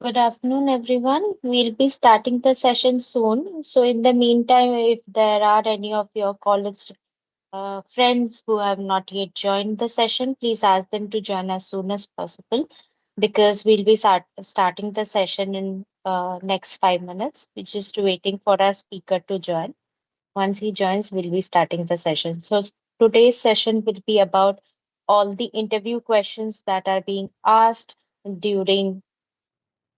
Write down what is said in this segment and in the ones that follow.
Good afternoon, everyone. We'll be starting the session soon. So, in the meantime, if there are any of your college friends who have not yet joined the session, please ask them to join as soon as possible because we'll be starting the session in next 5 minutes. We're just waiting for our speaker to join. Once he joins, we'll be starting the session. So, today's session will be about all the interview questions that are being asked during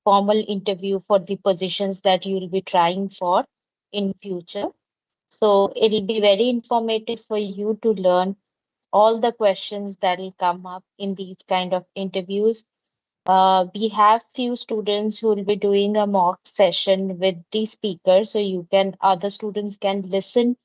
formal interview for the positions that you will be trying for in future. So it'll be very informative for you to learn all the questions that will come up in these kind of interviews. We have few students who will be doing a mock session with the speaker, so you can other students can listen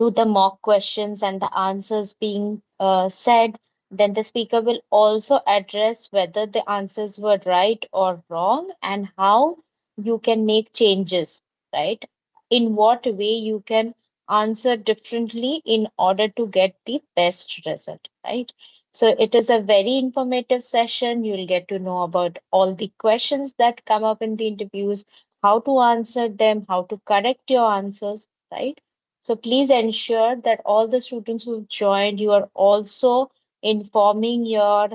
to the mock questions and the answers being said. Then the speaker will also address whether the answers were right or wrong and how you can make changes, right? In what way you can answer differently in order to get the best result, right? So it is a very informative session. You'll get to know about all the questions that come up in the interviews, how to answer them, how to correct your answers, right? So please ensure that all the students who've joined, you are also informing your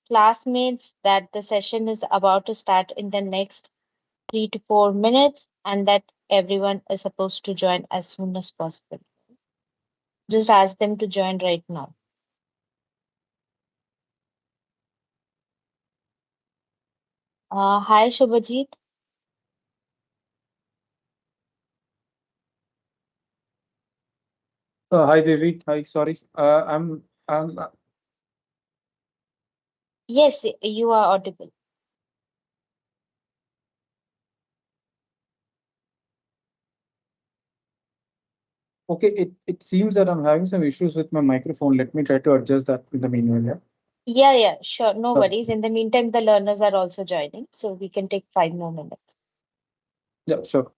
classmates that the session is about to start in the next 3 to 4 minutes and that everyone is supposed to join as soon as possible. Just ask them to join right now. Hi, Shubhajit. Hi Devi. Hi, sorry. I'm Yes, you are audible. okay. It seems that I'm having some issues with my microphone. Let me try to adjust that in the meanwhile. Yeah. Yeah, sure. No Okay. worries. In the meantime, the learners are also joining, so we can take 5 more minutes. Yeah. Sure.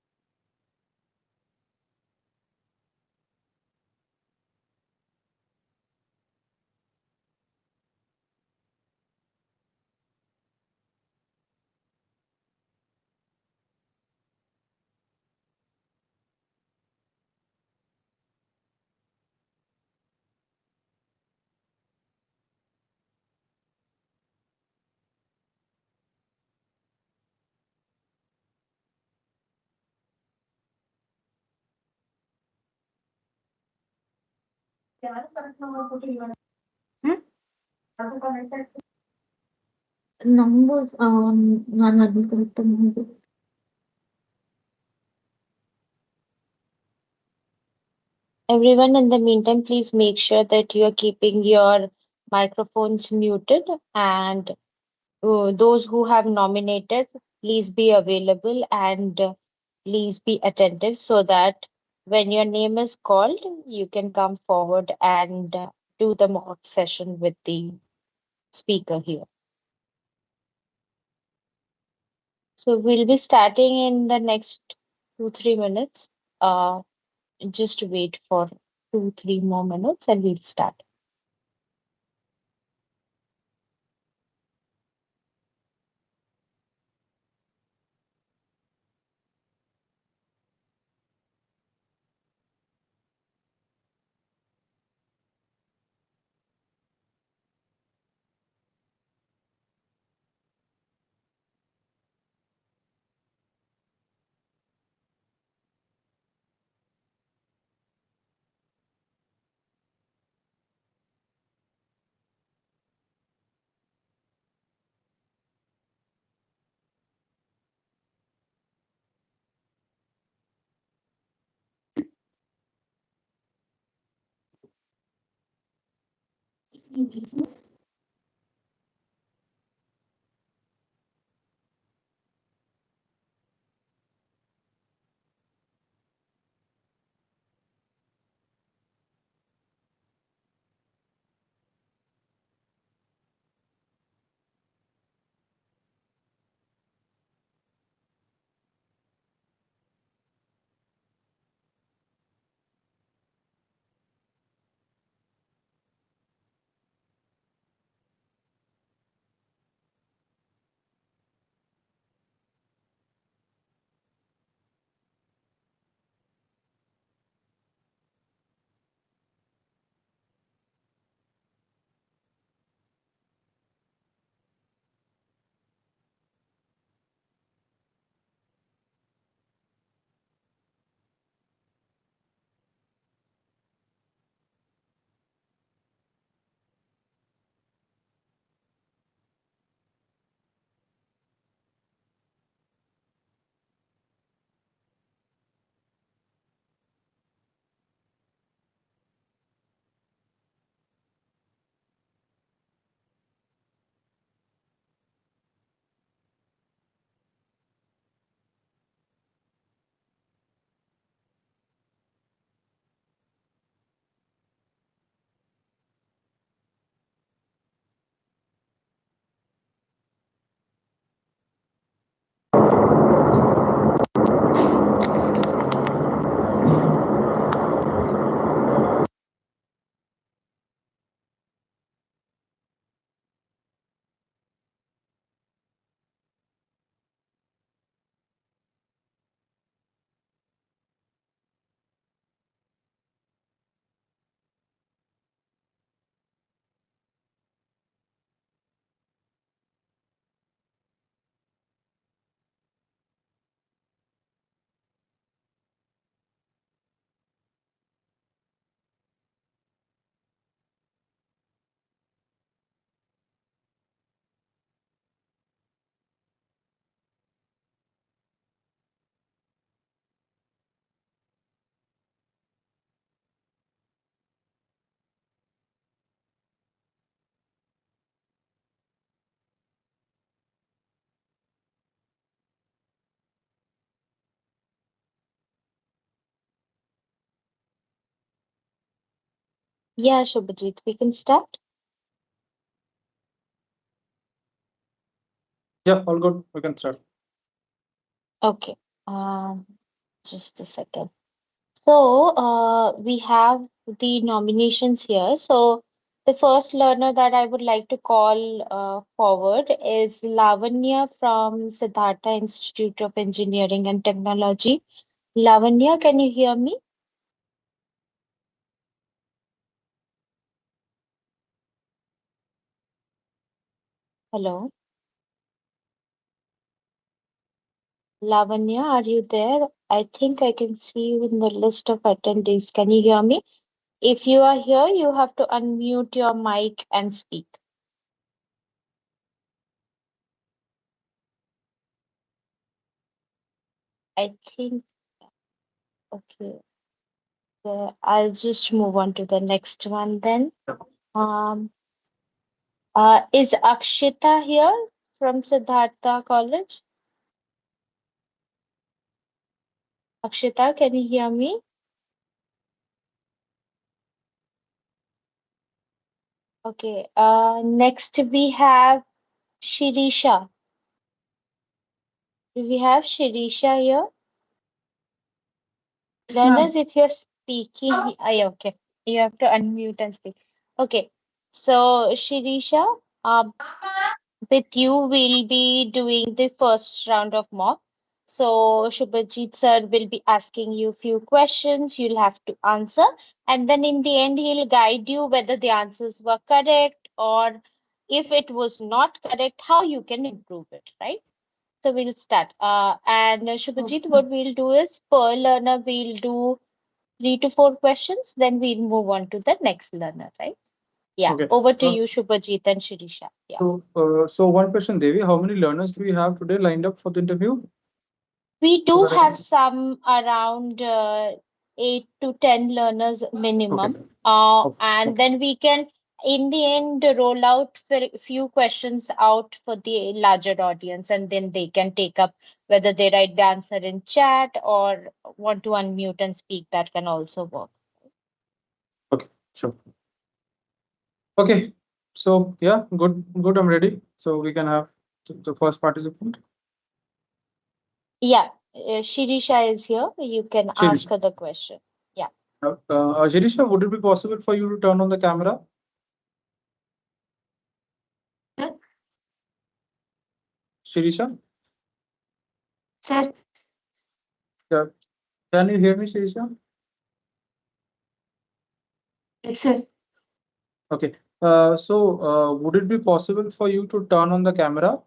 Hmm? Number, ನಾನು ಅದನ್ನ correct ಆಗಿ ನೋಡ್ಬೇಕು. Everyone, in the meantime, please make sure that you are keeping your microphones muted and those who have nominated, please be available and please be attentive so that when your name is called, you can come forward and do the mock session with the speaker here. So we'll be starting in the next 2, 3 minutes. Just wait for 2, 3 more minutes and we'll start. Yeah, Shubhajit, we can start. Yeah, all good. We can start. Okay. Um, just a second. So, we have the nominations here. So, the first learner that I would like to call forward is Lavanya from Siddhartha Institute of Engineering and Technology. Lavanya, can you hear me? Hello. Lavanya, are you there? I think I can see you in the list of attendees. Can you hear me? If you are here, you have to unmute your mic and speak. I think, okay, I'll just move on to the next one then. Um, is Akshita here from Siddhartha College? Akshita, can you hear me? Okay. Next we have Shirisha. Do we have Shirisha here? Yes, ma'am. Learners, if you're speaking, yeah, okay, you have to unmute and speak. Okay. So, Shirisha, with you, we'll be doing the first round of mock. So, Shubhajit sir will be asking you a few questions. You'll have to answer. And then in the end, he'll guide you whether the answers were correct or if it was not correct, how you can improve it, right? So, we'll start. And Shubhajit, Okay. what we'll do is per learner, we'll do 3 to 4 questions. Then we'll move on to the next learner, right? Yeah. Okay. Over to Uh, you, Shubhajit and Shirisha. Yeah. so one question, Devi. How many learners do we have today lined up for the interview? We So do that I have can. some around 8 to 10 learners Okay. minimum. Okay. And Okay. then we can, in the end, roll out for a few questions out for the larger audience, and then they can take up whether they write the answer in chat or want to unmute and speak. That can also work. Okay. Sure. Okay. So yeah, good. Good. I'm ready. So we can have the first participant. Yeah, Shirisha is here. You can ask Shirish. her the question. Yeah. Shirisha, would it be possible for you to turn on the camera? Sir, Shirisha, sir, yeah. Can you hear me, Shirisha? yes, sir. Okay. Would it be possible for you to turn on the camera?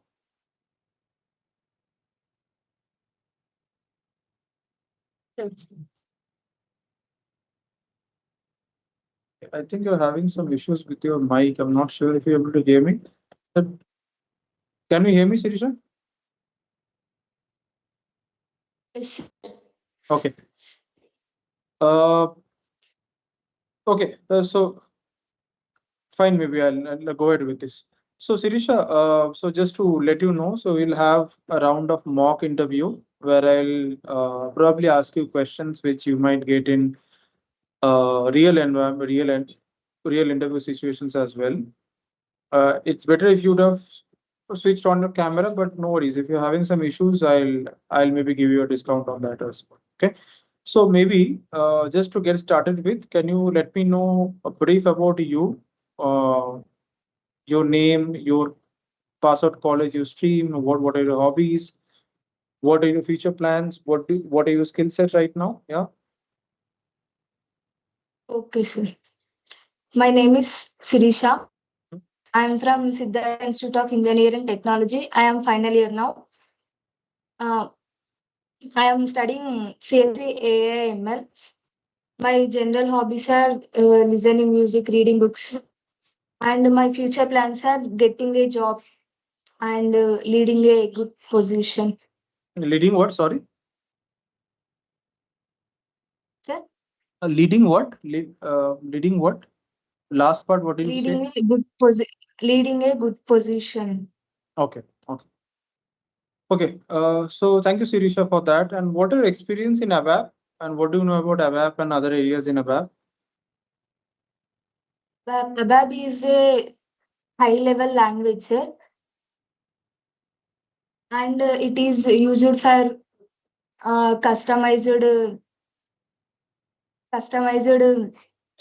Sir. I think you're having some issues with your mic. I'm not sure if you're able to hear me. Uh, Can you hear me, Shirisha? Yes, sir. Okay. Uh, okay. Fine. Maybe I'll go ahead with this. So, Shirisha, so just to let you know, so we'll have a round of mock interview where I'll probably ask you questions which you might get in real environment, real interview situations as well. It's better if you'd have switched on your camera, but no worries. If you're having some issues, I'll maybe give you a discount on that as well. Okay. So maybe just to get started with, can you let me know a brief about you, uh, your name, your pass out college, your stream, what are your hobbies, what are your future plans, what are your skill set right now? Yeah. Okay, sir. My name is Sirisha. I am from Siddhartha Institute of Engineering Technology. I am final year now. Uh, I am studying CSC AIML. My general hobbies are listening music, reading books, and my future plans are getting a job and leading a good position. Leading what? Sorry. Sir, Leading what? Leading what? Last part, what did you say? leading a leading a good position. Okay. Okay. Okay. So thank you, Sirisha, for that. And what are your experience in ABAP? And what do you know about ABAP and other areas in ABAP? ABAP is a high-level language, sir, and it is used for customized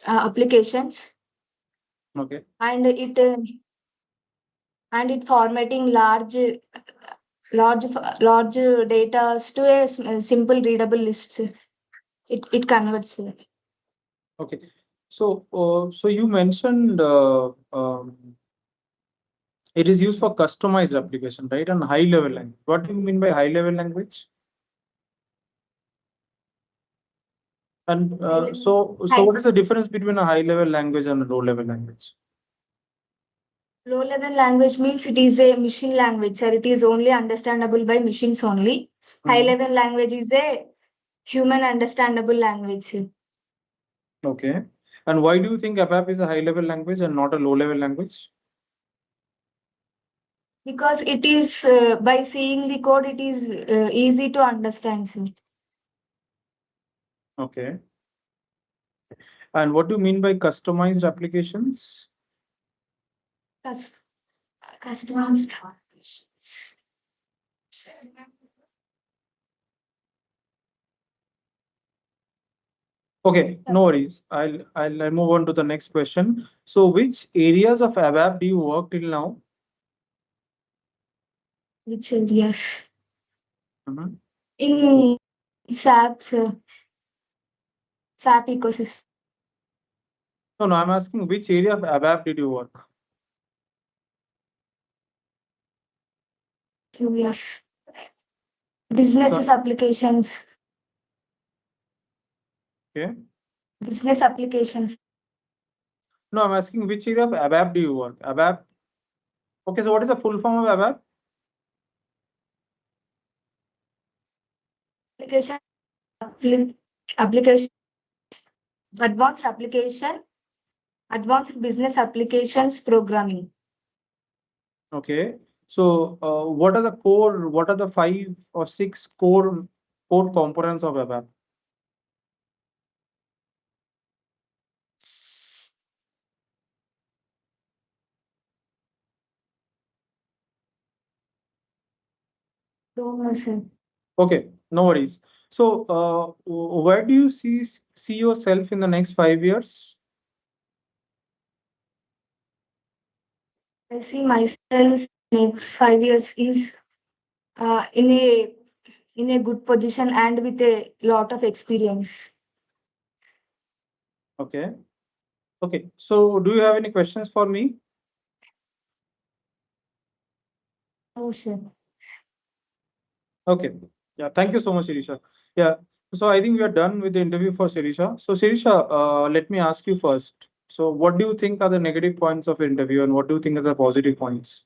applications, Okay. and it formatting large data to a simple readable list. It converts. Okay. So you mentioned it is used for customized application, right? And high level language. What do you mean by high level language? And so High what is the difference between a high level language and a low level language? low level language means it is a machine language, sir. It is only understandable by machines only. High Mhm. level language is a human understandable language, sir. Okay. And why do you think ABAP is a high level language and not a low level language? Because it is by seeing the code, it is easy to understand, sir. Okay. And what do you mean by customized applications? Cus- Customized applications. Okay, no worries. I'll move on to the next question. So which areas of ABAP do you work till now? Which areas? Mhm. In SAP, sir. SAP ecosystem. No, I'm asking which area of ABAP did you work? Yes. So, Businesses applications. okay. Business applications. No, I'm asking which area of ABAP do you work? ABAP. Okay, so what is the full form of ABAP? Application. Application. Advanced application. Advanced business applications programming. Okay. So what are the core, what are the 5 or 6 core components of ABAP? Don't know, sir. Okay, no worries. So where do you see yourself in the next 5 years? I see myself next 5 years is uh, in a in a good position and with a lot of experience. Okay. Okay. So do you have any questions for me? Oh, sir. Okay. Yeah. Thank you so much, Sirisha. Yeah. So I think we are done with the interview for Sirisha. So Sirisha, let me ask you first. So what do you think are the negative points of interview and what do you think are the positive points?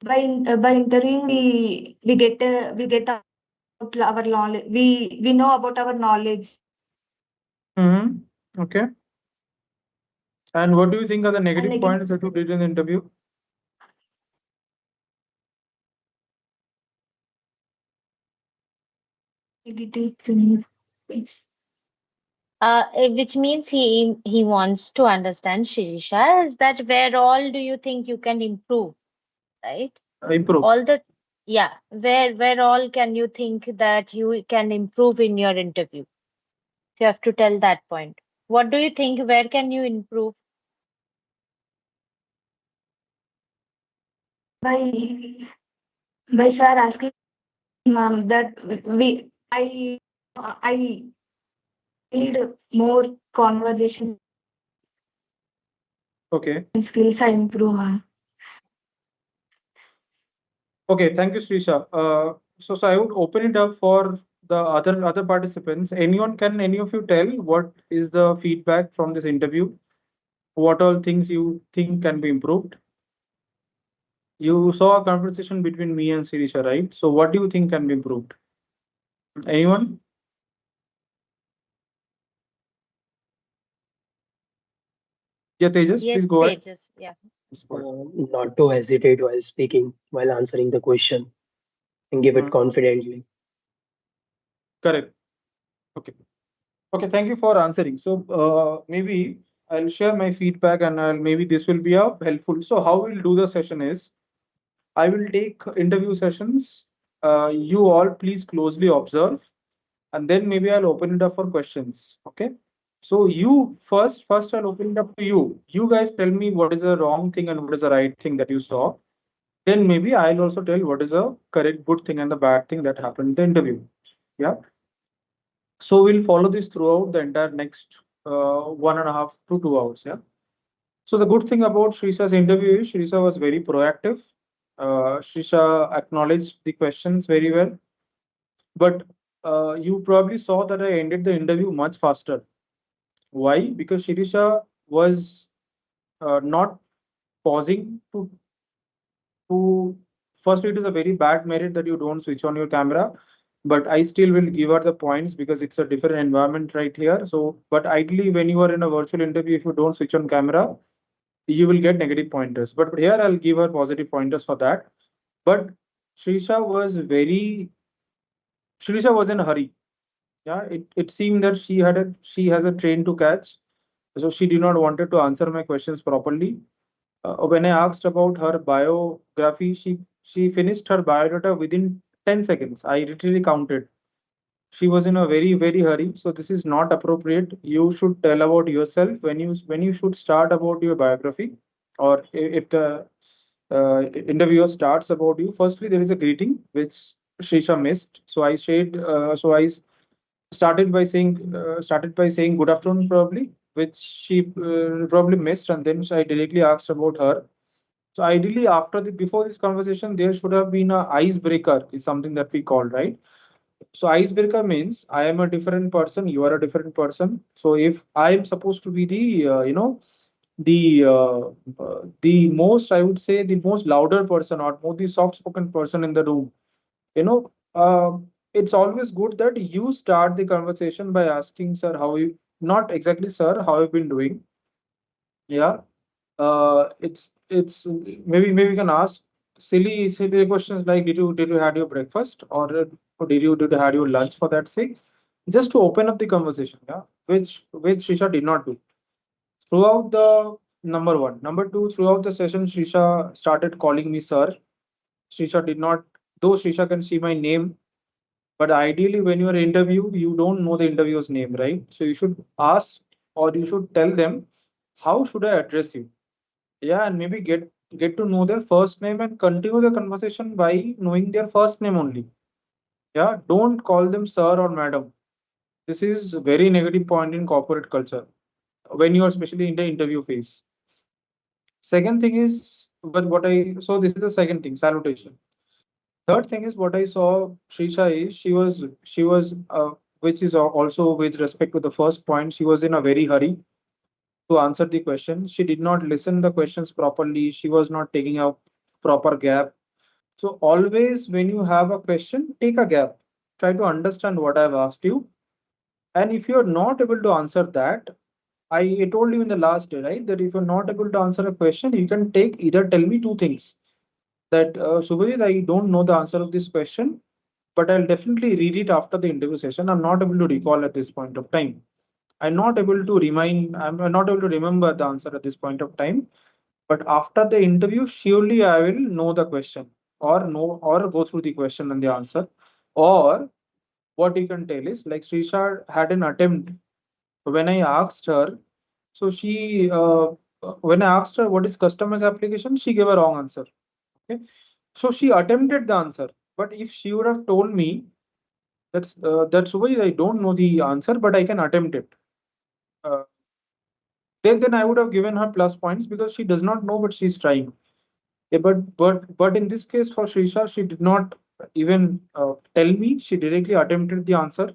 By interviewing, we get about our knowledge. We know about our knowledge. Mm-hmm. Okay. And what do you think are the And negative negative points that you did in the interview? negative thing. It's Which means he wants to understand, Shirisha, is that where all do you think you can improve, right? Improve. All the yeah, where all can you think that you can improve in your interview? You have to tell that point. What do you think? Where can you improve? by by sir asking ma'am that I need more conversation Okay. skills. I improve, ma'am. Okay, thank you, Srisha. So I would open it up for the other participants. Any of you tell what is the feedback from this interview? What all things you think can be improved? You saw a conversation between me and Sirisha, right? So what do you think can be improved? Anyone? Yeah, Tejas, please Yes, go ahead. Tejas. Yeah. Yes, go ahead. Not to hesitate while speaking, while answering the question, and give it Mhm. confidently. Correct. Okay. Okay, thank you for answering. So maybe I'll share my feedback and maybe this will be a helpful. So how we'll do the session is I will take interview sessions. You all please closely observe and then maybe I'll open it up for questions. Okay. So you first I'll open it up to you. You guys tell me what is the wrong thing and what is the right thing that you saw. Then maybe I'll also tell what is the correct good thing and the bad thing that happened in the interview. Yeah. So we'll follow this throughout the entire next 1.5 to 2 hours. Yeah. So the good thing about Shrisha's interview is Shrisha was very proactive. Shrisha acknowledged the questions very well, but you probably saw that I ended the interview much faster. Why? Because Shrisha was not pausing to. Firstly, it is a very bad merit that you don't switch on your camera, but I still will give her the points because it's a different environment right here. So, but ideally, when you are in a virtual interview, if you don't switch on camera, you will get negative pointers. But here I'll give her positive pointers for that. But Shrisha was very Shrisha was in a hurry. Yeah, it seemed that she has a train to catch. So she did not wanted to answer my questions properly. When I asked about her biography, she finished her biodata within 10 seconds. I literally counted. She was in a very hurry, so this is not appropriate. You should tell about yourself when you should start about your biography, or if the interviewer starts about you. Firstly, there is a greeting which Shisha missed. So I shared. So I started by saying good afternoon probably, which she probably missed, and then I directly asked about her. So ideally, after the before this conversation, there should have been a icebreaker, is something that we call, right? So icebreaker means I am a different person, you are a different person. So if I am supposed to be the the most, I would say, the most louder person or more the soft spoken person in the room, you know, it's always good that you start the conversation by asking, sir, how you, not exactly, sir, how you been doing? Yeah. It's maybe we can ask silly questions like did you had your breakfast, or did you had your lunch, for that sake, just to open up the conversation. Yeah, which Shisha did not do throughout the number one. Number two, throughout the session, Shisha started calling me sir. Shisha did not, though Shisha can see my name, but ideally when you are interviewed, you don't know the interviewer's name, right? So you should ask, or you should tell them, how should I address you? Yeah, and maybe get to know their first name and continue the conversation by knowing their first name only. Yeah, don't call them sir or madam. This is a very negative point in corporate culture when you are especially in the interview phase. Second thing is, but what I so this is the second thing, salutation. Third thing is what I saw Srisha is she was which is also with respect to the first point, she was in a very hurry to answer the question. She did not listen the questions properly. She was not taking a proper gap. So always when you have a question, take a gap. Try to understand what I've asked you. And if you're not able to answer that, I told you in the last day, right, that if you're not able to answer a question, you can take either tell me two things. That Subhajit, I don't know the answer of this question, but I'll definitely read it after the interview session. I'm not able to recall at this point of time. I'm not able to remember the answer at this point of time. But after the interview, surely I will know the question, or go through the question and the answer. Or what you can tell is like Srisha had an attempt when I asked her. So when I asked her what is customer's application, she gave a wrong answer. Okay. So she attempted the answer. But if she would have told me that's why I don't know the answer, but I can attempt it. Uh, then I would have given her plus points because she does not know, but she's trying. Yeah, but in this case for Srisha, she did not even tell me. She directly attempted the answer,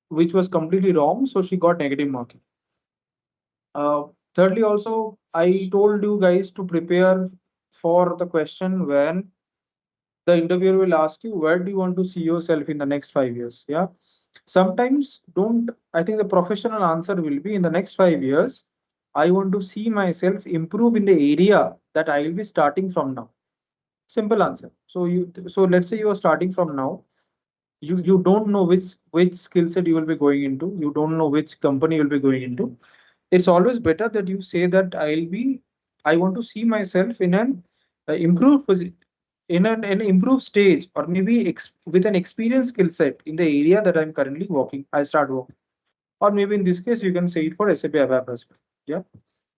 which was completely wrong. So she got negative marking. Uh, Thirdly, also I told you guys to prepare for the question when the interviewer will ask you, where do you want to see yourself in the next 5 years? Yeah. Sometimes don't. I think the professional answer will be in the next 5 years. I want to see myself improve in the area that I will be starting from now. Simple answer. So let's say you are starting from now. you don't know which skill set you will be going into. You don't know which company you'll be going into. It's always better that you say that I want to see myself in an improved in an improved stage, or maybe with an experienced skill set in the area that I'm currently working. I start working, or maybe in this case you can say it for SAP ABAP as well. Yeah.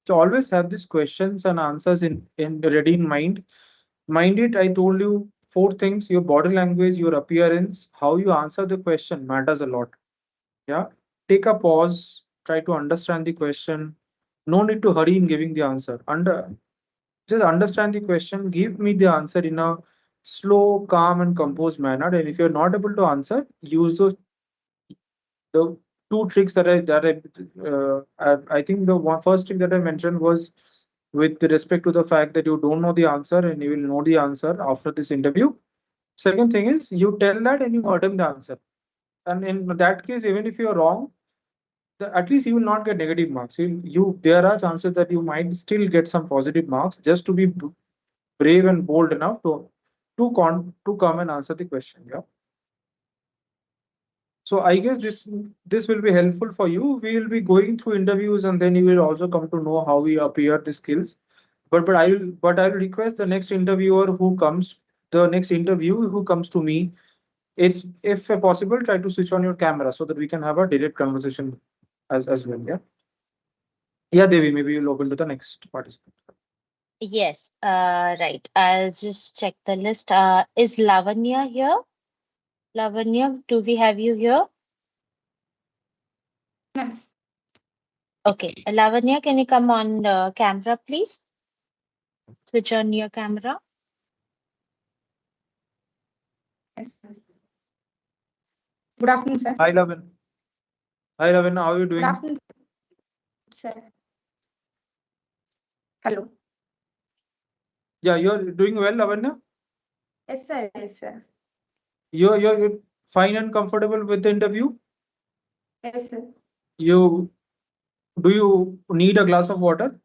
So always have these questions and answers in ready in mind. Mind it, I told you four things: your body language, your appearance, how you answer the question matters a lot. Yeah. Take a pause, try to understand the question. No need to hurry in giving the answer. Just understand the question, give me the answer in a slow, calm, and composed manner. And if you're not able to answer, use the two tricks I think the first trick that I mentioned was with respect to the fact that you don't know the answer and you will know the answer after this interview. Second thing is you tell that and you attempt the answer. And in that case, even if you're wrong, at least you will not get negative marks. There are chances that you might still get some positive marks just to be brave and bold enough to come and answer the question. Yeah. So I guess this will be helpful for you. We will be going through interviews, and then you will also come to know how we appear the skills. But I will request the next interviewer who comes, the next interview who comes to me, it's if possible, try to switch on your camera so that we can have a direct conversation as well. Yeah. Yeah, Devi, maybe you'll open to the next participant. Yes, right. I'll just check the list. Is Lavanya here? Lavanya, do we have you here? Ma'am. Okay, Lavanya, can you come on the camera, please? Switch on your camera. Yes. Good afternoon, sir. Hi, Lavin. Hi, Lavin. How are you Good doing? afternoon, sir. Hello. Yeah, you're doing well, Lavanya. Yes, sir. Yes, sir. You're fine and comfortable with the interview. Yes, sir. You Do you need a glass of water?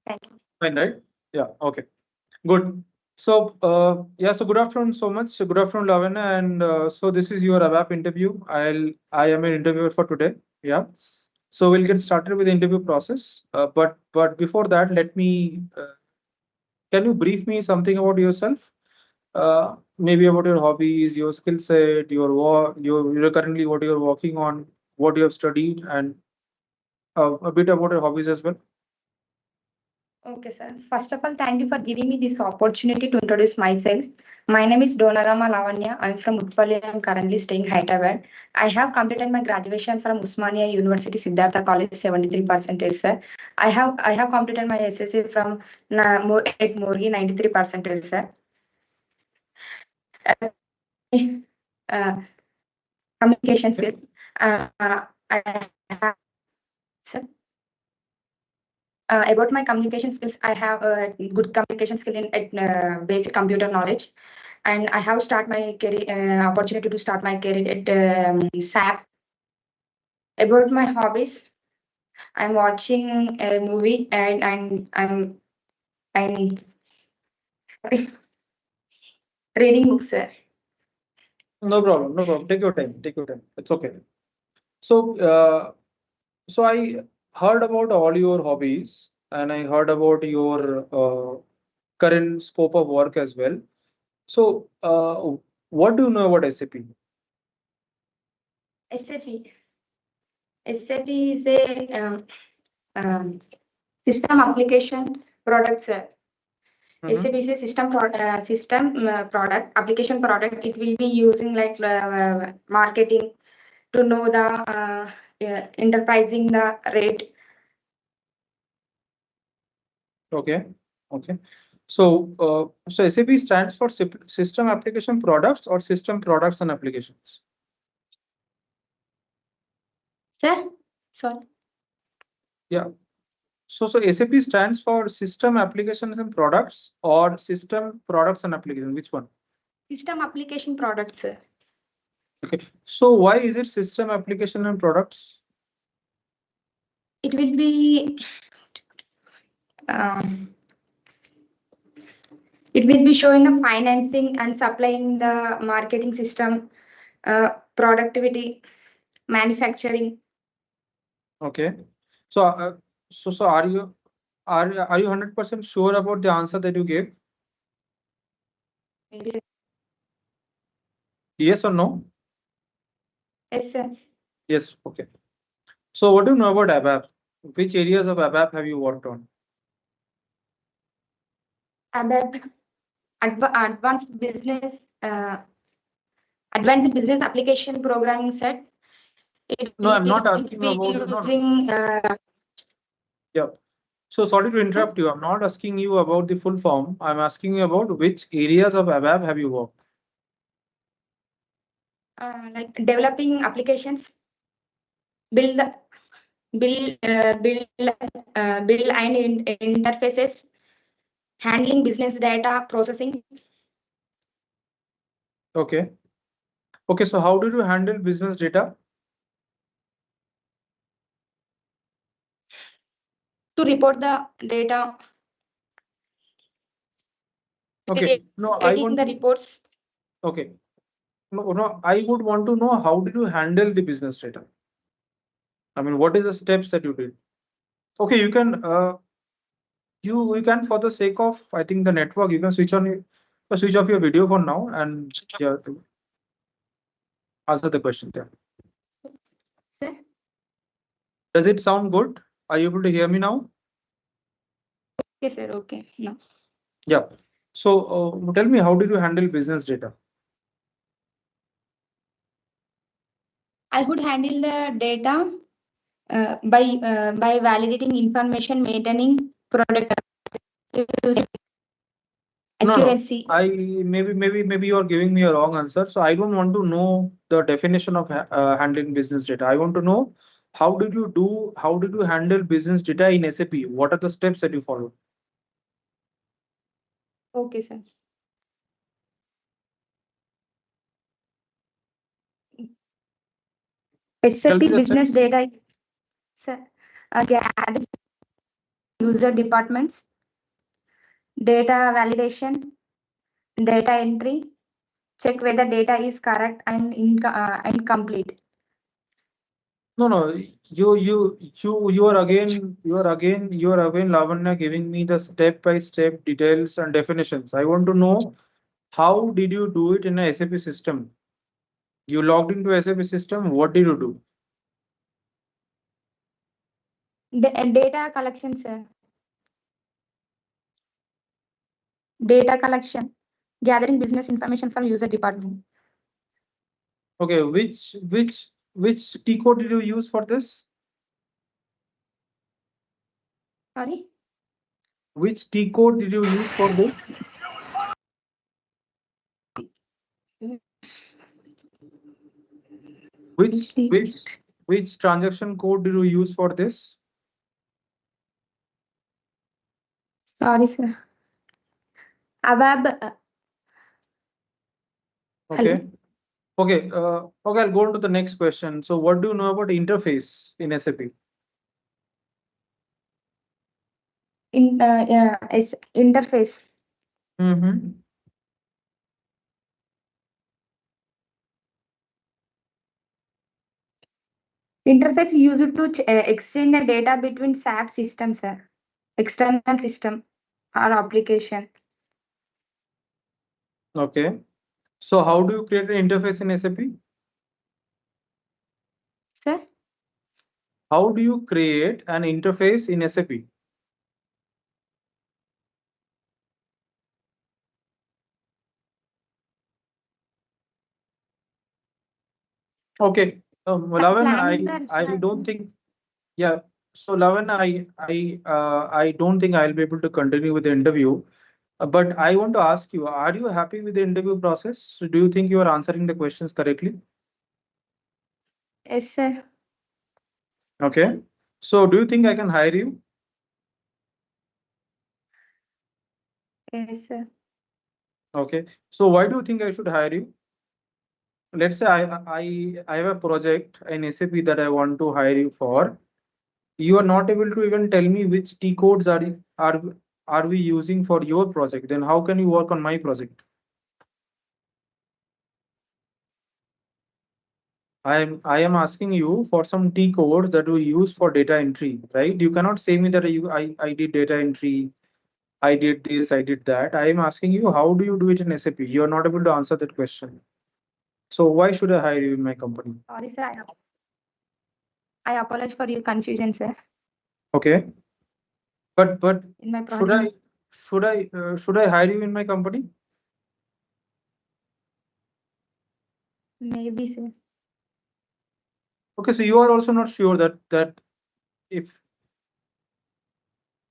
Thank you. Fine, right? Yeah. Okay. Good. So, yeah. So, good afternoon. So much. Good afternoon, Lavanya. And so, this is your ABAP interview. I am an interviewer for today. Yeah. So, we'll get started with the interview process. But before that, let me. Can you brief me something about yourself? Maybe about your hobbies, your skill set, your work, your currently what you're working on, what you have studied, and a bit about your hobbies as well. Okay, sir. First of all, thank you for giving me this opportunity to introduce myself. My name is Donagama Lavanya. I'm from Utpally. I'm currently staying Hyderabad. I have completed my graduation from Usmania University, Siddhartha College, 73%, sir. I have completed my SSC from at Morgi, 93%, sir. Uh, Communication skill. I have, sir. About my communication skills, I have a good communication skill in basic computer knowledge, and I have start my career opportunity to start my career at SAP. About my hobbies, I'm watching a movie and sorry, reading books. No problem. No problem. Take your time. Take your time. It's okay. So, so I heard about all your hobbies, and I heard about your current scope of work as well. So, what do you know about SAP? SAP. SAP is a um, system application product, sir. Mm-hmm. SAP is a system product application product. It will be using like marketing to know the enterprising the rate. Okay. Okay. So SAP stands for System Application Products or System Products and Applications. Sir, sorry, Yeah. So SAP stands for System Applications and Products or System Products and Applications. Which one? system application products, sir. Okay. So why is it System Application and Products? It will be um, It will be showing the financing and supplying the marketing system, productivity, manufacturing. Okay. So, so are you 100% sure about the answer that you gave? Yes or no? Yes, sir. Yes. Okay. So, what do you know about ABAP? Which areas of ABAP have you worked on? ABAP, advanced business, advanced business application programming set. It No, I'm not will asking you be about no. using. Yeah. So sorry to interrupt you. I'm not asking you about the full form. I'm asking you about which areas of ABAP have you worked? Like developing applications, build build and interfaces, handling business data processing. Okay. Okay. So how did you handle business data? To report the data, Okay. No, I getting want the to. reports. Okay. No, no, I would want to know how did you handle the business data? I mean, what is the steps that you did? Okay, you can you can for the sake of I think the network, you can switch off your video for now and yeah, to answer the question there. Does it sound good? Are you able to hear me now? Okay, sir. Okay. No. Yeah. So tell me, how did you handle business data? I would handle the data by validating information, maintaining product No, no. accuracy. I maybe you are giving me a wrong answer. So I don't want to know the definition of handling business data. I want to know how did you handle business data in SAP? What are the steps that you follow? Okay, sir. Tell SAP me the business steps. data, sir, gather user departments, data validation, data entry, check whether data is correct and complete. No, no. You are again Lavanya giving me the step by step details and definitions. I want to know how did you do it in a SAP system? You logged into SAP system. What did you do? Data collection, sir. Data collection, gathering business information from user department. Okay, which T code did you use for this? Sorry, Which T code did you use for this? Which which T- which which transaction code did you use for this? sorry, sir. ABAP. Hello. Okay. Okay. Okay, I'll go on to the next question. So what do you know about interface in SAP? Is interface. Mm-hmm. Interface used to exchange the data between SAP systems, sir. External system or application. Okay. So how do you create an interface in SAP? Sir, How do you create an interface in SAP? Okay. Lavan, planning the I don't requirement. think. Yeah. So Lavan, I don't think I'll be able to continue with the interview. But I want to ask you, are you happy with the interview process? So do you think you are answering the questions correctly? Yes, sir. Okay. So do you think I can hire you? Yes, sir. Okay. So why do you think I should hire you? Let's say I have a project in SAP that I want to hire you for. You are not able to even tell me which T codes are are we using for your project? Then how can you work on my project? I am asking you for some T codes that we use for data entry, right? You cannot say me that I did data entry, I did this, I did that. I am asking you, how do you do it in SAP? You are not able to answer that question. So why should I hire you in my company? Sorry, sir. I apologize for your confusion, sir. Okay, but In my should project, I hire you in my company? maybe, sir. Okay, so you are also not sure that if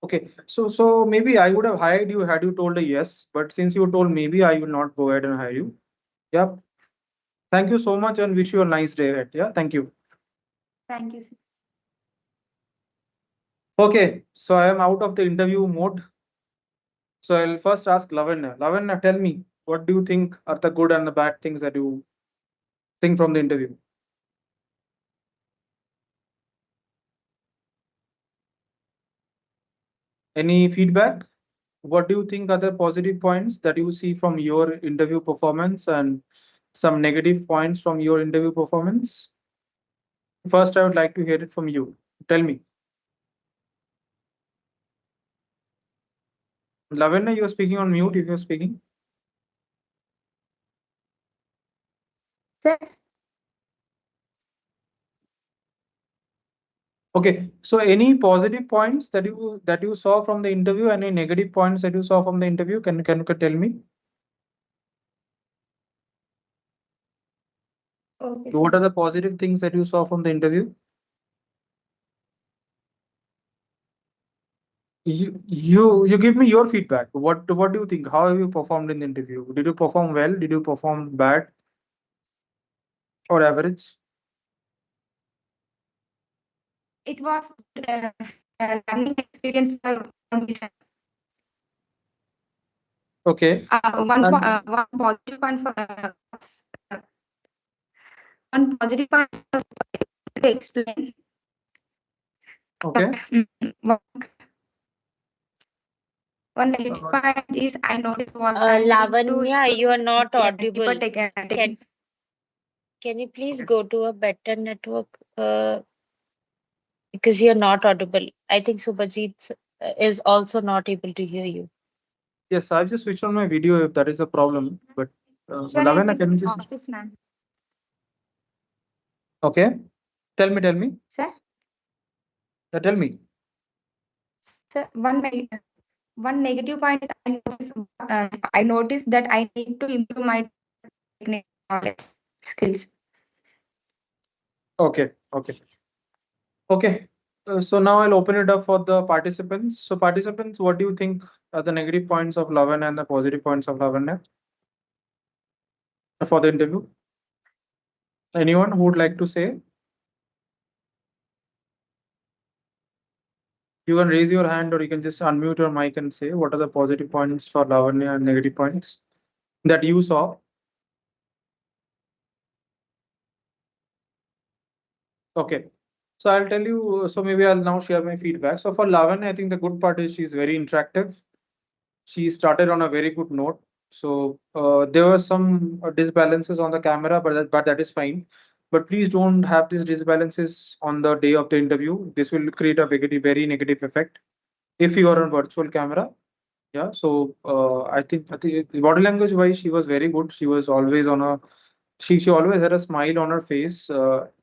okay, so maybe I would have hired you had you told a yes, but since you told maybe, I will not go ahead and hire you. Yeah. Thank you so much and wish you a nice day ahead. Yeah, thank you. Thank you, sir. Okay, so I am out of the interview mode. So I'll first ask Lavanya. Lavanya, tell me, what do you think are the good and the bad things that you think from the interview? Any feedback? What do you think are the positive points that you see from your interview performance and some negative points from your interview performance? First, I would like to hear it from you. Tell me. Lavanya, you're speaking on mute if you're speaking. Sir, Okay, so any positive points that you saw from the interview, any negative points that you saw from the interview? Can you tell me? okay, What sir. are the positive things that you saw from the interview? You give me your feedback. What do you think? How have you performed in the interview? Did you perform well? Did you perform bad or average? It was uh, a learning experience for me, sir. Okay. And One positive point for uh, one positive point to explain. But okay. one negative Uh, point is I noticed was I need to Lavanya, you are not deeper audible. taking. Can can you please go to a better network? Because you're not audible. I think Subhajit is also not able to hear you. yes, I've just switched on my video if that is a problem. But Actually, I'm Lavanya, in can you just office now. okay? Tell me. Sir, Tell me. sir, one negative point is I noticed that I need to improve my technical knowledge skills. Okay. Okay. Okay. So now I'll open it up for the participants. So participants, what do you think are the negative points of Lavanya and the positive points of Lavanya for the interview? Anyone who would like to say? You can raise your hand or you can just unmute your mic and say what are the positive points for Lavanya and negative points that you saw. Okay. So I'll tell you, so maybe I'll now share my feedback. So for Lavanya, I think the good part is she's very interactive. She started on a very good note. So there were some disbalances on the camera, but that is fine. But please don't have these disbalances on the day of the interview. This will create a very negative effect if you are on virtual camera. Yeah, so I think body language wise, she was very good. She was always on a she always had a smile on her face.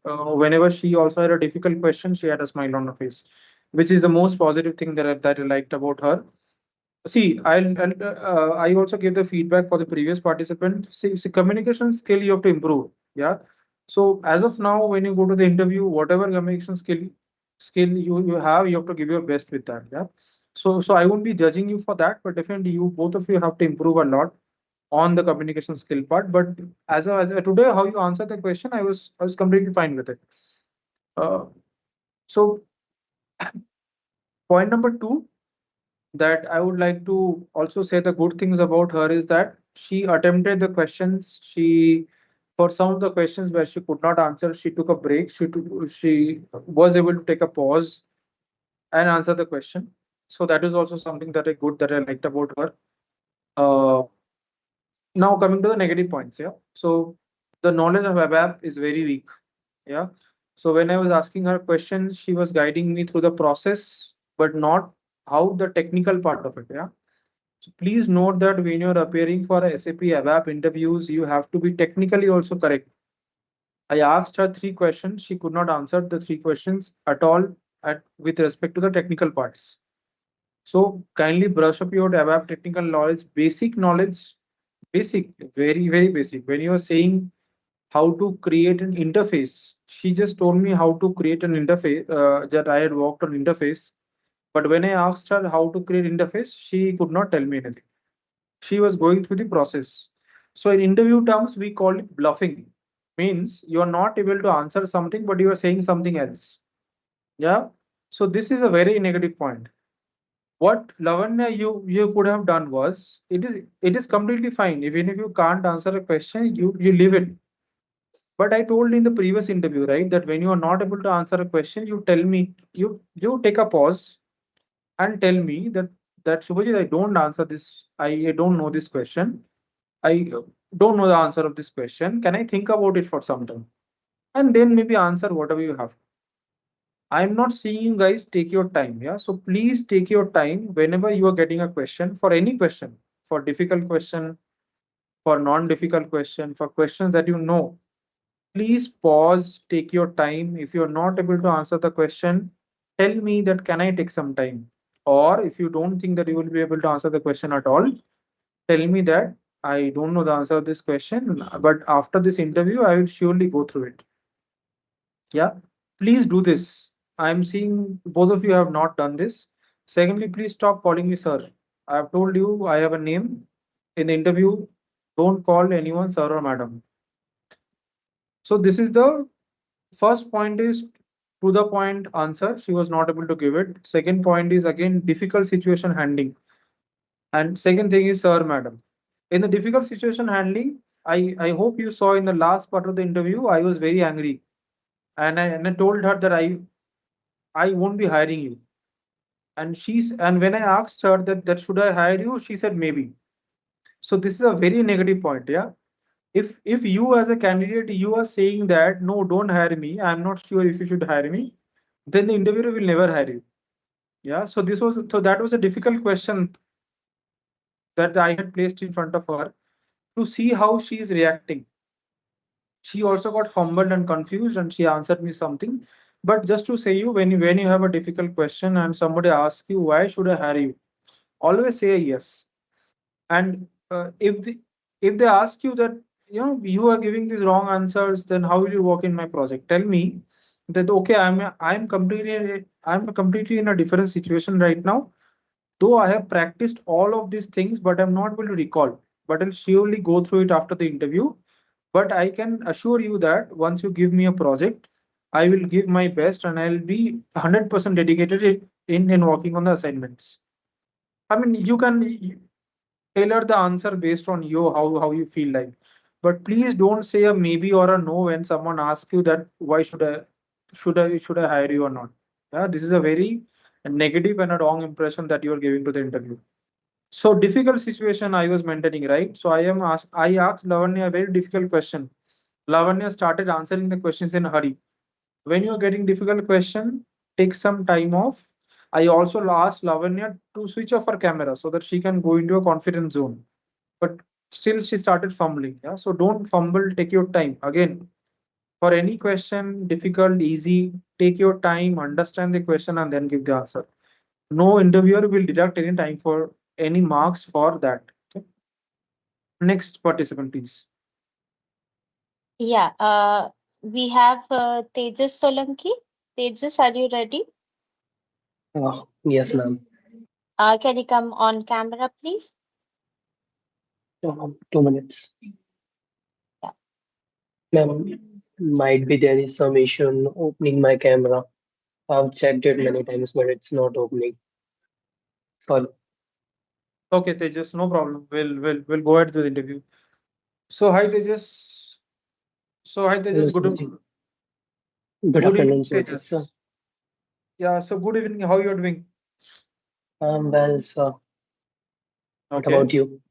Whenever she also had a difficult question, she had a smile on her face, which is the most positive thing that I liked about her. See, I also gave the feedback for the previous participant. See, communication skill you have to improve. Yeah. So as of now, when you go to the interview, whatever communication skill you have, you have to give your best with that. Yeah. So I won't be judging you for that, but definitely you both of you have to improve a lot on the communication skill part. But today, how you answered the question, I was completely fine with it. Uh, so point number two that I would like to also say the good things about her is that she attempted the questions. For some of the questions where she could not answer, she took a break. She was able to take a pause and answer the question. So that is also something that I good that I liked about her. Uh, Now coming to the negative points, yeah. So the knowledge of ABAP is very weak, yeah. So when I was asking her questions, she was guiding me through the process, but not how the technical part of it, yeah. So please note that when you're appearing for a SAP ABAP interviews, you have to be technically also correct. I asked her three questions. She could not answer the three questions at all at with respect to the technical parts. So kindly brush up your ABAP technical knowledge, basic, very, very basic. When you are saying how to create an interface, she just told me how to create an interface, that I had worked on interface. But when I asked her how to create interface, she could not tell me anything. She was going through the process. So in interview terms, we call it bluffing. Means you are not able to answer something, but you are saying something else. Yeah. So this is a very negative point. What Lavanya you could have done was it is completely fine. Even if you can't answer a question, you leave it. But I told in the previous interview, right, that when you are not able to answer a question, you tell me, you take a pause and tell me that Subhajit, I don't answer this. I don't know this question. I don't know the answer of this question. Can I think about it for some time? And then maybe answer whatever you have. I'm not seeing you guys take your time. Yeah. So please take your time whenever you are getting a question for any question, for difficult question, for non-difficult question, for questions that you know. Please pause, take your time. If you're not able to answer the question, tell me that can I take some time? Or if you don't think that you will be able to answer the question at all, tell me that I don't know the answer of this question, but after this interview, I will surely go through it. Yeah, please do this. I'm seeing both of you have not done this. Secondly, please stop calling me sir. I have told you I have a name. In the interview, don't call anyone sir or madam. So this is the first point is to the point answer. She was not able to give it. Second point is again difficult situation handling. And second thing is sir, madam. In the difficult situation handling, I hope you saw in the last part of the interview, I was very angry. And I told her that I won't be hiring you. And when I asked her that should I hire you, she said maybe. So this is a very negative point, yeah. If you as a candidate you are saying that no, don't hire me, I'm not sure if you should hire me, then the interviewer will never hire you. Yeah. So that was a difficult question that I had placed in front of her to see how she is reacting. She also got fumbled and confused and she answered me something. But just to say you, when you have a difficult question and somebody asks you why should I hire you, always say yes. And if they ask you that you are giving these wrong answers, then how will you work in my project? Tell me that okay, I'm completely in a different situation right now. Though I have practiced all of these things, but I'm not able to recall. But I'll surely go through it after the interview. But I can assure you that once you give me a project, I will give my best and I'll be 100% dedicated in working on the assignments. I mean, you can tailor the answer based on you how you feel like. But please don't say a maybe or a no when someone asks you that why should I hire you or not. Yeah, this is a very negative and a wrong impression that you are giving to the interview. So difficult situation I was maintaining, right? So I asked Lavanya a very difficult question. Lavanya started answering the questions in a hurry. When you're getting difficult question, take some time off. I also asked Lavanya to switch off her camera so that she can go into a confidence zone. But still she started fumbling. Yeah. So don't fumble, take your time. Again, for any question, difficult, easy, take your time, understand the question, and then give the answer. No interviewer will deduct any time for any marks for that. Okay. Next participant, please. Yeah, we have Tejas Solanki. Tejas, are you ready? Yes, ma'am. Can you come on camera, please? 2 minutes. Yeah. Ma'am, might be there is some issue in opening my camera. I've checked it many times, but it's not opening. Sorry. Okay, Tejas, no problem. We'll go ahead to the interview. So hi Tejas. So hi Hello, Tejas. Subhajit. Good Good evening, afternoon, Subhajit, sir. Tejas. Yeah. So good evening. How you are doing? Well, sir, what Okay. about you?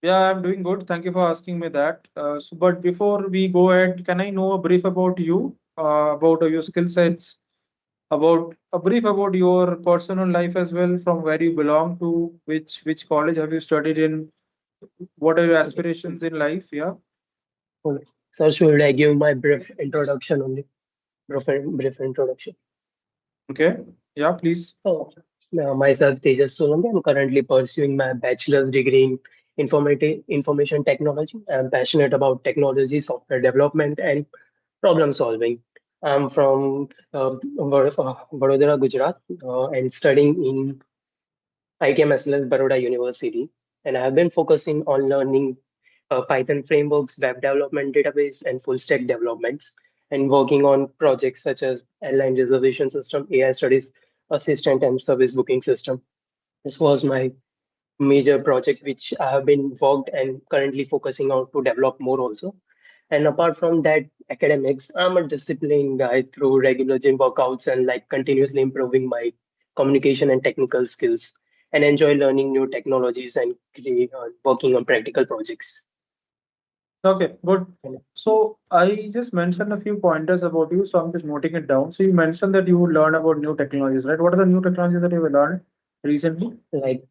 Yeah, I'm doing good. Thank you for asking me that. But before we go ahead, can I know a brief about you, about your skill sets, about a brief about your personal life as well, from where you belong to, which college have you studied in, what are your Okay. aspirations in life? Yeah. Okay. Sir, should I give my brief introduction only? Brief introduction. Okay. Yeah, please. Oh, myself, Tejas Solanki. I'm currently pursuing my bachelor's degree in information technology. I'm passionate about technology, software development, and problem solving. I'm from Vadodara, Gujarat, and studying in ITM Baroda University. And I have been focusing on learning Python frameworks, web development database, and full stack developments, and working on projects such as airline reservation system, AI studies assistant, and service booking system. This was my major project which I have been worked and currently focusing on to develop more also. And apart from that, academics, I'm a disciplined guy through regular gym workouts and like continuously improving my communication and technical skills and enjoy learning new technologies and working on practical projects. Okay, good. And So I just mentioned a few pointers about you, so I'm just noting it down. So you mentioned that you would learn about new technologies, right? What are the new technologies that you have learned recently? like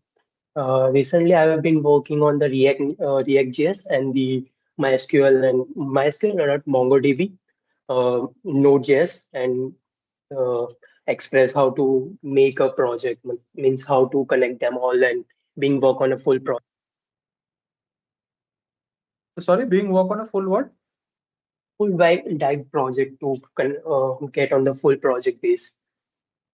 recently, I have been working on the React.js and the MySQL, not MongoDB, Node.js, and uh, express how to make a project means how to connect them all and being work on a Sorry, being work on a full what? full dive project to get on the full project base,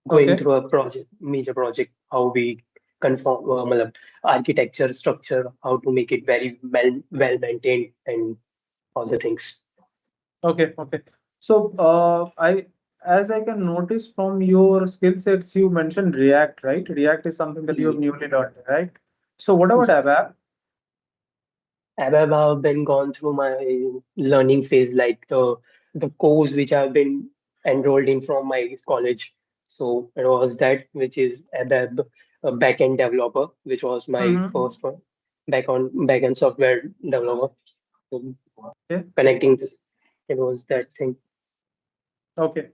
going Okay. through a project major project, how we conform matlab, architecture structure, how to make it very well maintained and all the things. Okay, okay. So, as I can notice from your skill sets, you mentioned React, right? React is something that you have Ye- newly learned, right? So, what about Yes. ABAP? I've been gone through my learning phase, like the course which I've been enrolled in from my college. So it was that which is ABAP, a backend developer, which was my Mm-hmm. first one, backend software developer. So Okay, connecting, it was that thing. okay.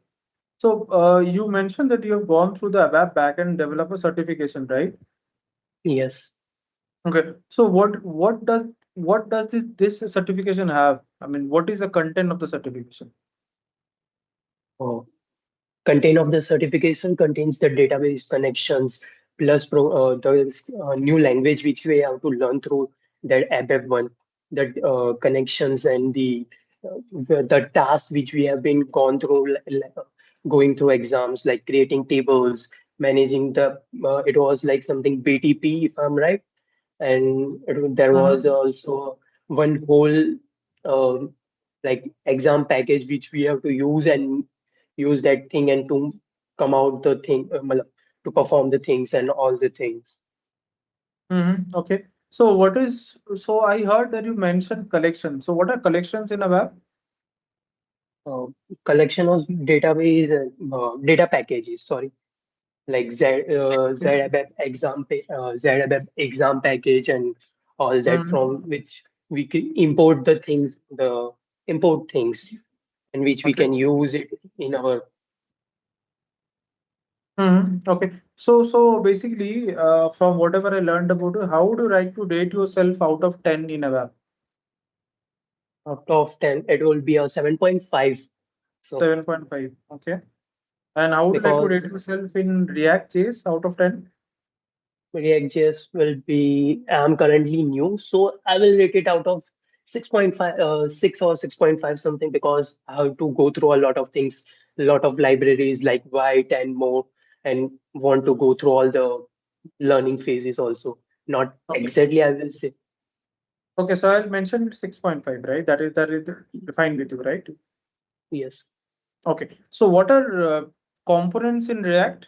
So, you mentioned that you have gone through the ABAP backend developer certification, right? Yes. Okay. So, what does this certification have? I mean, what is the content of the certification? Oh. Content of the certification contains the database connections plus the new language which we have to learn through that ABAP one, the connections and the task which we have been gone through, going through exams like creating tables, managing it was like something BTP if I'm right, and there was Mm-hmm. also one whole um like exam package which we have to use and use that thing and to come out the thing matlab, to perform the things and all the things. Mm-hmm. Okay. So, so I heard that you mentioned collections. So, what are collections in ABAP? uh, Collection of database data packages, sorry, like ZABAP ZABAP exam package and all that, Mm-hmm. from which we can import the things, the import things, and which we Okay. can use it in our Okay. So basically, from whatever I learned about you, how would you like to rate yourself out of 10 in ABAP? out of 10. It will be a 7.5. So 7.5. Okay. And how would you like to rate because yourself in React JS out of 10? React.js will be, I'm currently new, so I will rate it out of 6.5, 6 or 6.5 something, because I have to go through a lot of things, a lot of libraries like White and more, and want to go through all the learning phases also. Not Okay. exactly, I will say. Okay, so I'll mention 6.5, right? That is fine with you, right? Yes. Okay. So what are components in React?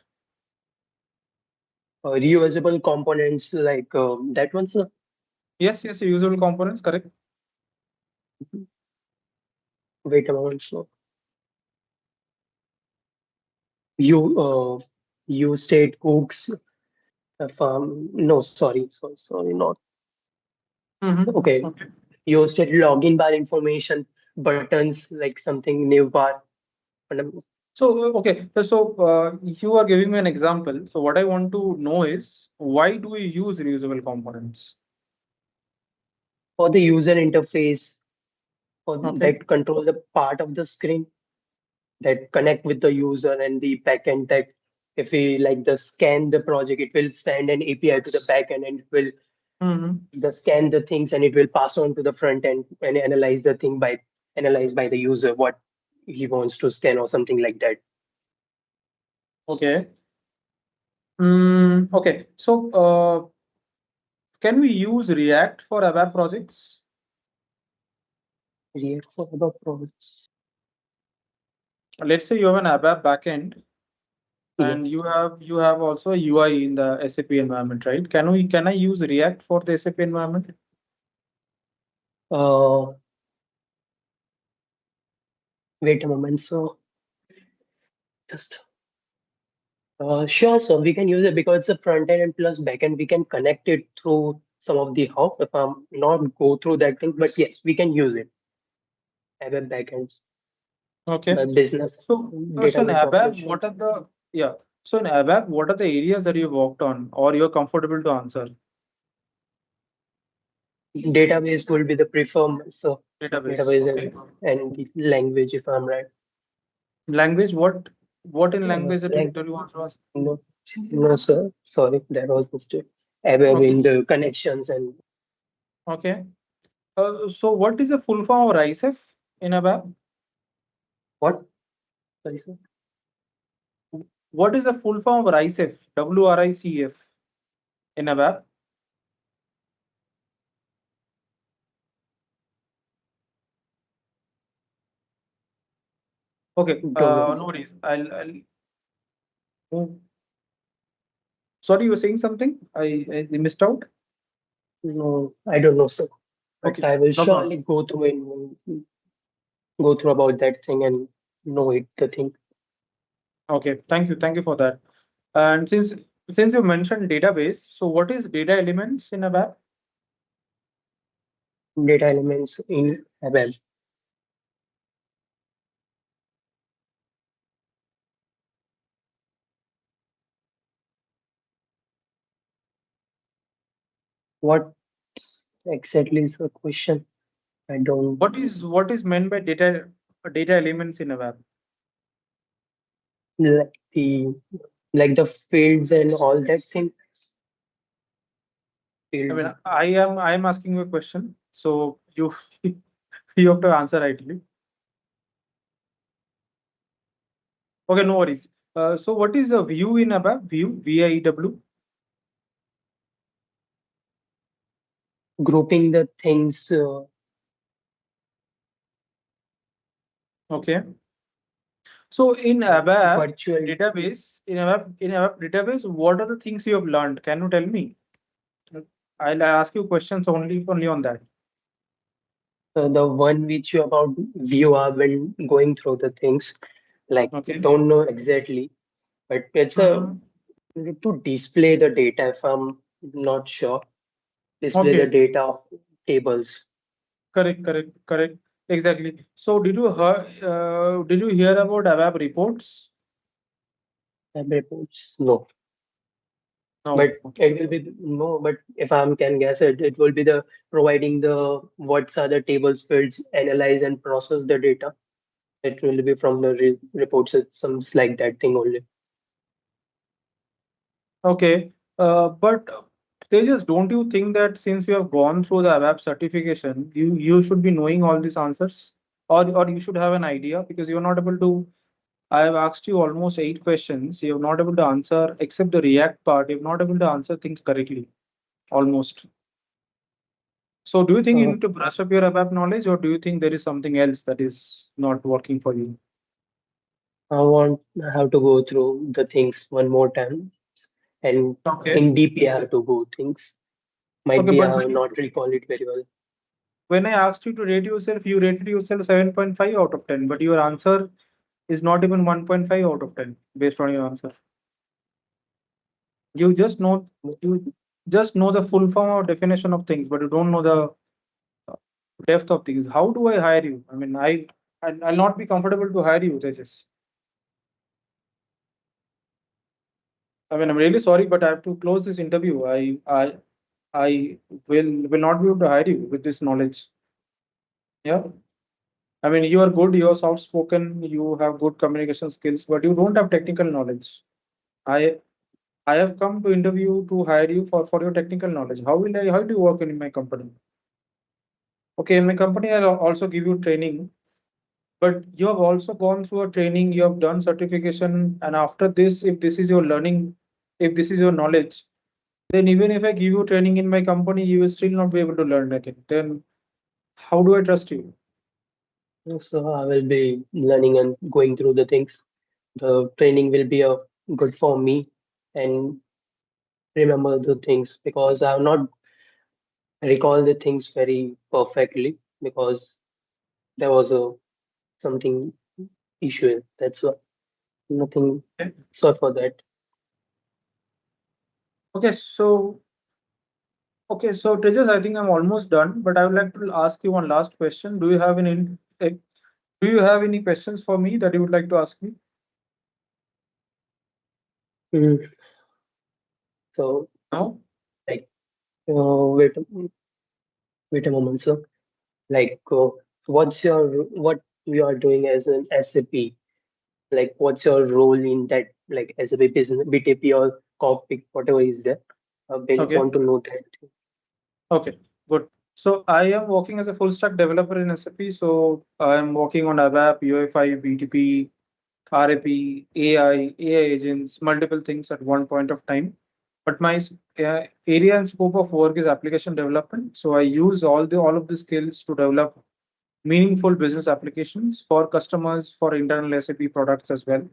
Reusable components like that one's Yes, yes, usable components, correct. wait a moment. So you state hooks No, sorry, not. Mm-hmm. Okay, Okay. you said login bar information, buttons like something new bar. Okay. You are giving me an example. So what I want to know is why do we use reusable components? For the user interface, for Okay. that control the part of the screen that connect with the user and the backend, that if we like the scan the project, it will send an API to the backend and it will Mm-hmm. the scan the things and it will pass on to the front end and analyze the thing by analyzed by the user what he wants to scan or something like that. Okay. Okay. Can we use React for ABAP projects? React for the projects. Let's say you have an ABAP backend and Yes. you have also a UI in the SAP environment, right? Can I use React for the SAP environment? Uh, Wait a moment. So just sure, so we can use it because it's a front end and plus back end. We can connect it through some of the hub. If I'm not go through that thing, but yes, we can use it. Have a backends, Okay. but business So in database ABAP, what operations. are the yeah? So in ABAP, what are the areas that you've worked on or you're comfortable to answer? Database will be the preferred. So Database. database Okay. and the language, if I'm right. Language, what in language that Like you want to ask? no, no, sir. Sorry, that was mistake. ABAP Okay. in the connections and Okay. So what is the full form of RICEF in ABAP? what? Sorry, sir. What is the full form of RICEF? WRICF in ABAP? Okay. Don't know. No worries. Oh, sorry, you were saying something? I missed out. No, I don't know, sir. But Okay. I will No problem. surely go through about that thing and know it, the thing. Okay. Thank you. Thank you for that. And since you mentioned database, so what is data elements in ABAP? Data elements in ABAP. What exactly is the question? I don't What is meant by data elements in ABAP? like the fields and all that thing. I Fields. mean, I am asking you a question, so you you have to answer rightly. Okay, no worries. So what is a view in ABAP? View, VIEW. Grouping the things Okay. So in ABAP virtual. database, what are the things you have learned? Can you tell me? I'll ask you questions only on that. The one which you about view are when going through the things, like Okay. don't know exactly, but it's a Mhm. to display the data if I'm not sure. Display the Okay. data of tables Correct. Exactly. So did you hear about ABAP reports? and reports. No, No. but Okay. it will be no. But if I can guess it, it will be the providing the what's are the tables fields, analyze and process the data. It will be from the reports. It's some like that thing only. Okay. But Tejas, don't you think that since you have gone through the ABAP certification, you should be knowing all these answers, or you should have an idea because you're not able to. I have asked you almost 8 questions. You're not able to answer except the React part. You're not able to answer things correctly, almost. So, do you think you Uh, need to brush up your ABAP knowledge, or do you think there is something else that is not working for you? I have to go through the things one more time and Okay. in deep I have to go things. Might Okay, be but I have not recall it very well. when I asked you to rate yourself, you rated yourself 7.5 out of 10, but your answer is not even 1.5 out of 10 based on your answer. You just know the full form or definition of things, but you don't know the uh, depth of things. How do I hire you? I mean, I'll not be comfortable to hire you, Tejas. I mean, I'm really sorry, but I have to close this interview. I will not be able to hire you with this knowledge. Yeah. I mean, you are good, you are soft spoken, you have good communication skills, but you don't have technical knowledge. I I have come to interview to hire you for your technical knowledge. How do you work in my company? Okay, in my company, I'll also give you training, but you have also gone through a training, you have done certification, and after this, if this is your learning, if this is your knowledge, then even if I give you training in my company, you will still not be able to learn anything. Then how do I trust you? So I will be learning and going through the things. The training will be good for me and remember the things because I have not recall the things very perfectly because there was a something issue. That's why nothing. Okay, Sorry for that. okay, so Tejas, I think I'm almost done, but I would like to ask you one last question. Eh, do you have any questions for me that you would like to ask me? Mm, So No? like wait wait a moment, sir. Like what you are doing as an SAP? Like what's your role in that like SAP business BTP or cockpit, whatever is there? I will Okay. want to know that. Okay, good. So I am working as a full stack developer in SAP. So I am working on ABAP, UEFI, BTP, RAP, AI agents, multiple things at one point of time. But my area and scope of work is application development. So I use all of the skills to develop meaningful business applications for customers for internal SAP products as well.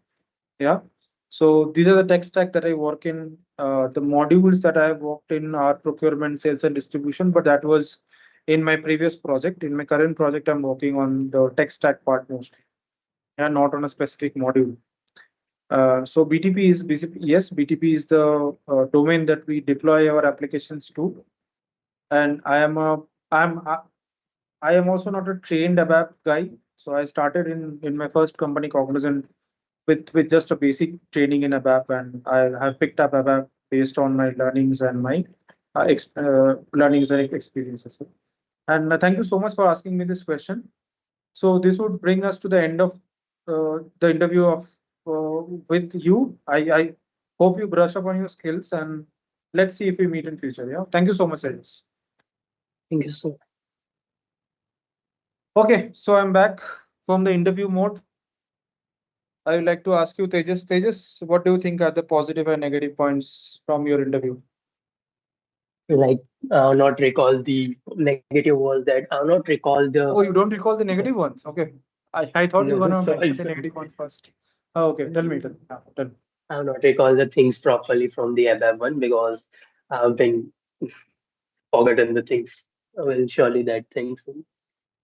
Yeah. So these are the tech stack that I work in. The modules that I have worked in are procurement, sales, and distribution, but that was in my previous project. In my current project, I'm working on the tech stack part mostly, and not on a specific module. So BTP is basically, yes, BTP is the domain that we deploy our applications to. And I'm I am also not a trained ABAP guy. So I started in my first company, Cognizant, with just a basic training in ABAP, and I have picked up ABAP based on my learnings and my learnings and experiences. And thank you so much for asking me this question. So this would bring us to the end of the interview of with you. I hope you brush up on your skills, and let's see if we meet in future. Yeah. Thank you so much, Aris. Thank you so Okay, so I'm back from the interview mode. I would like to ask you, Tejas. Tejas, what do you think are the positive and negative points from your interview? like I'll not recall the negative was that I'll not recall Oh, you don't recall the the negative ones. Okay. I thought you were no, gonna sorry, mention the sorry. negative ones first. Oh, okay. Tell me. I'll not recall the things properly from the above one because I've been forgotten the things. I will surely that things.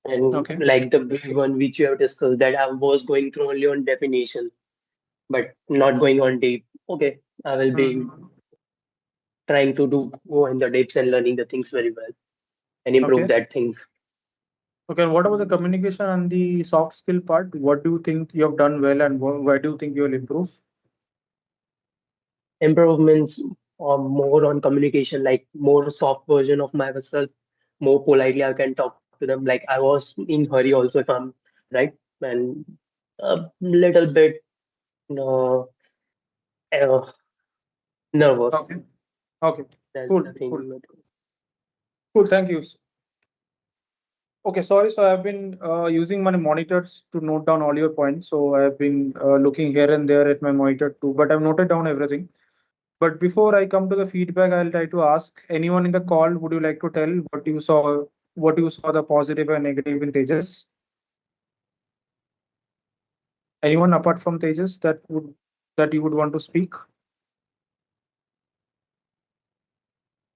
And Okay. like the big one which you have discussed that I was going through only on definition, but not going on deep. Okay, I will be Mhm. trying to do go in the depths and learning the things very well and improve Okay. that thing. Okay. What about the communication and the soft skill part? What do you think you have done well, and where do you think you will improve? Improvements or more on communication, like more soft version of myself, more politely I can talk to them. Like I was in hurry also if I'm right, and a little bit uh, uh, nervous. Okay. Okay. That's Cool. the Cool. thing. Cool. Thank you. Okay, sorry. So I've been using my monitors to note down all your points. So I've been looking here and there at my monitor too, but I've noted down everything. But before I come to the feedback, I'll try to ask anyone in the call, would you like to tell what you saw the positive and negative in Tejas? Anyone apart from Tejas that you would want to speak?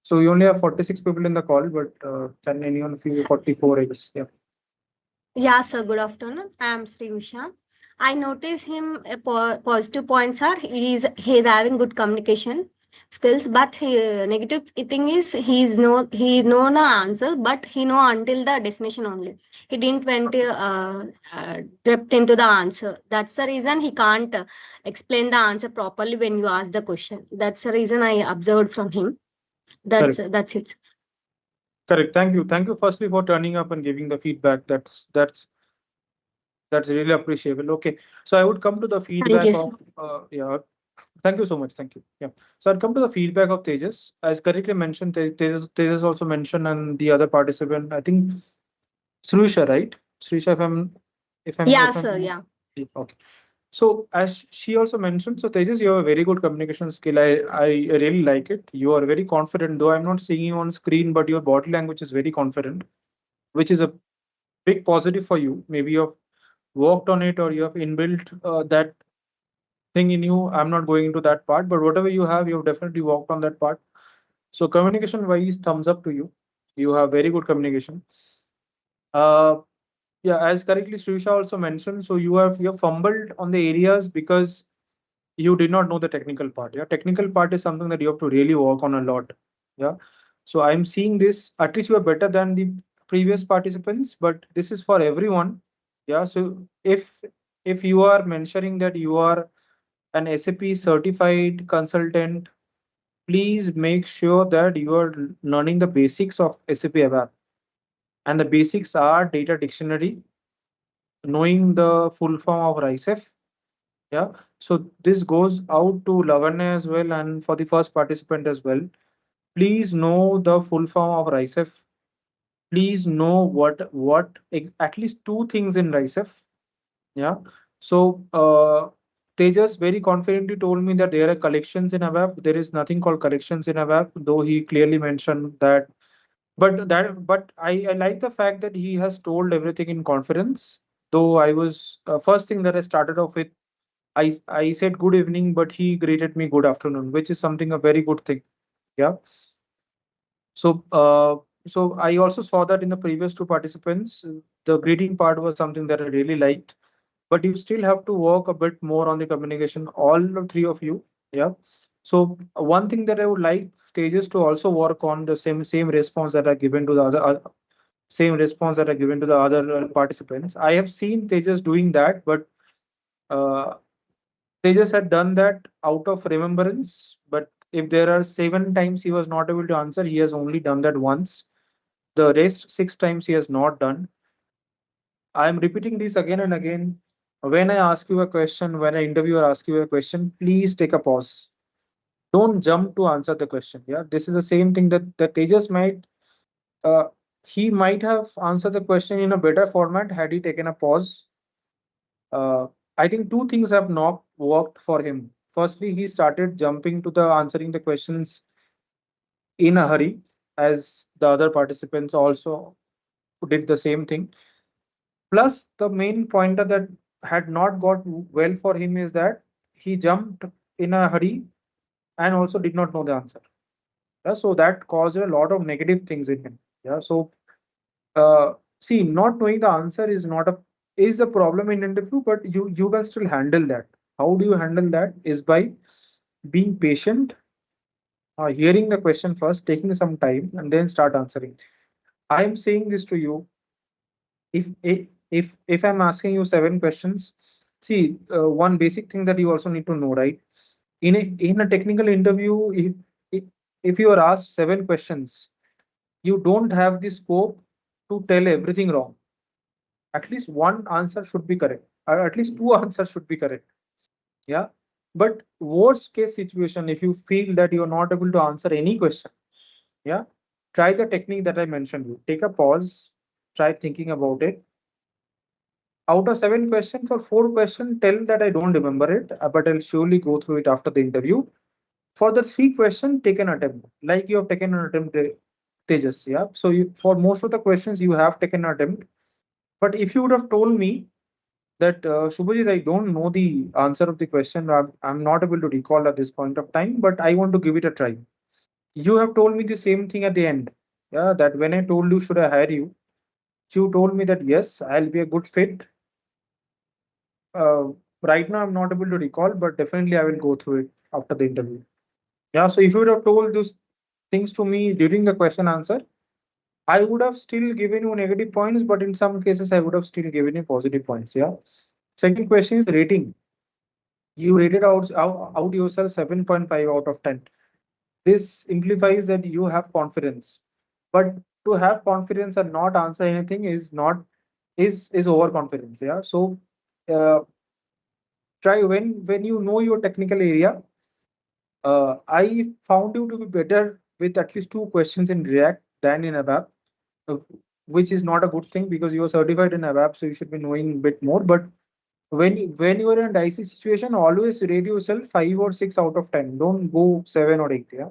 So we only have 46 people in the call, but can anyone of you 44 is yeah. Yeah, sir. Good afternoon. I am Sri Usha. I notice him positive points are he's having good communication. skills, but negative thing is he know the answer, but he know until the definition only. He didn't went depth into the answer. That's the reason he can't explain the answer properly when you ask the question. That's the reason I observed from him. Correct. That's it. Correct. Thank you. Thank you firstly for turning up and giving the feedback. That's really appreciable. Okay. So I would come to the Thank feedback you, sir. of yeah. Thank you so much. Thank you. Yeah. So I'll come to the feedback of Tejas. As correctly mentioned, Tejas also mentioned, and the other participant, I think Srisha, right? Srisha, Yeah, if sir. I'm Yeah. yeah, okay. So as she also mentioned, so Tejas, you have a very good communication skill. I really like it. You are very confident, though I'm not seeing you on screen, but your body language is very confident, which is a big positive for you. Maybe you have worked on it or you have inbuilt that thing in you. I'm not going into that part, but whatever you have, you have definitely worked on that part. So communication wise, thumbs up to you. You have very good communication. Uh, yeah, as correctly Srisha also mentioned, so you have fumbled on the areas because you did not know the technical part. Yeah, technical part is something that you have to really work on a lot. Yeah, so I'm seeing this. At least you are better than the previous participants, but this is for everyone. Yeah, so if you are mentioning that you are an SAP certified consultant, please make sure that you are learning the basics of SAP ABAP. And the basics are data dictionary, knowing the full form of RICEF. Yeah. So this goes out to Lavanya as well and for the first participant as well. Please know the full form of RICEF. Please know at least two things in RICEF. Yeah. So Tejas very confidently told me that there are collections in ABAP. There is nothing called collections in ABAP, though he clearly mentioned that. But I like the fact that he has told everything in confidence. Though I was first thing that I started off with, I said good evening, but he greeted me good afternoon, which is something a very good thing. Yeah. So so I also saw that in the previous two participants, the greeting part was something that I really liked. But you still have to work a bit more on the communication, all the three of you. Yeah. So one thing that I would like stages to also work on the same response that are given to the other same response that are given to the other participants. I have seen Tejas doing that, but uh, Tejas had done that out of remembrance. But if there are 7 times he was not able to answer, he has only done that once. The rest 6 times he has not done. I am repeating this again and again. When I ask you a question, when an interviewer asks you a question, please take a pause. Don't jump to answer the question. Yeah, this is the same thing that Tejas might. Uh, he might have answered the question in a better format had he taken a pause. I think two things have not worked for him. Firstly, he started jumping to the answering the questions in a hurry, as the other participants also did the same thing. Plus, the main pointer that had not got well for him is that he jumped in a hurry and also did not know the answer. Yeah, so that caused a lot of negative things in him. Yeah, so see, not knowing the answer is not a is a problem in interview, but you can still handle that. How do you handle that? Is by being patient, hearing the question first, taking some time, and then start answering. I am saying this to you. If I'm asking you 7 questions, see one basic thing that you also need to know, right? In a technical interview, if if you are asked 7 questions, you don't have the scope to tell everything wrong. At least one answer should be correct, or at least two answers should be correct. Yeah. But worst case situation, if you feel that you're not able to answer any question, yeah, try the technique that I mentioned. You take a pause, try thinking about it. Out of 7 questions, for 4 questions, tell that I don't remember it, but I'll surely go through it after the interview. For the 3 questions, take an attempt, like you have taken an attempt, Tejas. Yeah. So for most of the questions, you have taken an attempt. But if you would have told me that, Shubhajit, I don't know the answer of the question, I'm not able to recall at this point of time, but I want to give it a try. You have told me the same thing at the end. Yeah. That when I told you, should I hire you? You told me that yes, I'll be a good fit. Uh, right now, I'm not able to recall, but definitely I will go through it after the interview. Yeah. So if you would have told those things to me during the question answer, I would have still given you negative points, but in some cases, I would have still given you positive points. Yeah. Second question is rating. You rated out yourself 7.5 out of 10. This implies that you have confidence. But to have confidence and not answer anything is not is overconfidence. Yeah. So uh, try when you know your technical area. I found you to be better with at least two questions in React than in ABAP, uh, which is not a good thing because you are certified in ABAP, so you should be knowing a bit more. But when you are in a dicey situation, always rate yourself 5 or 6 out of 10. Don't go 7 or 8. Yeah,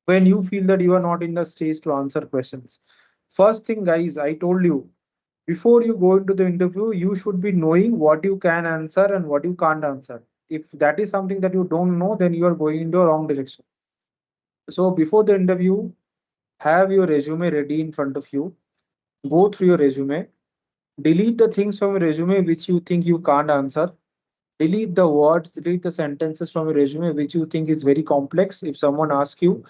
when you feel that you are not in the stage to answer questions. First thing, guys, I told you before you go into the interview, you should be knowing what you can answer and what you can't answer. If that is something that you don't know, then you are going into a wrong direction. So before the interview, have your resume ready in front of you. Go through your resume. Delete the things from your resume which you think you can't answer. Delete the words, delete the sentences from your resume which you think is very complex. If someone asks you,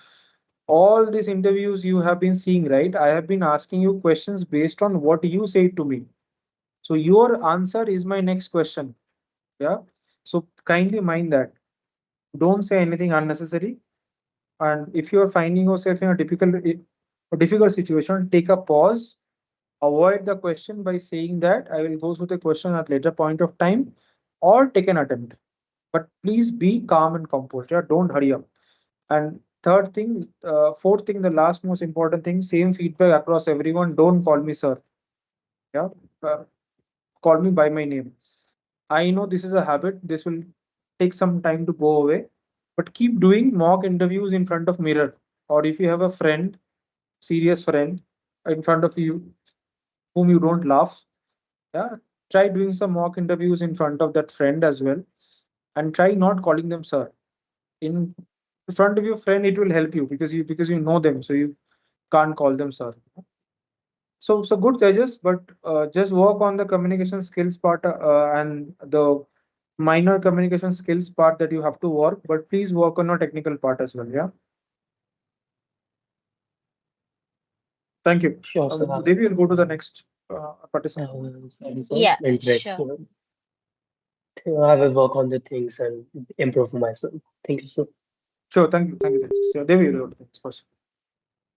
all these interviews you have been seeing, right? I have been asking you questions based on what you say to me. So your answer is my next question. Yeah. So kindly mind that. Don't say anything unnecessary. And if you are finding yourself in a difficult situation, take a pause. Avoid the question by saying that I will go through the question at later point of time, or take an attempt. But please be calm and composed. Yeah, don't hurry up. And third thing, fourth thing, the last most important thing, same feedback across everyone. Don't call me sir. Yeah, uh, call me by my name. I know this is a habit. This will take some time to go away, but keep doing mock interviews in front of mirror, or if you have a friend, serious friend, in front of you whom you don't laugh. Yeah, try doing some mock interviews in front of that friend as well, and try not calling them sir. In front of your friend, it will help you because you know them, so you can't call them sir. So good, Tejas, but just work on the communication skills part and the minor communication skills part that you have to work. But please work on your technical part as well. Yeah, thank you. Sure, sir. Devi will go to the next participant. Sorry, sir. Yeah, sure. Interaction. I will work on the things and improve myself. Thank you, sir. Sure, thank you, Tejas. Yeah, Devi will go to the next person.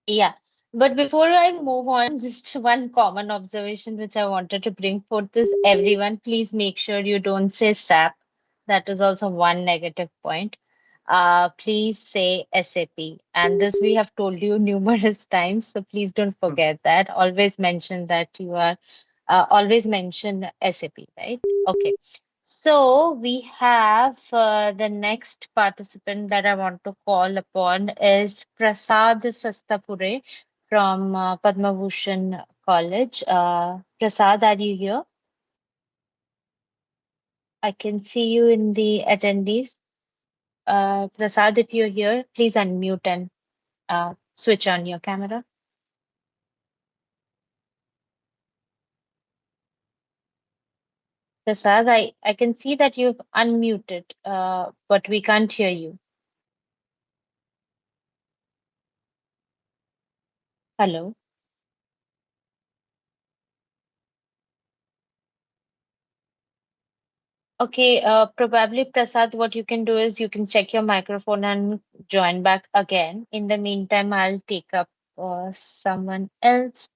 Yeah. But before I move on, just one common observation which I wanted to bring forth is everyone, please make sure you don't say SAP. That is also one negative point. Please say SAP. And this we have told you numerous times, so please don't Hmm. forget that. Always mention that you are, always mention SAP, right? Okay. So we have the next participant that I want to call upon is Prasad Sastapure from Padma Bhushan College. Prasad, are you here? I can see you in the attendees. Prasad, if you're here, please unmute and switch on your camera. Prasad, I can see that you've unmuted, but we can't hear you. Hello. Okay, probably Prasad, what you can do is you can check your microphone and join back again. In the meantime, I'll take up someone else.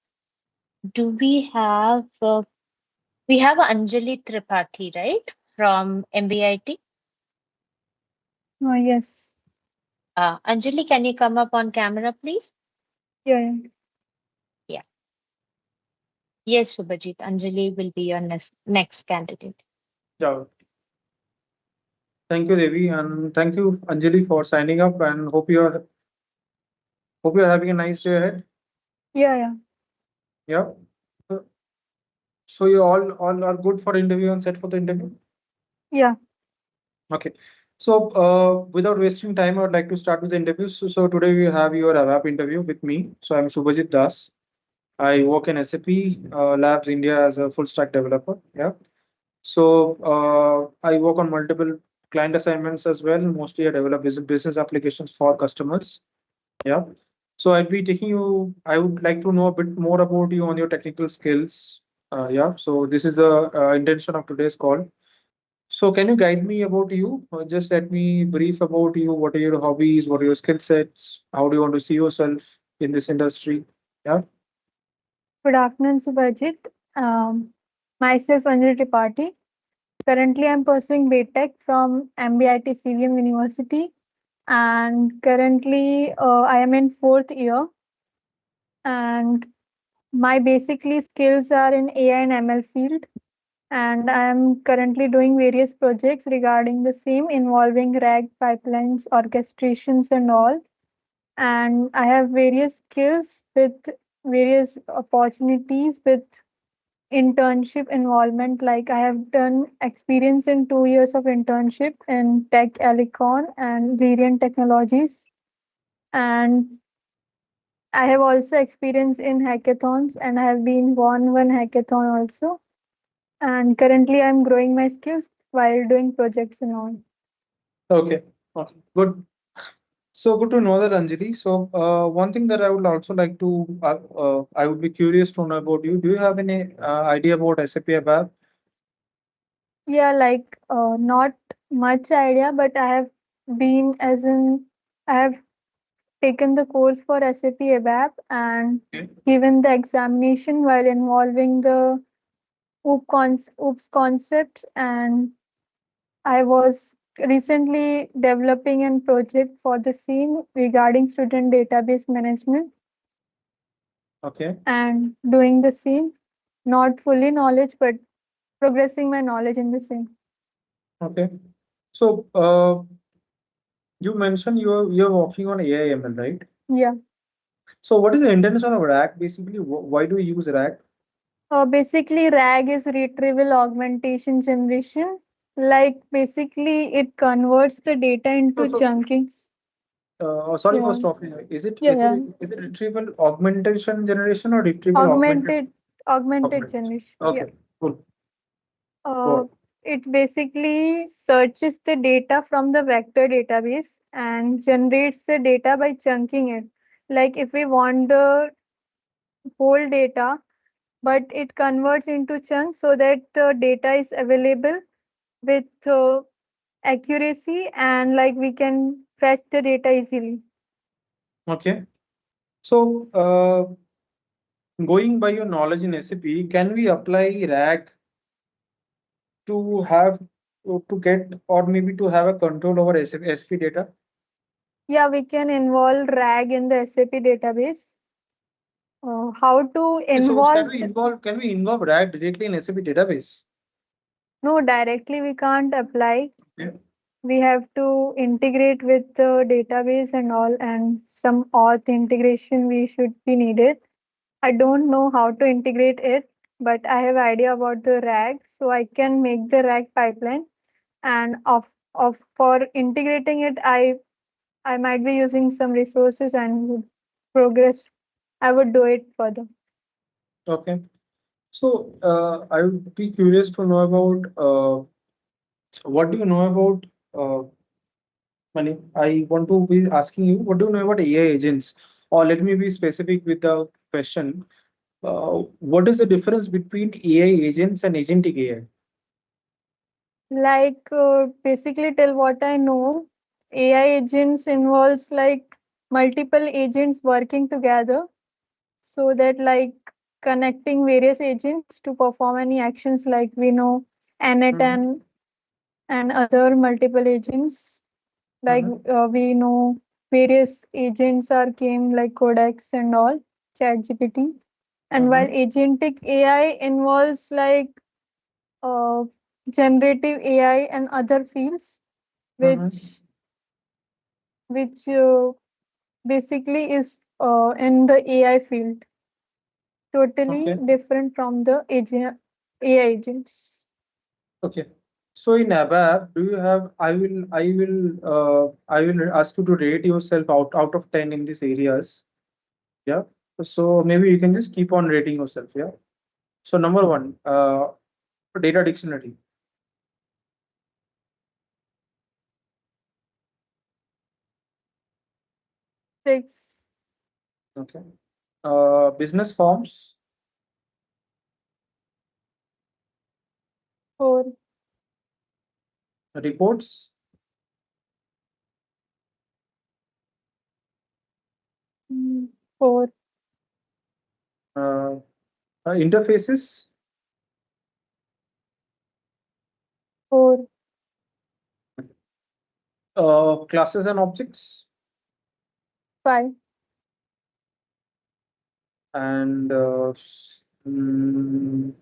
Do we have Anjali Tripathi, right? From MBIT. Yes. Anjali, can you come up on camera, please? Yeah, yeah. Yeah. Yes, Subhajit. Anjali will be your next candidate. Yeah, thank you, Devi, and thank you, Anjali, for signing up. And hope you're having a nice day ahead. Yeah, yeah. Yeah. So so you all are good for interview and set for the interview. Yeah. Okay. So, without wasting time, I would like to start with the interview. So today we have your ABAP interview with me. So I'm Shubhajit Das. I work in SAP Labs India as a full stack developer. Yeah. So I work on multiple client assignments as well. Mostly I develop business applications for customers. Yeah. So I'd be taking you, I would like to know a bit more about you on your technical skills. Yeah. So this is the intention of today's call. So can you guide me about you? Just let me brief about you. What are your hobbies? What are your skill sets? How do you want to see yourself in this industry? Yeah. Good afternoon, Subhajit. Um, Myself, Anjali Tripathi. Currently, I'm pursuing BTech from MBIT CVM University, and currently, I am in fourth year. And my basically skills are in AI and ML field, and I am currently doing various projects regarding the same involving RAG pipelines, orchestrations, and all. And I have various skills with various opportunities with internship involvement. Like I have done experience in 2 years of internship in Tech Alicon and Variant Technologies. And I have also experience in hackathons and I have been won one hackathon also. And currently I'm growing my skills while doing projects and all. Okay. Okay. Good. So good to know that, Anjali. So one thing that I would also like to, I would be curious to know about you. Do you have any idea about SAP ABAP? Yeah, like not much idea, but I have been as in I have taken the course for SAP ABAP and Okay. given the examination while involving the OOPS concepts. And I was recently developing a project for the same regarding student database management Okay. and doing the same, not fully knowledge, but progressing my knowledge in the same. Okay. So you mentioned you're working on AI ML, right? Yeah. So what is the intention of RAG basically? Why do you use RAG? Basically, RAG is retrieval augmentation generation. Like basically, it converts the data So, into so chunkings. sorry for Yeah, stopping. Is it yeah, is yeah. it is it retrieval augmentation generation or retrieval augmented Augmented augmentation? generation. Yeah. Okay, cool. Uh, Good. it basically searches the data from the vector database and generates the data by chunking it. Like if we want the whole data, but it converts into chunks so that the data is available with accuracy and like we can fetch the data easily. Okay. So going by your knowledge in SAP, can we apply RAG to have to get or maybe to have a control over SAP data? Yeah, we can involve RAG in the SAP database. How to Okay, so involve? can we involve RAG directly in SAP database? No, directly we can't apply. Okay. We have to integrate with the database and all, and some auth integration we should be needed. I don't know how to integrate it, but I have idea about the RAG, so I can make the RAG pipeline. And of for integrating it, I might be using some resources and would progress. I would do it further. Okay. So I would be curious to know about what do you know about Mani? I want to be asking you, what do you know about AI agents? Or let me be specific with the question. What is the difference between AI agents and agentic AI? Like basically, till what I know, AI agents involves like multiple agents working together, so that like connecting various agents to perform any actions. Like we know Anet Mm-hmm. and other multiple agents. Like Mm-hmm. we know various agents are came like Codex and all, ChatGPT. And while Mm-hmm. agentic AI involves like uh, generative AI and other fields, Mm-hmm. which basically is in the AI field, totally Okay. different from the agent AI agents. Okay. So in ABAP, do you have? I will ask you to rate yourself out of 10 in these areas. Yeah. So maybe you can just keep on rating yourself. Yeah. So number one, data dictionary. 6, Okay. Business forms, 4, reports, 4, uh, interfaces, 4, classes and objects, 5. and mm,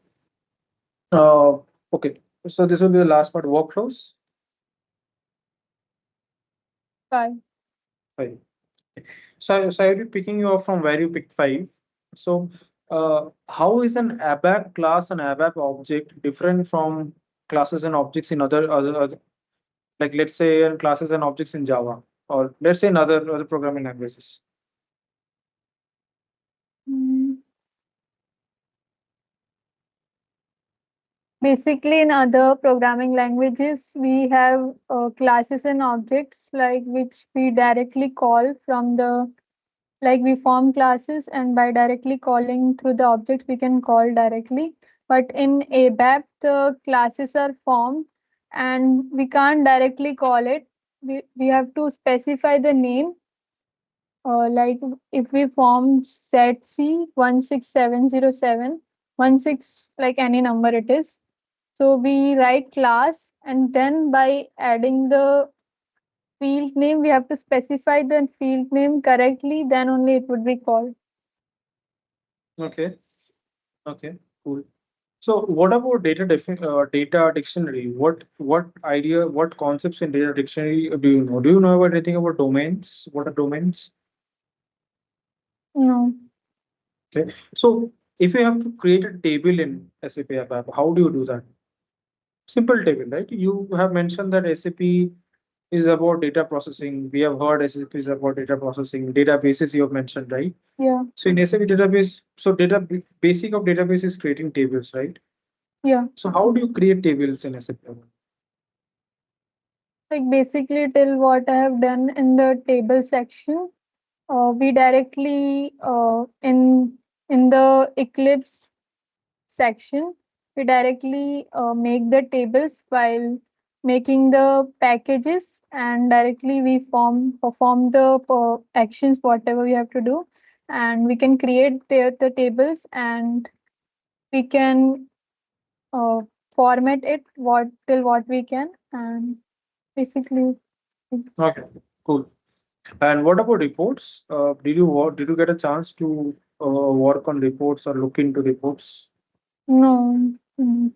uh, okay. So this will be the last part. Workflows. 5. Five. So I will be picking you up from where you picked five. So, how is an ABAP class and ABAP object different from classes and objects in other like let's say classes and objects in Java, or let's say in other programming languages? Mm, Basically, in other programming languages, we have classes and objects like which we directly call from the like we form classes, and by directly calling through the objects we can call directly. But in ABAP the classes are formed and we can't directly call it. We have to specify the name, like if we form set C 16707, 16 like any number it is, so we write class and then by adding the field name we have to specify the field name correctly, then only it would be called. Okay. Okay. Cool. So, what about data dictionary? What concepts in data dictionary do you know? Do you know about anything about domains? What are domains? No. Okay. So if you have to create a table in SAP ABAP, how do you do that? Simple table, right? You have mentioned that SAP is about data processing. We have heard SAP is about data processing. Databases you have mentioned, right? Yeah. So in SAP database, so basic of database is creating tables, right? Yeah. So how do you create tables in SAP ABAP? Like basically till what I have done in the table section, we directly in the Eclipse section we directly make the tables while making the packages, and directly we perform the actions whatever we have to do, and we can create the tables, and we can uh, format it what we can, and basically it's- Okay, cool. And what about reports? Did you get a chance to work on reports or look into reports? no. mm,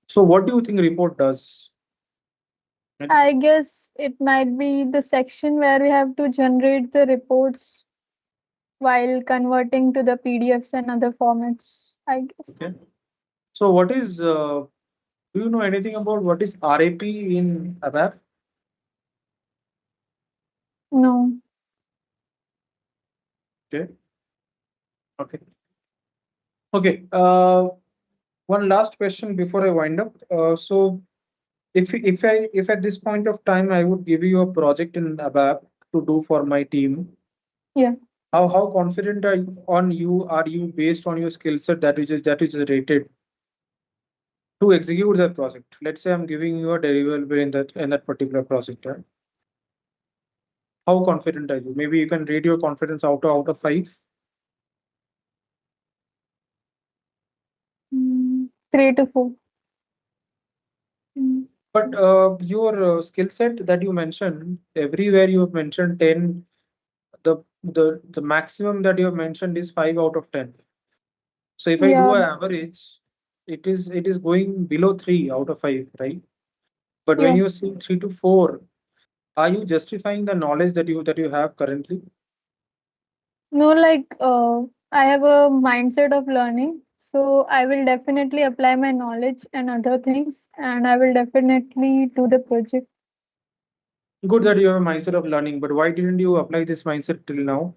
So what do you think report does? I guess it might be the section where we have to generate the reports while converting to the PDFs and other formats, I guess. Okay. So do you know anything about what is RAP in ABAP? No. Okay. Okay. Okay. One last question before I wind up. So if at this point of time I would give you a project in ABAP to do for my team, Yeah. how confident are you based on your skill set that is rated to execute that project? Let's say I'm giving you a deliverable in that particular project. Right? How confident are you? Maybe you can rate your confidence out of five. 3 to 4. Mm. But your skill set that you mentioned, everywhere you have mentioned 10, the maximum that you have mentioned is 5 out of 10. So if I do Yeah. an average, it is going below 3 out of 5, right? But when Yeah. you see 3 to 4, are you justifying the knowledge that you have currently? No, like I have a mindset of learning. So I will definitely apply my knowledge and other things, and I will definitely do the project. Good that you have a mindset of learning, but why didn't you apply this mindset till now?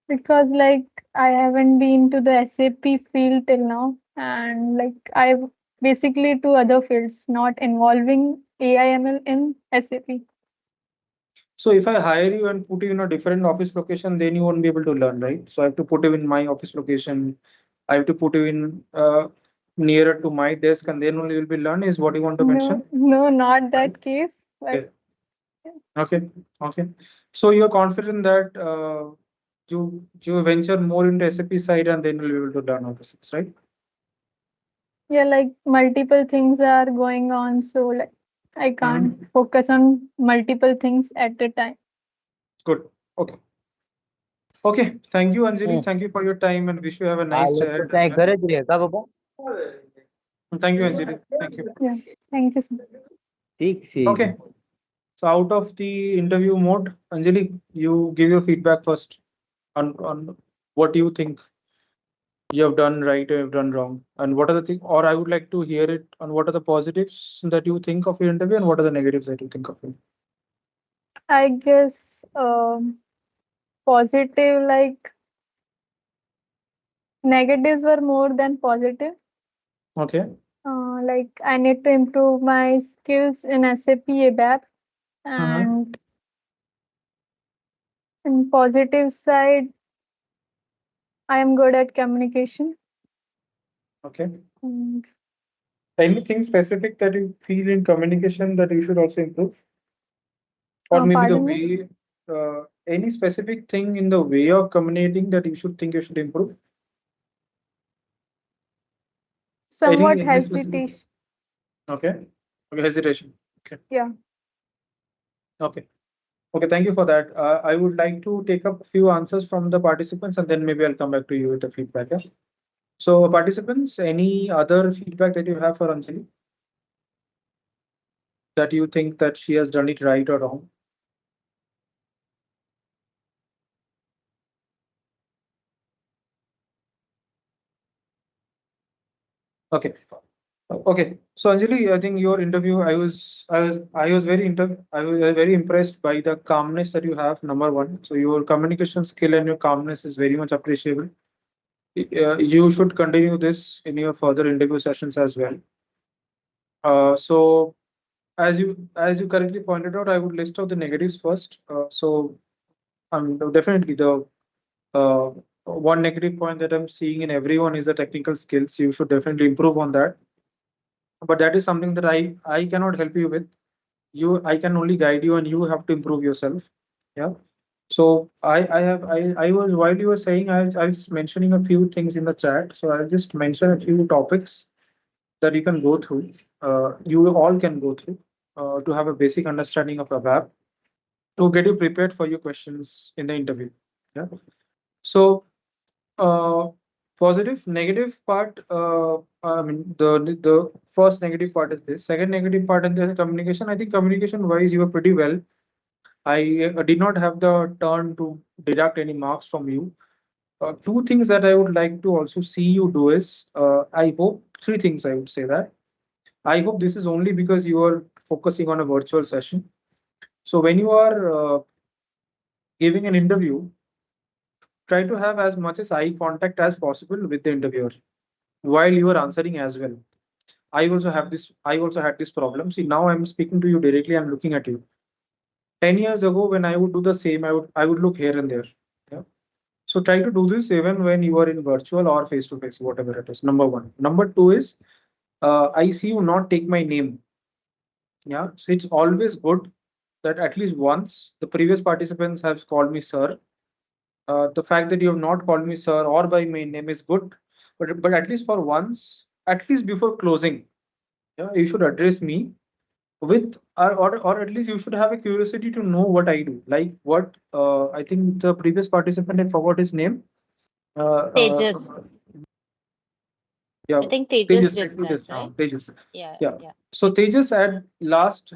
Because like I haven't been to the SAP field till now, and like I've basically to other fields not involving AIML in SAP. So if I hire you and put you in a different office location, then you won't be able to learn, right? So I have to put you in my office location. I have to put you in nearer to my desk, and then only will be learn. Is what you want to mention? No, not Right? that case. But Okay. Okay. Okay. So you're confident that you venture more into SAP side, and then you'll be able to learn all this, right? yeah, like multiple things are going on, so like I can't Mm-hmm. focus on multiple things at a time. Good. Okay. Okay. Thank you, Anjali. Hmm, Thank you for your time, and wish you have a nice आले day तो ahead as काय well. गरज आहे का बाबा Thank you, Anjali. Thank you. Yeah, thank you so much. ठीक सी Okay. So out of the interview mode, Anjali, you give your feedback first on what you think you have done right or you have done wrong, and what are the things, or I would like to hear it on what are the positives that you think of your interview and what are the negatives that you think of it. I guess positive, like negatives were more than positive. Okay. Like I need to improve my skills in SAP ABAP, Mm-hmm. and in positive side, I am good at communication. Okay. And, Anything specific that you feel in communication that you should also improve, or maybe the pardon me, way, any specific thing in the way of communicating that you should think you should improve? somewhat Any specific? hesitation. Okay. Okay. Hesitation. Okay. Yeah. Okay. Okay, thank you for that. I would like to take up a few answers from the participants and then maybe I'll come back to you with the feedback. Yeah? So, participants, any other feedback that you have for Anjali that you think that she has done it right or wrong? Okay. Okay. So, Anjali, I think your interview, I was very impressed by the calmness that you have. Number one, so your communication skill and your calmness is very much appreciable. You should continue this in your further interview sessions as well. So as you correctly pointed out, I would list out the negatives first. Definitely the uh, one negative point that I'm seeing in everyone is the technical skills. You should definitely improve on that. But that is something that I cannot help you with. I can only guide you, and you have to improve yourself. Yeah. So I was while you were saying, I was just mentioning a few things in the chat. So I'll just mention a few topics that you can go through. You all can go through to have a basic understanding of ABAP to get you prepared for your questions in the interview. Yeah. So, uh, positive, negative part. I mean, the first negative part is this. Second negative part in the communication. I think communication wise, you were pretty well. I did not have the turn to deduct any marks from you. Two things that I would like to also see you do is, I hope three things I would say that. I hope this is only because you are focusing on a virtual session. So when you are giving an interview, try to have as much as eye contact as possible with the interviewer while you are answering as well. I also had this problem. See, now I'm speaking to you directly, I'm looking at you. 10 years ago, when I would do the same, I would look here and there. Yeah. So try to do this even when you are in virtual or face to face, whatever it is. Number one. Number two is I see you not take my name. Yeah. So it's always good that at least once the previous participants have called me sir. The fact that you have not called me sir or by my name is good, but at least for once, at least before closing, yeah, you should address me with or at least you should have a curiosity to know what I do. Like what I think the previous participant, I forgot his name. Uh, uh, Tejas. yeah, I think Tejas Tejas, did that, Tejas, right? Tejas. Yeah, Yeah. yeah. So Tejas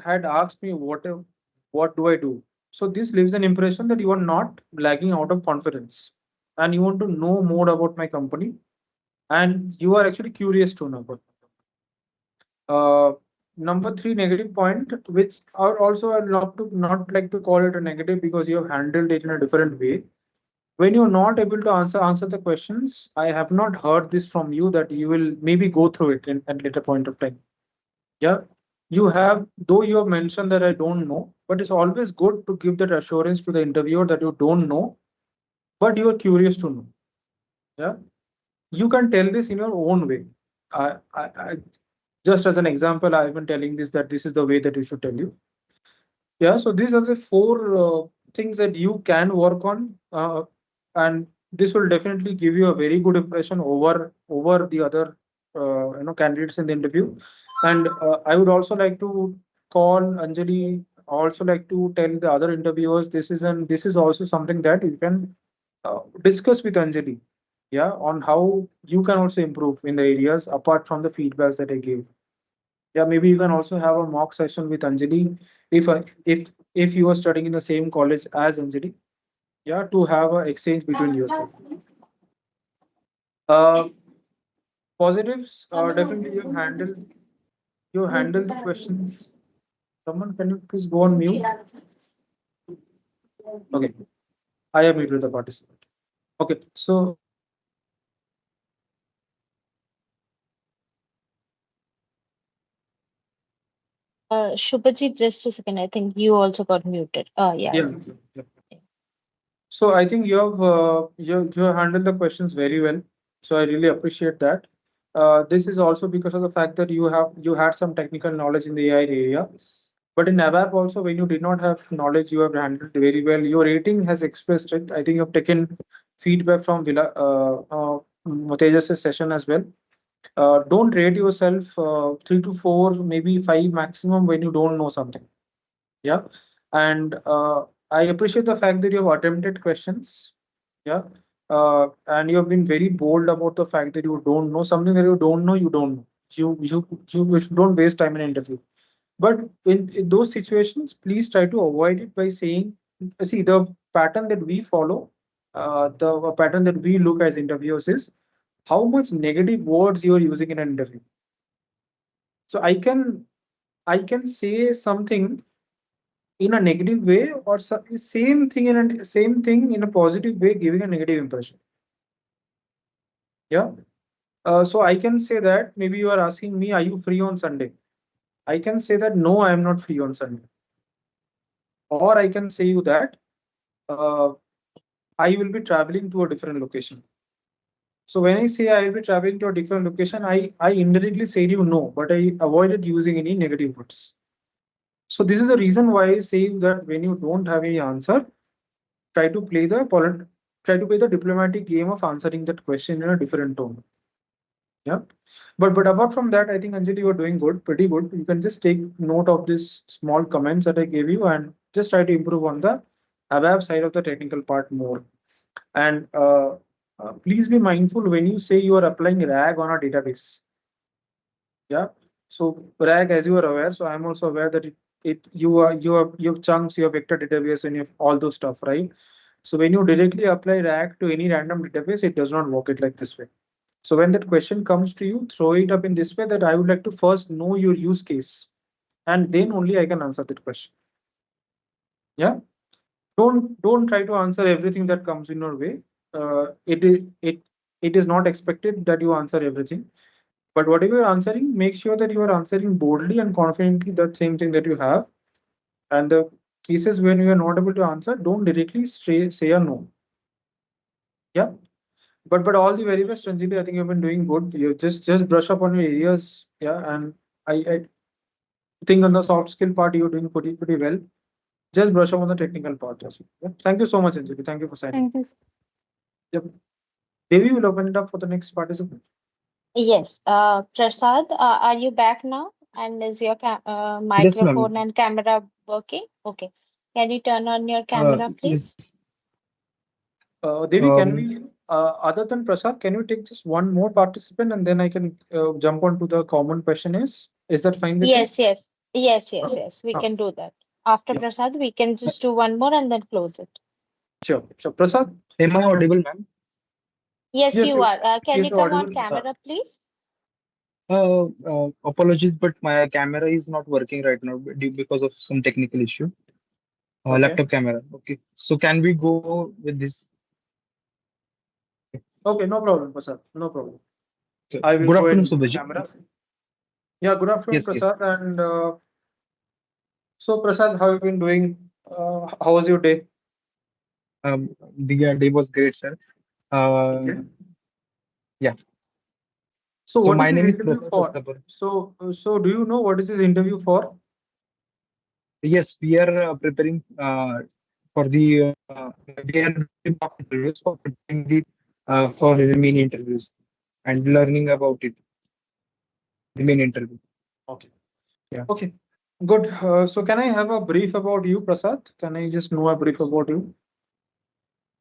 had asked me what do I do. So this leaves an impression that you are not lagging out of confidence, and you want to know more about my company, and you are actually curious to know about. Number three negative point, which are also I'd love to not like to call it a negative because you have handled it in a different way. When you're not able to answer the questions, I have not heard this from you that you will maybe go through it at later point of time. Yeah, you have though you have mentioned that I don't know. but it's always good to give that assurance to the interviewer that you don't know, but you are curious to know. Yeah, you can tell this in your own way. I just as an example, I've been telling this that this is the way that you should tell you. Yeah, so these are the four things that you can work on, and this will definitely give you a very good impression over the other candidates in the interview. And I would also like to call Anjali. Also like to tell the other interviewers this is also something that you can discuss with Anjali. Yeah, on how you can also improve in the areas apart from the feedbacks that I gave. Yeah, maybe you can also have a mock session with Anjali if you are studying in the same college as Anjali. Yeah, to have an exchange between yourself. Uh, Positives, definitely you handle the questions. Someone, can you please go on mute? Okay, I am muted the participant. Okay, so Shubhajit, just a second. I think you also got muted. Yeah. yeah, yeah. So I think you have handled the questions very well. So I really appreciate that. This is also because of the fact that you had some technical knowledge in the AI area. But in ABAP also, when you did not have knowledge, you have handled very well. Your rating has expressed it. I think you've taken feedback from Tejas's session as well. Don't rate yourself 3 to 4, maybe 5 maximum when you don't know something. Yeah, and I appreciate the fact that you have attempted questions. Yeah, and you have been very bold about the fact that you don't know something that you don't know. You don't know. You don't waste time in an interview. But in those situations, please try to avoid it by saying, see, the pattern that we follow, the pattern that we look as interviewers is how much negative words you are using in an interview. So I can say something in a negative way or same thing in a positive way, giving a negative impression. Yeah. So I can say that maybe you are asking me, are you free on Sunday? I can say that no, I am not free on Sunday. Or I can say you that uh, I will be traveling to a different location. So when I say I will be traveling to a different location, I indirectly said you no, but I avoided using any negative words. So this is the reason why I say that when you don't have any answer, try to play the try to play the diplomatic game of answering that question in a different tone. Yeah. But apart from that, I think Anjali, you are doing good, pretty good. You can just take note of this small comments that I gave you and just try to improve on the ABAP side of the technical part more. And please be mindful when you say you are applying RAG on a database. Yeah. So RAG, as you are aware, so I'm also aware that you have chunks, you have vector database, and you have all those stuff, right? So when you directly apply RAG to any random database, it does not work it like this way. So when that question comes to you, throw it up in this way that I would like to first know your use case, and then only I can answer that question. Yeah. Don't try to answer everything that comes in your way. It is not expected that you answer everything. But whatever you're answering, make sure that you are answering boldly and confidently the same thing that you have. And the cases when you are not able to answer, don't directly say a no. Yeah. But all the very best, Ranjit. I think you've been doing good. You just brush up on your areas. Yeah. And I think on the soft skill part, you're doing pretty well. Just brush up on the technical part as well. Yeah. Thank you so much, Anjali. Thank you for signing. Thank you. Yep. Devi will open it up for the next participant. Yes. Prasad, are you back now? And is your Yes, ma'am. microphone and camera working? Okay. Can you turn on your camera, Yes. please? Devi, can Um, we, other than Prasad, can you take just one more participant and then I can jump on to the common question is that fine with you? Yes, yes. Yes, yes, Oh, yes. We oh, can do that. After yeah, Prasad, we can just do one more and then close it. sure. So Prasad, am I audible, ma'am? Yes, yes, you are. Can yes, you you're come on audible, Prasad. camera, please? Apologies, but my camera is not working right now because of some technical issue. Okay. Laptop camera. Okay. So can we go with this? Okay, no problem, Prasad. No problem. Okay. I will Good go ahead afternoon, with the Subhajit. camera. Yeah, good afternoon, Yes, yes. Prasad. And So Prasad, how have you been doing? How was your day? The day was great, sir. Okay. Yeah. So So what is my this name is interview Prasad for? Sastapur. So do you know what is this interview for? Yes, we are preparing for the we are doing mock interviews for preparing the for the main interviews and learning about it, the main interview. Okay. Yeah. Okay. Good. So can I have a brief about you, Prasad? Can I just know a brief about you?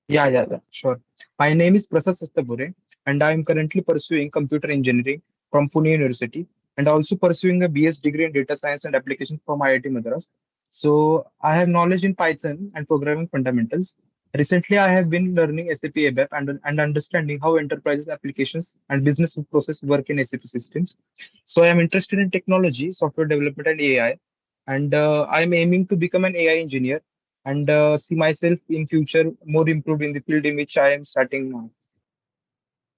Yeah, sure. My name is Prasad Sastapure, and I am currently pursuing computer engineering from Pune University, and also pursuing a BS degree in data science and application from IIT Madras. So I have knowledge in Python and programming fundamentals. Recently, I have been learning SAP ABAP and understanding how enterprises applications and business process work in SAP systems. So I am interested in technology, software development, and AI, and I am aiming to become an AI engineer and see myself in future more improved in the field in which I am starting now.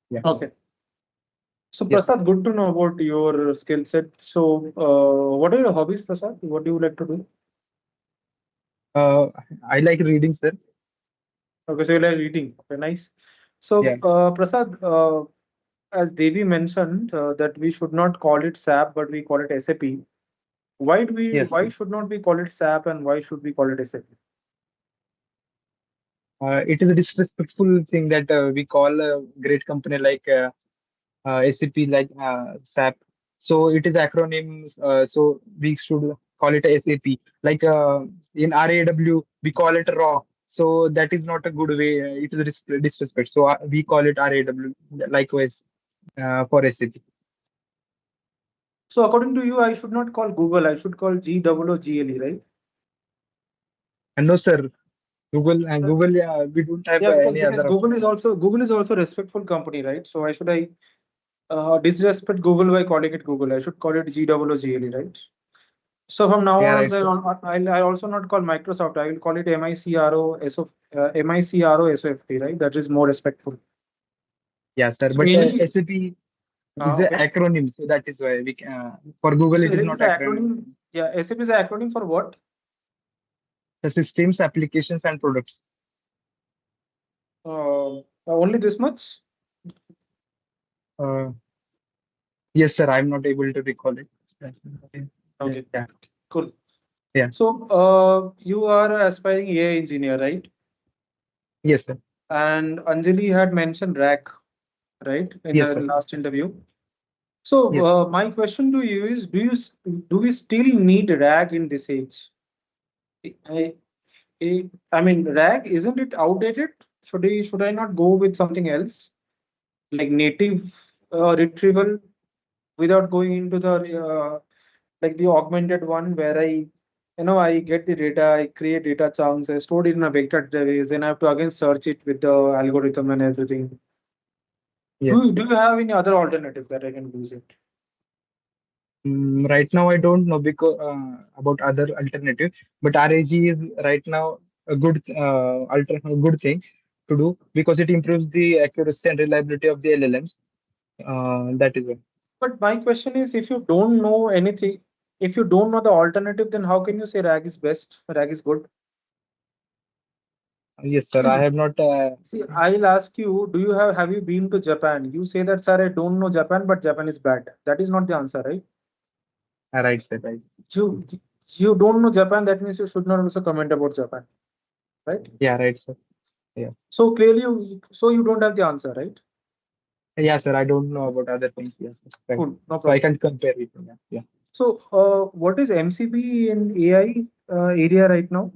Yeah. Okay. So Yes. Prasad, good to know about your skill set. So what are your hobbies, Prasad? What do you like to do? Uh, I like reading, sir. Okay, so you like reading. Okay, nice. So Yeah. Prasad, as Devi mentioned, that we should not call it SAP, but we call it SAP. Why do we? Yes. Why should not we call it SAP, and why should we call it SAP? It is a disrespectful thing that we call a great company like SAP, like SAP. So it is acronyms. So we should call it SAP. Like in RAW, we call it raw. So that is not a good way. It is a disrespect. So we call it RAW. Likewise for SAP. So according to you, I should not call Google. I should call GOOGLE, right? And no, sir. Google, yeah, we don't have Yeah, because any other options. Google is also a respectful company, right? So why should I disrespect Google by calling it Google? I should call it GOOGLE, right? So from now Yeah, on, right, also, sir. I'll also not call Microsoft. I will call it MICROSOFT, right? That is more respectful. Yeah, sir. So But any SAP is an okay. acronym, so that is why for Google So it is SAP not is an acronym. acronym. Yeah, SAP is an acronym for what? The systems, applications, and products. Only this much. Uh, yes, sir. I'm not able to recall it. Yeah, Okay, yeah, cool. yeah. So you are an aspiring AI engineer, right? Yes, sir. And Anjali had mentioned rack, right, in Yes, the sir. last interview. So Yes. my question to you is, do we still need RAG in this age? I, I mean, RAG, isn't it outdated? Should I not go with something else like native retrieval without going into the like the augmented one where I get the data, I create data chunks, I store it in a vector database, then I have to again search it with the algorithm and everything. Yes. Do you have any other alternative that I can use it? Right now, I don't know because about other alternative, but RAG is right now a good thing to do because it improves the accuracy and reliability of the LLMs. That is why. But my question is, if you don't know anything, if you don't know the alternative, then how can you say RAG is best? RAG is good. Yes, sir. I See, have not. see, I'll ask you, have you been to Japan? You say that, sir, I don't know Japan, but Japan is bad. That is not the answer, right? Right, sir. Right. You you don't know Japan, that means you should not also comment about Japan, right? Yeah, right, sir. Yeah. So clearly, so you don't have the answer, right? Yeah, sir. I don't know about other things. Yes, sir. Right. Cool, no So I problem. can't compare it. Yeah. Yeah. So, what is MCP in AI area right now?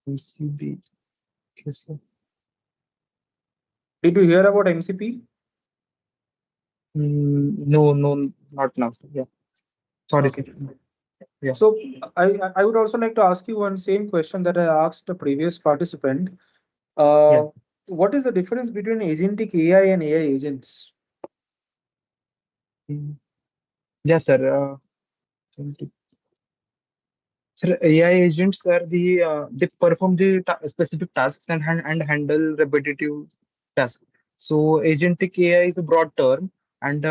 MCB. Yes, sir. Did you hear about MCP? No, no, not now, sir. Yeah. Sorry, sir. Okay. Yeah. So I would also like to ask you one same question that I asked the previous participant. Yeah. Uh, what is the difference between agentic AI and AI agents? Mm, yes, sir. Sir, AI agents are they perform the specific tasks and handle repetitive tasks. So agentic AI is a broad term, and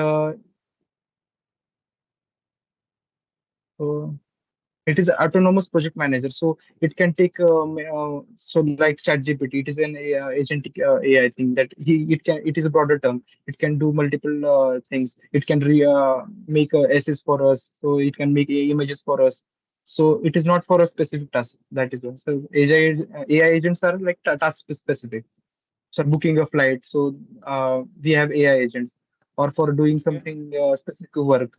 It is an autonomous project manager, so it can take so like ChatGPT. It is an agentic AI thing that it can. It is a broader term. It can do multiple things. It can make essays for us, so it can make images for us. So it is not for a specific task. That is why. So AI agents are like task specific. So booking a flight, so we have AI agents, or for doing Okay. something specific work.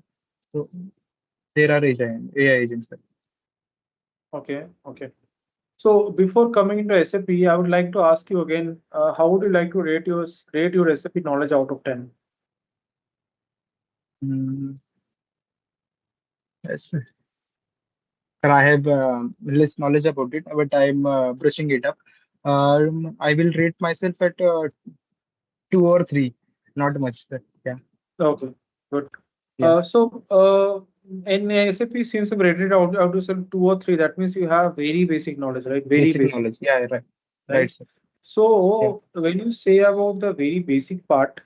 So there are AI agents. Okay. Okay. So before coming into SAP, I would like to ask you again, how would you like to rate your SAP knowledge out of 10? Mm, yes, sir, I have less knowledge about it, but I'm brushing it up. I will rate myself at 2 or 3, not much, sir. Yeah, Okay, good. yeah, In SAP, since you rated out yourself 2 or 3, that means you have very basic knowledge, right? Very basic basic, knowledge. Yeah, right, right, right? sir. Yeah, So when you say about the very basic part,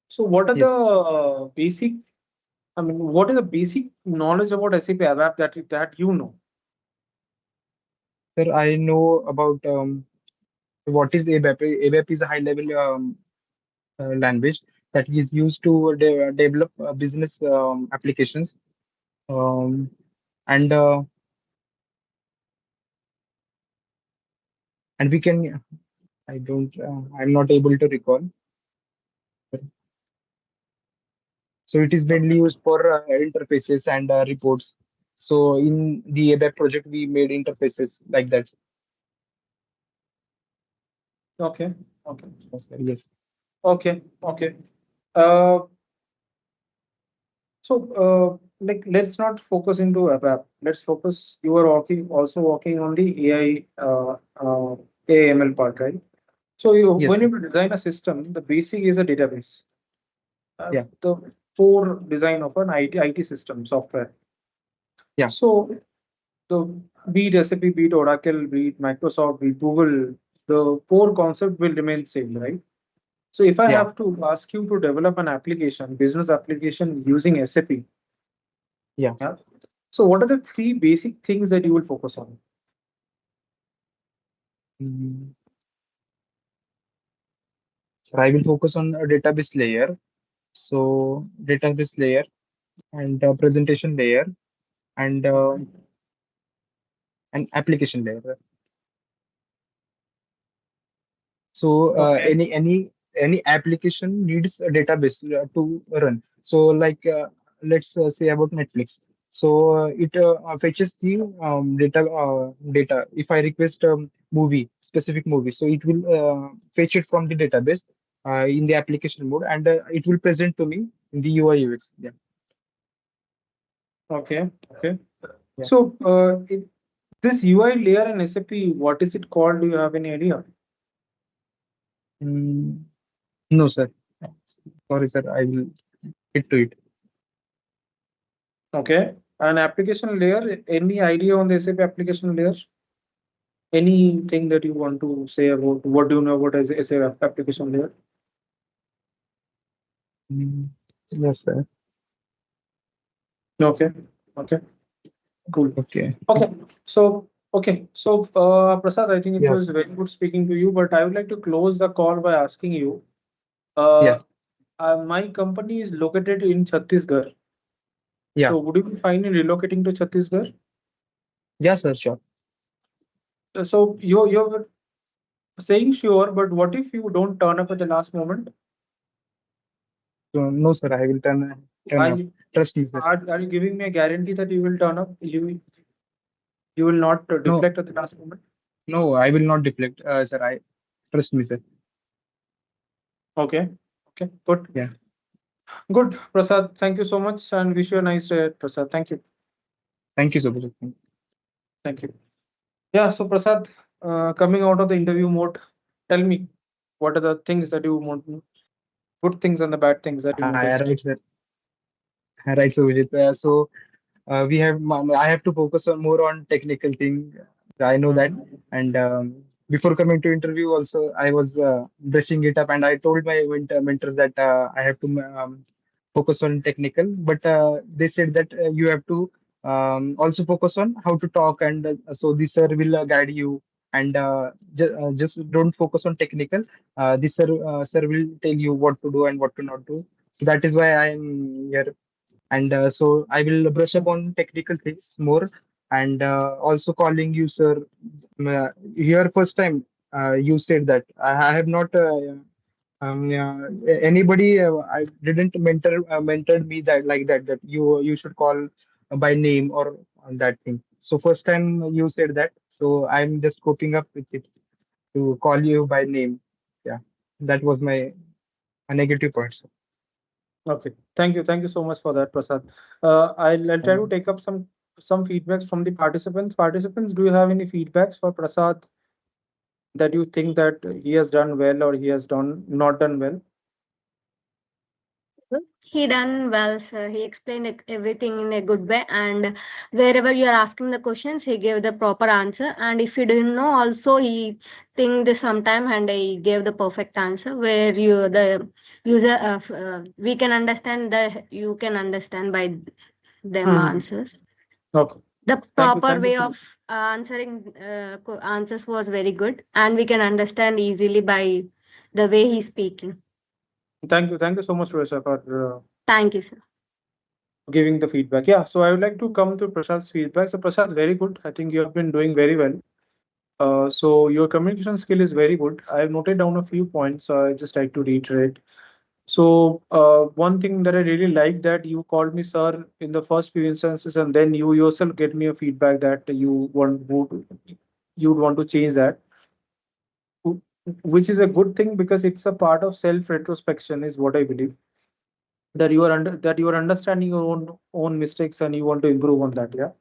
so what are yes, the basic, I mean, what is the basic knowledge about SAP ABAP that you know? sir. I know about what is ABAP. ABAP is a high-level language that is used to develop business applications. Um, and and we can. I don't. I'm not able to recall. So it is mainly Okay, used for interfaces and reports. So in the ABAP project, we made interfaces like that. okay, okay, Yes, okay, okay. Uh, like, let's not focus into ABAP. Let's focus. You are also working on the AI, AML part, right? So yes, when sir. you design a system, the basic is a database. Yeah, The core design of an IT system software. yeah, So the be it SAP, be it Oracle, be it Microsoft, be it Google, the core concept will remain same, right? So if I yeah. have to ask you to develop an application, business application using SAP, Yeah. yeah. So what are the three basic things that you will focus on? Mm, so I will focus on a database layer. So database layer and presentation layer and an application layer. So Okay. any application needs a database to run. So like let's say about Netflix. So it fetches the data. If I request movie, specific movie, so it will fetch it from the database in the application mode, and it will present to me in the UI UX. Yeah, Okay. Okay. yeah. So this UI layer in SAP, what is it called? Do you have any idea? Mm, no, sir. Sorry, sir. I will get to it. Okay. An application layer, any idea on the SAP application layer? Anything that you want to say about what do you know about as SAP application layer? Mm, yes, sir. Okay. Okay. Cool. Okay. Okay. Prasad, I think it Yes. was very good speaking to you, but I would like to close the call by asking you, Yeah. uh, my company is located in Chhattisgarh. Yeah. So would you be fine in relocating to Chhattisgarh? Yes, sir. Sure. So you're saying sure, but what if you don't turn up at the last moment? So, no, sir, I will turn Are up. you Trust me, sir. are you giving me a guarantee that you will turn up? You will not No, deflect at the last moment? no, I will not deflect, sir. I trust me, sir. Okay. Okay. Good. Yeah. Good. Prasad, thank you so much and wish you a nice day, Prasad. Thank you. Thank you so much. Thank you. Yeah. So Prasad, coming out of the interview mode, tell me what are the things that you want, good things and the bad things that you noticed. Right, sir. Right, so Vijit. So I have to focus on more on technical thing. I know that. Mhm. And before coming to interview, also I was brushing it up, and I told my mentors that I have to focus on technical. But they said that you have to Also focus on how to talk, and so the sir will guide you. And just don't focus on technical. The sir will tell you what to do and what to not do. So that is why I am here. And so I will brush up on technical things more. And also calling you sir. Here first time you said that I have not yeah, anybody I didn't mentored me that like that, that you should call by name or on that thing. So first time you said that, so I'm just coping up with it to call you by name. Yeah, that was my negative points. Okay, thank you so much for that, Prasad. I'll try to Um, take up some feedbacks from the participants. Participants, do you have any feedbacks for Prasad that you think that he has done well or he has done not done well? He done well, sir. He explained everything in a good way, and wherever you are asking the questions, he gave the proper answer. And if you didn't know, also he think the sometime and he gave the perfect answer where you the user we can understand the you can understand by them Hmm. answers. Okay, The proper thank you way so of much. answering answers was very good, and we can understand easily by the way he's speaking. Thank you so much, Suresh, for Thank you, sir. giving the feedback. Yeah, so I would like to come to Prasad's feedback. So Prasad, very good. I think you have been doing very well. So your communication skill is very good. I have noted down a few points, so I just like to reiterate. So one thing that I really like that you called me sir in the first few instances, and then you yourself get me a feedback that you'd want to change that, wh- which is a good thing because it's a part of self retrospection, is what I believe. That you are understanding your own mistakes and you want to improve on that. Yeah.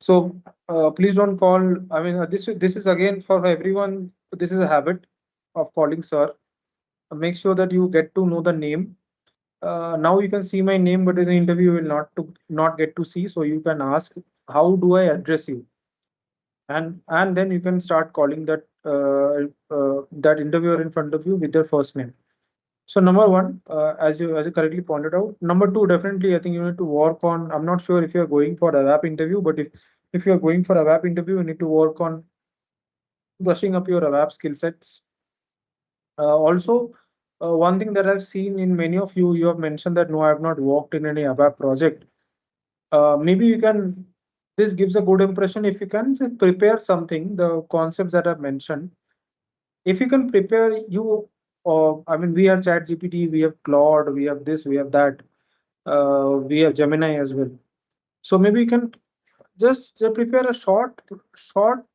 So please don't call. I mean, this is again for everyone. This is a habit of calling sir. Make sure that you get to know the name. Now you can see my name, but in the interview you will not get to see. So you can ask, how do I address you? And then you can start calling that interviewer in front of you with their first name. So number one, as you correctly pointed out, number two, definitely I think you need to work on. I'm not sure if you're going for a WAP interview, but if you're going for a WAP interview, you need to work on brushing up your WAP skill sets. Also, one thing that I've seen in many of you, you have mentioned that no, I have not worked in any ABAP project. Maybe you can. This gives a good impression if you can just prepare something, the concepts that I've mentioned. If you can prepare you, I mean, we have Chat GPT, we have Claude, we have this, we have that, we have Gemini as well. So maybe you can just prepare a short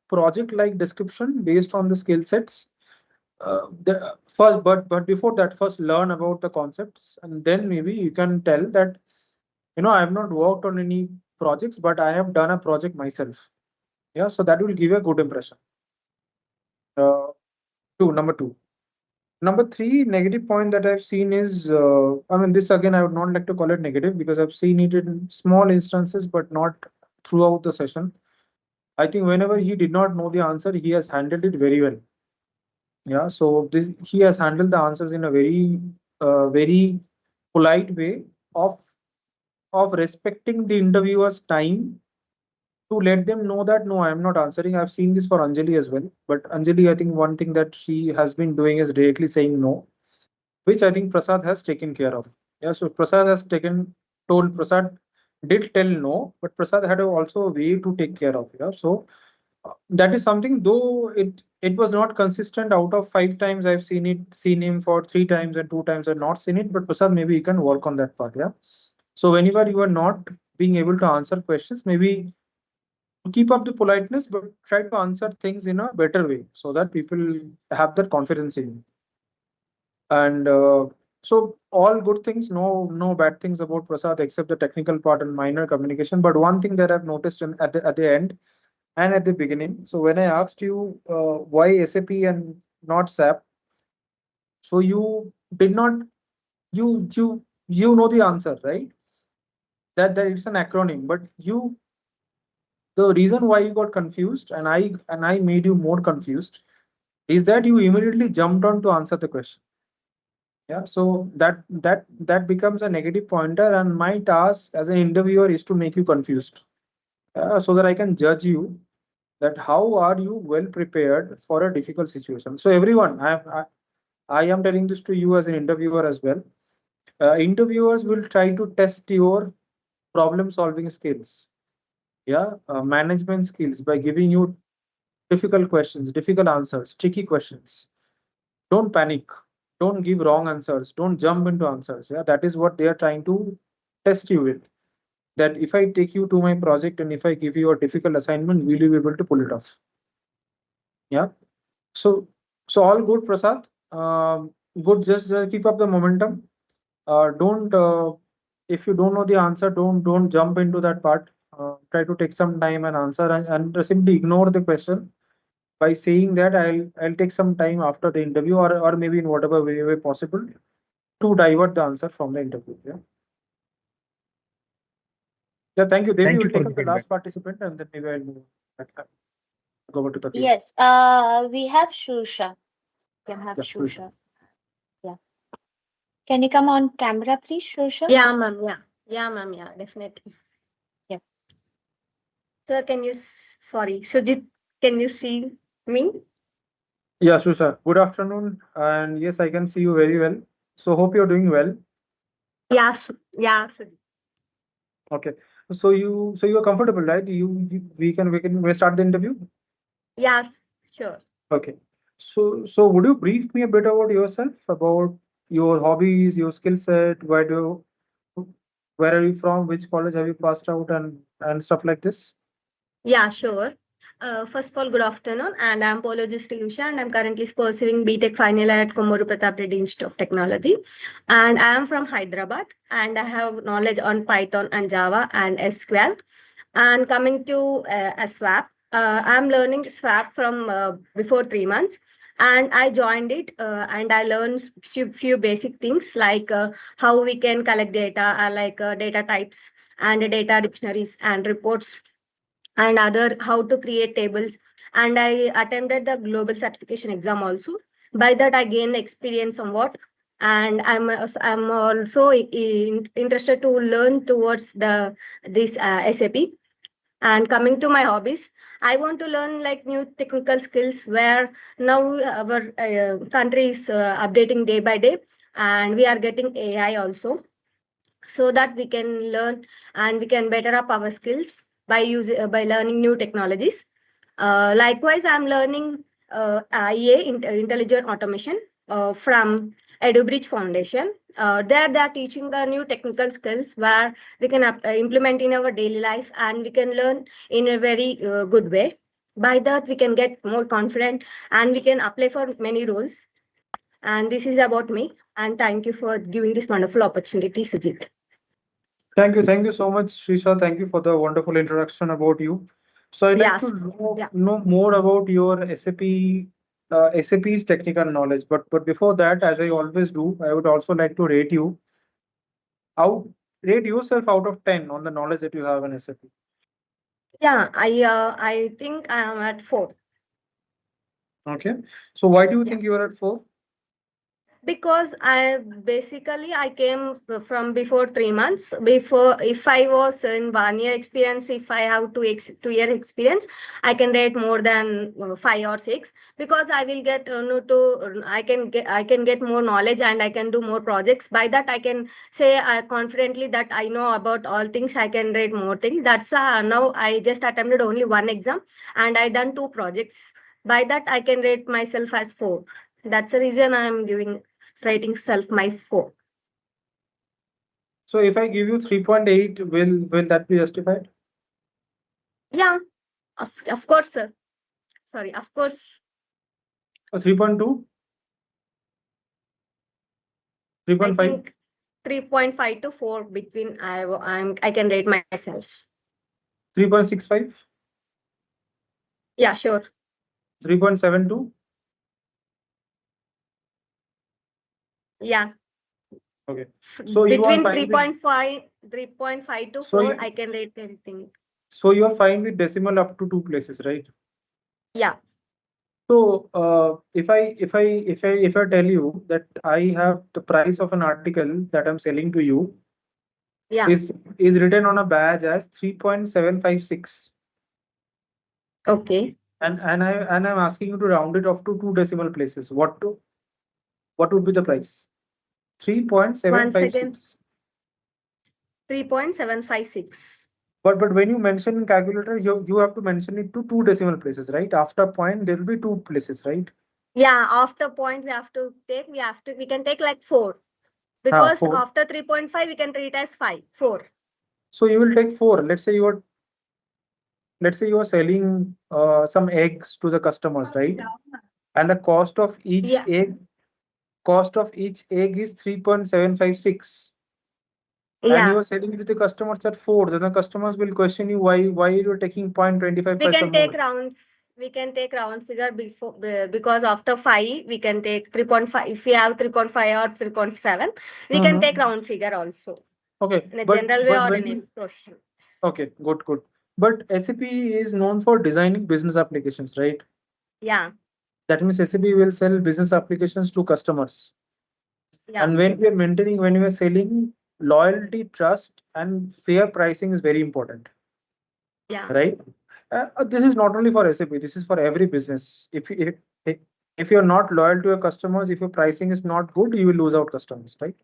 project like description based on the skill sets. First, but before that, first learn about the concepts, and then maybe you can tell that I have not worked on any projects, but I have done a project myself. Yeah, so that will give you a good impression. Uh, number two. Number three, negative point that I've seen is, I mean, this again, I would not like to call it negative because I've seen it in small instances, but not throughout the session. I think whenever he did not know the answer, he has handled it very well. Yeah, so this he has handled the answers in a very polite way of of respecting the interviewer's time to let them know that no, I am not answering. I've seen this for Anjali as well, but Anjali, I think one thing that she has been doing is directly saying no, which I think Prasad has taken care of. Yeah, so Prasad has taken told Prasad did tell no, but Prasad had also a way to take care of. Yeah, so that is something, though it was not consistent. Out of 5 times I've seen him for 3 times, and 2 times I've not seen it. But Prasad, maybe you can work on that part. Yeah. So whenever you are not being able to answer questions, maybe keep up the politeness, but try to answer things in a better way so that people have that confidence in you. And so all good things, no bad things about Prasad except the technical part and minor communication. But one thing that I've noticed at the end and at the beginning. So when I asked you why SAP and not SAP, so you did not you know the answer, right? That it's an acronym, but the reason why you got confused and I made you more confused is that you immediately jumped on to answer the question. Yeah, so that becomes a negative pointer, and my task as an interviewer is to make you confused. so that I can judge you that how are you well prepared for a difficult situation. So everyone, I am telling this to you as an interviewer as well. Interviewers will try to test your problem solving skills, yeah, management skills by giving you difficult questions, difficult answers, tricky questions. Don't panic. Don't give wrong answers. Don't jump into answers. Yeah, that is what they are trying to test you with. That if I take you to my project and if I give you a difficult assignment, will you be able to pull it off? Yeah. So, so all good, Prasad. Good. Just keep up the momentum. Don't. If you don't know the answer, don't jump into that part. Try to take some time and answer, and simply ignore the question by saying that I'll take some time after the interview, or maybe in whatever way possible to divert the answer from the interview. Yeah. Yeah. Thank you. Devi Thank you will for take the up the feedback. last participant, and then maybe I'll move back, go over to the team. Yes, we have Shusha. Can have Yeah. Sure. Shusha. Yeah. Can you come on camera, please, Shusha? Yeah, ma'am. Yeah. Yeah, ma'am. Yeah, definitely. Yeah. Sir, can you, sorry, Sujit, can you see me? Yeah, sure, sir. Good afternoon. And yes, I can see you very well. So hope you're doing well. Yeah, yeah, Sujit. Okay. So you are comfortable, right? We start the interview. Yeah, sure. Okay. So would you brief me a bit about yourself, about your hobbies, your skill set, where are you from, which college have you passed out, and stuff like this? Yeah, sure. First of all, good afternoon, and I'm Pologist Ilusha, and I'm currently pursuing BTech final year at Komoru Pratap Reddy Institute of Technology. And I am from Hyderabad, and I have knowledge on Python and Java and SQL. And coming to SWAP, I'm learning SWAP from before 3 months, and I joined it, and I learned few basic things like how we can collect data, like data types and data dictionaries and reports and other how to create tables, and I attended the global certification exam also. By that I gained experience somewhat, and I'm also interested to learn towards the this SAP. And coming to my hobbies, I want to learn like new technical skills where now our country is updating day by day, and we are getting AI also, so that we can learn and we can better up our skills by using by learning new technologies. Likewise, I'm learning IA, intelligent automation, from EduBridge Foundation. There, they are teaching the new technical skills where we can implement in our daily life, and we can learn in a very good way. By that, we can get more confident and we can apply for many roles. And this is about me. And thank you for giving this wonderful opportunity, Sujit. Thank you so much, Srisha. Thank you for the wonderful introduction about you. So I'd like to Yes. Yeah. know more about your SAP's technical knowledge. But before that, as I always do, I would also like to out rate yourself out of 10 on the knowledge that you have in SAP. Yeah, I think I am at 4. Okay. So why do you Yeah. think you are at 4? Because I came from before 3 months. Before, if I was in 1 year experience, if I have 2 year experience, I can rate more than 5 or 6, because I will get no to I can get more knowledge and I can do more projects. By that I can say confidently that I know about all things. I can rate more things. That's now I just attempted only one exam and I done 2 projects. By that I can rate myself as 4. That's the reason I'm giving rating self my 4. So if I give you 3.8, will that be justified? Yeah, of course, sir. Sorry, of course. Or 3.2, I 3.5, think 3.5 to 4 between I can rate myself. 3.65, Yeah, sure. 3.72? Yeah. Okay. So you are Between fine with 3.5 to so 4, you I can rate anything. so you are fine with decimal up to two places, right? Yeah. So if I tell you that I have the price of an article that I'm selling to you Yeah. is written on a badge as 3.756. Okay. And I'm asking you to round it off to two decimal places. What would be the price? Once again, 3.756. 3.756. But when you mention in calculator, you have to mention it to two decimal places, right? After point, there will be two places, right? Yeah, after point we can take like 4. Ah, Because 4. after 3.5, we can treat as 5, 4. So you will take 4. Let's say you are selling some eggs to the customers, right? And the Yeah. cost of each egg is 3.756. And you Yeah. are selling to the customers at 4, then the customers will question you why you are taking 0.25 We paisa can take more. round. We can take round figure before because after 5 we can take 3.5. If we have 3.5 or 3.7, we can take Mm-hmm. round figure also Okay, in a but general way but or when in a you profession. okay, good. But SAP is known for designing business applications, right? Yeah. That means SAP will sell business applications to customers. Yeah. And when we are selling, loyalty, trust, and fair pricing is very important, Yeah. right? This is not only for SAP, this is for every business. If you're not loyal to your customers, if your pricing is not good, you will lose out customers, right?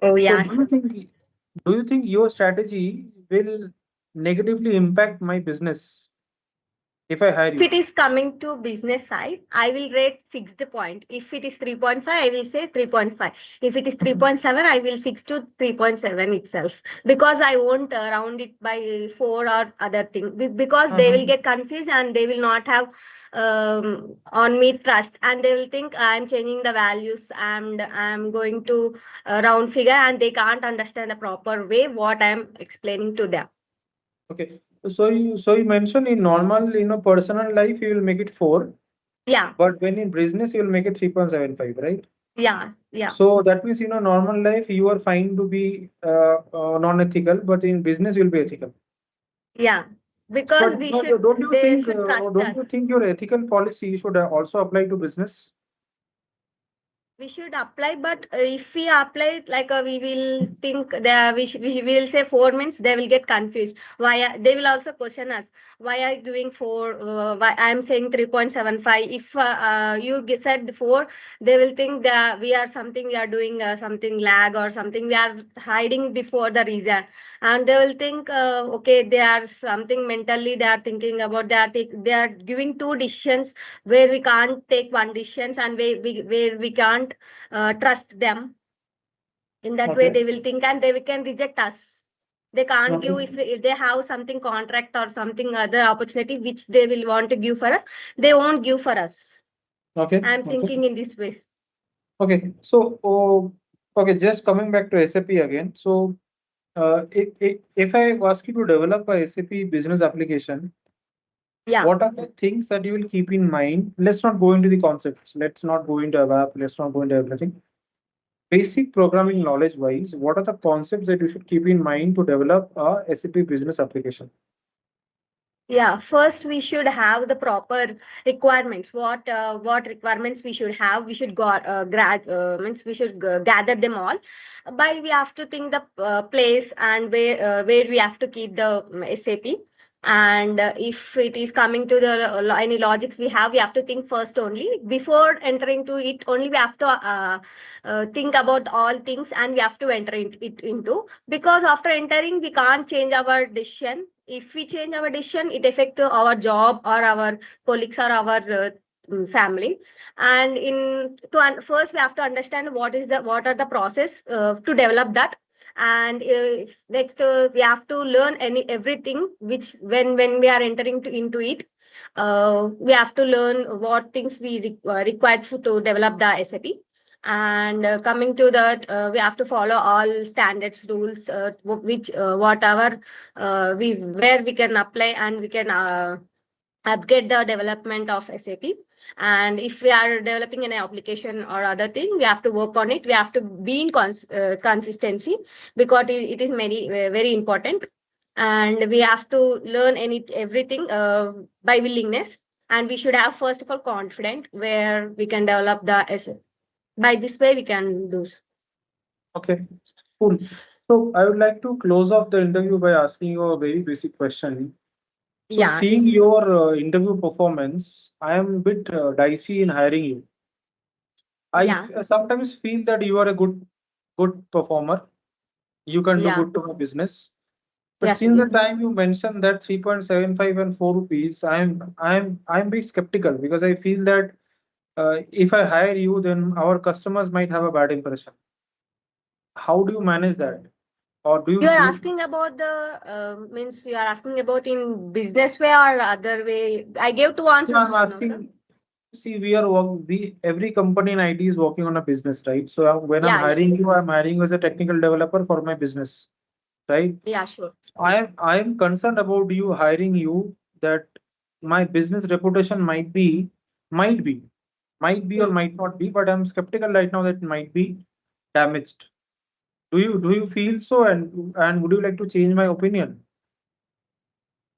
Oh So yes. do you think your strategy will negatively impact my business if I hire If you? it is coming to business side, I will rate fix the point. If it is 3.5, I will say 3.5. If it is 3.7, I will fix to 3.7 itself. Because I won't round it by 4 or other thing. Because they will Mhm. get confused and they will not have on me trust. And they will think I'm changing the values and I'm going to round figure and they can't understand the proper way what I'm explaining to them. Okay. So you mentioned in normal, personal life, you will make it 4, Yeah. but when in business, you will make it 3.75, right? Yeah. Yeah. So that means, normal life, you are fine to be non-ethical, but in business, you'll be ethical. Yeah, because But, we but should, don't you they think, should trust us. your ethical policy should also apply to business? We should apply, but if we apply, like we will think that we will say 4 means they will get confused. They will also question us. Why are you doing 4? Why I am saying 3.75? If said 4, they will think that we are doing something lag or something. We are hiding before the reason, and they will think, okay, they are something mentally. They are thinking about that. They are giving two decisions where we can't take one decisions and where we can't trust them. In that way Okay. they will think and they can reject us. They can't Okay. give if they have something contract or something other opportunity which they will want to give for us, they won't give for us. Okay. I'm Okay. thinking in this way. Okay. So, just coming back to SAP again. So, if I ask you to develop a SAP business application, Yeah. what are the things that you will keep in mind? Let's not go into the concepts. Let's not go into ABAP. Let's not go into everything. Basic programming knowledge wise, what are the concepts that you should keep in mind to develop a SAP business application? Yeah, first we should have the proper requirements. What requirements we should have? We should means we should gather them all. By we have to think the place and where we have to keep the SAP. And if it is coming to the any logics we have to think first only before entering to it. Only we have to think about all things and we have to enter it into, because after entering we can't change our decision. If we change our decision, it affects our job or our colleagues or our family. And first we have to understand what are the process to develop that. And next we have to learn everything which when we are entering into it. We have to learn what things we required to develop the SAP. And coming to that, we have to follow all standards rules, which whatever we where we can apply and we can upgrade the development of SAP. And if we are developing an application or other thing, we have to work on it. We have to be in consistency, because it is very important. And we have to learn everything by willingness. And we should have first of all confident where we can develop the SAP. By this way we can do. Okay, cool. So I would like to close off the interview by asking you a very basic question. So Yeah. seeing your interview performance, I am a bit dicey in hiring you. Yeah. Sometimes feel that you are a good performer. You can do Yeah. good to my business. But Yeah, since the Sujit. time you mentioned that 3.75 and 4 rupees, I'm bit skeptical because I feel that if I hire you, then our customers might have a bad impression. How do you manage that? Or do You are you asking about the means you are asking about in business way or other way. I gave two no, I'm answers, no, sir. asking, see, we every company in IT is working on a business, right? So when I'm Yeah, yeah, hiring you, I'm hiring you as a technical developer for my business, right? yeah, sure. I am concerned about you hiring you that my business reputation might be or Hmm. might not be, but I'm skeptical right now that it might be damaged. Do you feel so, and would you like to change my opinion?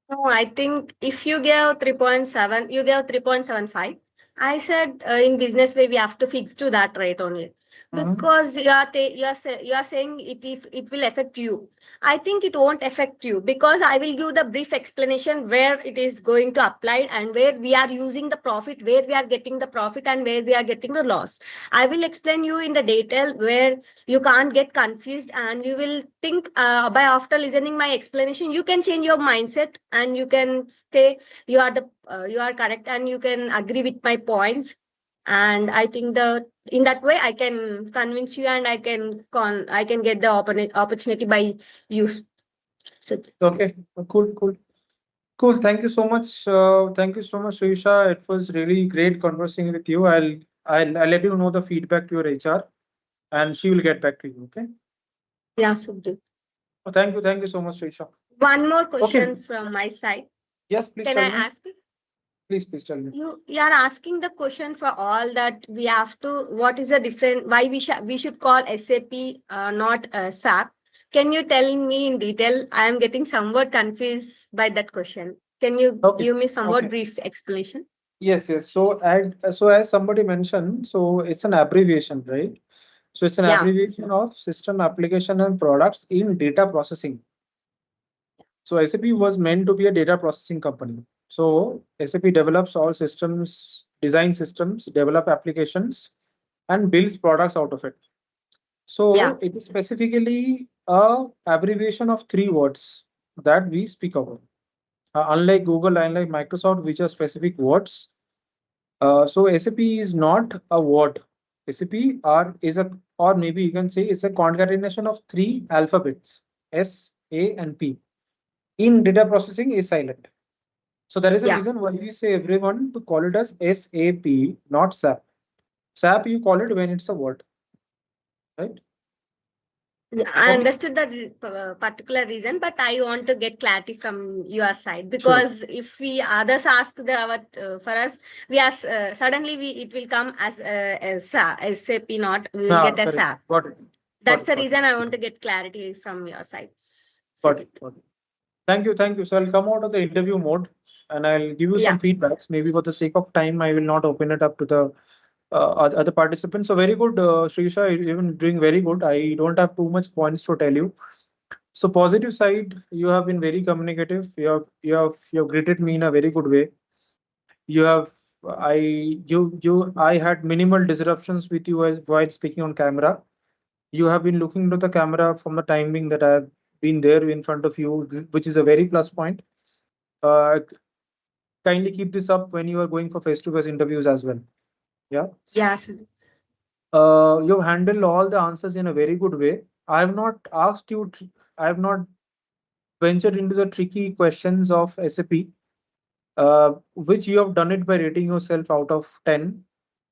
No, I think if you gave 3.7, you gave 3.75. I said in business way we have to fix to that rate only Mhm. because you are saying it if it will affect you. I think it won't affect you because I will give the brief explanation where it is going to apply and where we are using the profit, where we are getting the profit and where we are getting the loss. I will explain you in the detail where you can't get confused and you will think by after listening my explanation you can change your mindset and you can stay you are correct and you can agree with my points, and I think the in that way I can convince you and I can get the opportunity by you. So Okay, cool, cool. Cool. Thank you so much. Thank you so much, Risha. It was really great conversing with you. I'll let you know the feedback to your HR, and she will get back to you. Okay. yeah, so Thank you so much, Risha. one more Okay. question from my side. Yes, please Can I tell me. ask? Please tell me. You are asking the question for all that we have to. What is the different? Why we should call SAP not SAP? Can you tell me in detail? I am getting somewhat confused by that question. Can you Okay. give me somewhat Okay. brief explanation? Yes, yes. So as somebody mentioned, so it's an abbreviation, right? So it's an Yeah, abbreviation of system application and products in data processing. So SAP was meant to be a data processing company. So SAP develops all systems, design systems, develop applications, and builds products out of it. yeah, So it is specifically a abbreviation of three words that we speak about. Unlike Google, unlike Microsoft, which are specific words, so SAP is not a word. SAP is a, or maybe you can say it's a concatenation of three alphabets, S, A, and P. In data processing is silent. So there is a yeah. reason why we say everyone to call it as SAP, not SAP. SAP you call it when it's a word, right? Yeah, I Okay, understood the particular reason, but I want to get clarity from your side sure. because if we others ask for us, we are suddenly we it will come as SAP, not we will get a Correct. SAP. Got it. Got That's it. the Got it. reason I want to get clarity from your side, Got it. Sujit. Got it. Thank you. Thank you. So I'll come out of the interview mode and I'll give you Yeah, some feedbacks. Maybe for the sake of time, I will not open it up to the other participants. So very good, Shrisha, you're even doing very good. I don't have too much points to tell you. So positive side, you have been very communicative. You have greeted me in a very good way. You have I had minimal disruptions with you as while speaking on camera. You have been looking to the camera from the timing that I have been there in front of you, which is a very plus point. Uh, Kindly keep this up when you are going for face-to-face interviews as well. Yeah. yeah, Sujit. You've handled all the answers in a very good way. I have not asked you. I have not ventured into the tricky questions of SAP, which you have done it by rating yourself out of 10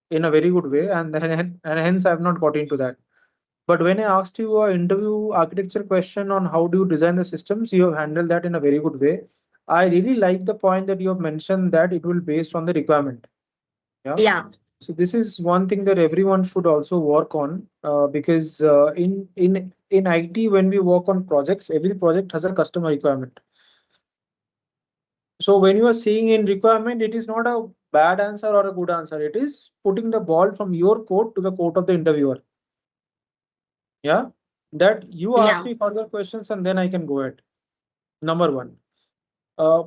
in a very good way, and hence I have not got into that. But when I asked you a interview architecture question on how do you design the systems, you have handled that in a very good way. I really like the point that you have mentioned that it will based on the requirement. Yeah. Yeah, So this is one thing that everyone should also work on because in IT when we work on projects, every project has a customer requirement. So when you are seeing in requirement, it is not a bad answer or a good answer. It is putting the ball from your court to the court of the interviewer. Yeah. that you ask Yeah. me further questions and then I can go ahead. Number one. Uh,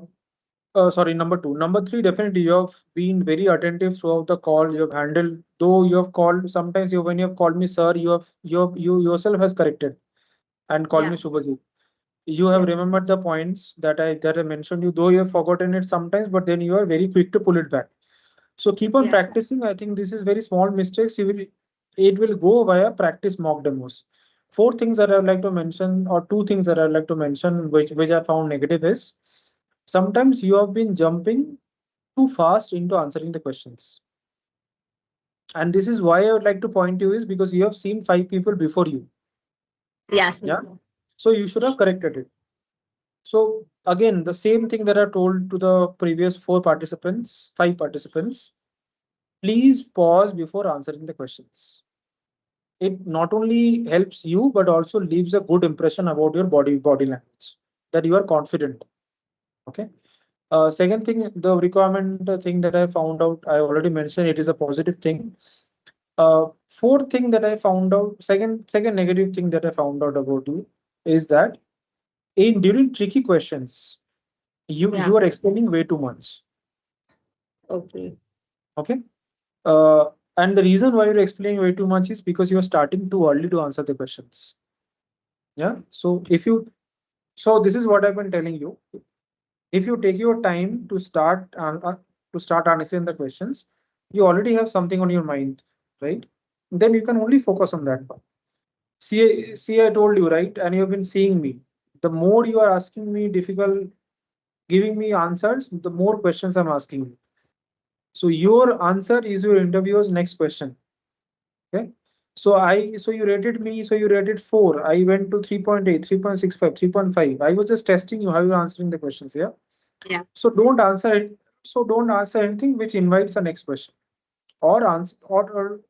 Sorry, number two. Number three, definitely you have been very attentive throughout the call. You have handled, though you have called, sometimes you, when you have called me sir, you yourself has corrected and called me Yeah. Subhajit. You have Yeah. remembered the points that I mentioned you, though you have forgotten it sometimes, but then you are very quick to pull it back. So keep on Yes, sir. practicing. I think this is very small mistakes. It will go via practice mock demos. Four things that I would like to mention, or two things that I would like to mention, which I found negative is sometimes you have been jumping too fast into answering the questions. And this is why I would like to point you is because you have seen five people before you. Yes, Yeah. sir. So you should have corrected it. So again, the same thing that I told to the previous five participants, please pause before answering the questions. It not only helps you, but also leaves a good impression about your body language that you are confident. Okay. Second thing, the requirement thing that I found out, I already mentioned it is a positive thing. Fourth thing that I found out, second negative thing that I found out about you is that in during tricky questions, Yeah. you are explaining way too much. Okay. Okay. Uh, and the reason why you're explaining way too much is because you are starting too early to answer the questions. Yeah. So this is what I've been telling you. If you take your time to start answering the questions, you already have something on your mind, right? Then you can only focus on that one. See, I told you, right? And you have been seeing me. The more you are asking me difficult, giving me answers, the more questions I'm asking you. So your answer is your interviewer's next question. Okay. So you rated me, so you rated 4. I went to 3.8, 3.65, 3.5. I was just testing you how you're answering the questions. Yeah. Yeah. So don't answer it. So don't answer anything which invites the next question. Or answer or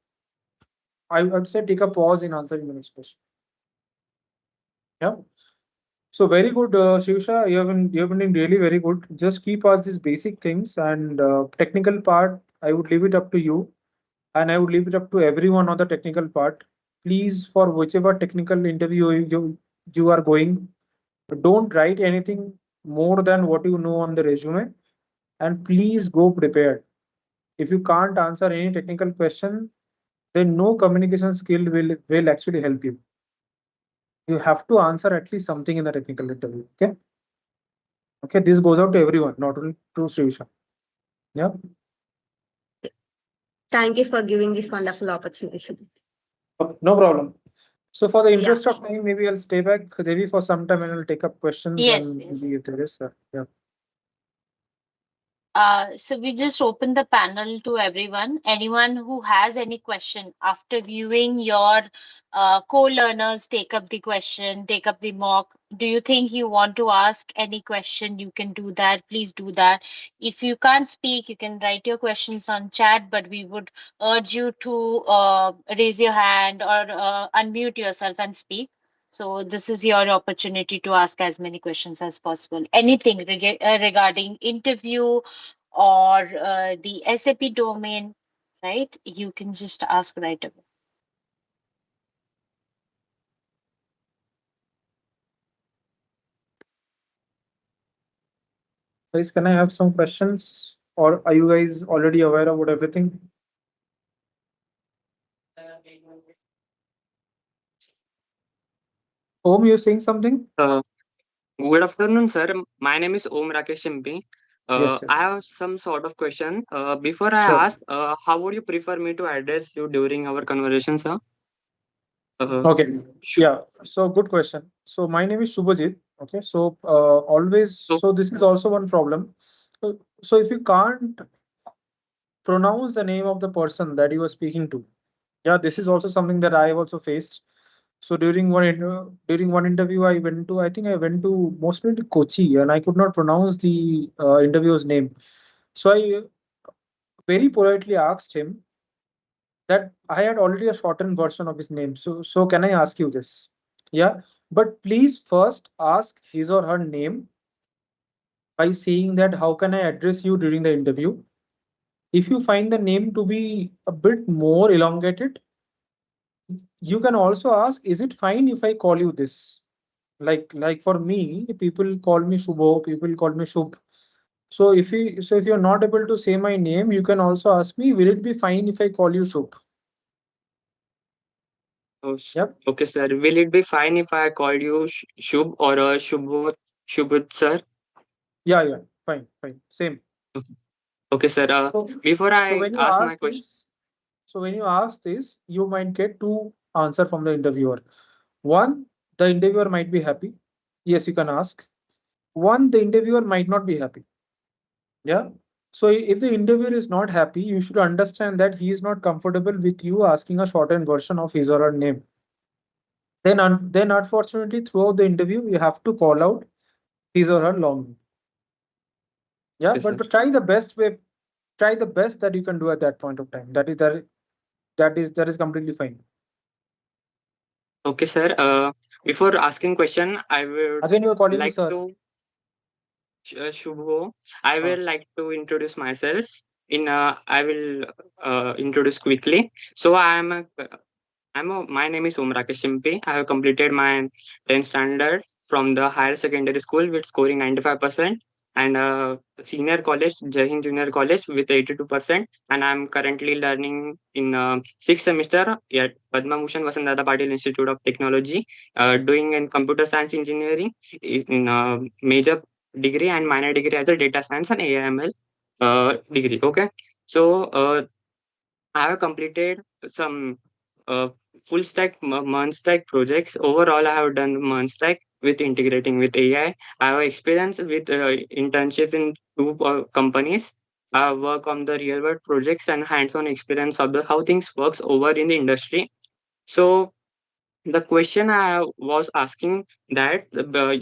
I would say take a pause in answering the next question. Yeah. So very good, Shivsha. You have been doing really very good. Just keep us these basic things and technical part. I would leave it up to you, and I would leave it up to everyone on the technical part. Please, for whichever technical interview you are going, don't write anything more than what you know on the resume, and please go prepared. If you can't answer any technical question, then no communication skill will actually help you. You have to answer at least something in the technical interview. Okay. Okay, this goes out to everyone, not only to Srivisha. Yeah. Thank you for giving this wonderful opportunity. Okay, no problem. So for the Yeah. interest of time, maybe I'll stay back, Devi, for some time and I'll take up questions Yes, and yes. maybe if there is, yeah. So we just open the panel to everyone. Anyone who has any question after viewing your co-learners take up the question, take up the mock. Do you think you want to ask any question? You can do that. Please do that. If you can't speak, you can write your questions on chat, but we would urge you to raise your hand or unmute yourself and speak. So this is your opportunity to ask as many questions as possible. Anything regarding interview or the SAP domain, right? You can just ask right away. Guys, can I have some questions? Or are you guys already aware about everything? Om, you saying something? Good afternoon, sir. My name is Om Rakesh MP. Yes, sir. I have some sort of question. Before I Sure. ask, how would you prefer me to address you during our conversation, sir? Okay. Sh- Yeah. So good question. So my name is Shubhajit. Okay. So always, so, so this is also one problem. So if you can't pronounce the name of the person that you are speaking to, yeah, this is also something that I have also faced. So during one interview, I think I went to mostly to Kochi, and I could not pronounce the interviewer's name. So I very politely asked him that I had already a shortened version of his name. So can I ask you this? Yeah, but please first ask his or her name by saying that how can I address you during the interview? If you find the name to be a bit more elongated, You can also ask, is it fine if I call you this? Like for me, people call me Shubho, people call me Shubh. So if you're not able to say my name, you can also ask me, will it be fine if I call you Shubh? Oh, Yep. okay, sir. Will it be fine if I called you Shubh or Shubhut, sir? Yeah, fine. Same. Okay, okay, sir. So Before so I when you ask my ask question, this, so when you ask this, you might get two answer from the interviewer. One, the interviewer might be happy. Yes, you can ask. One, the interviewer might not be happy. Yeah. So if the interviewer is not happy, you should understand that he is not comfortable with you asking a shortened version of his or her name. Then unfortunately, throughout the interview, you have to call out his or her long name. Yeah, okay, sir. but try the best way, try the best that you can do at that point of time. That is completely fine. Okay, sir. Before asking question, I would Again, you are calling me like sir. to Shubho. I Uh, will like to introduce myself. I will introduce quickly. So my name is Rakesh Shimpi. I have completed my 10th standard from the higher secondary school with scoring 95% and senior college, Jain Junior College with 82%. And I'm currently learning in sixth semester at Padma Bhushan Vasantdada Patil Institute of Technology, doing in computer science engineering in major degree and minor degree as a data science and AIML degree. Okay. So I have completed some uh, full stack MERN stack projects. Overall, I have done MERN stack with integrating with AI. I have experience with internship in two companies. I work on the real world projects and hands-on experience of the how things works over in the industry. So the question I was asking that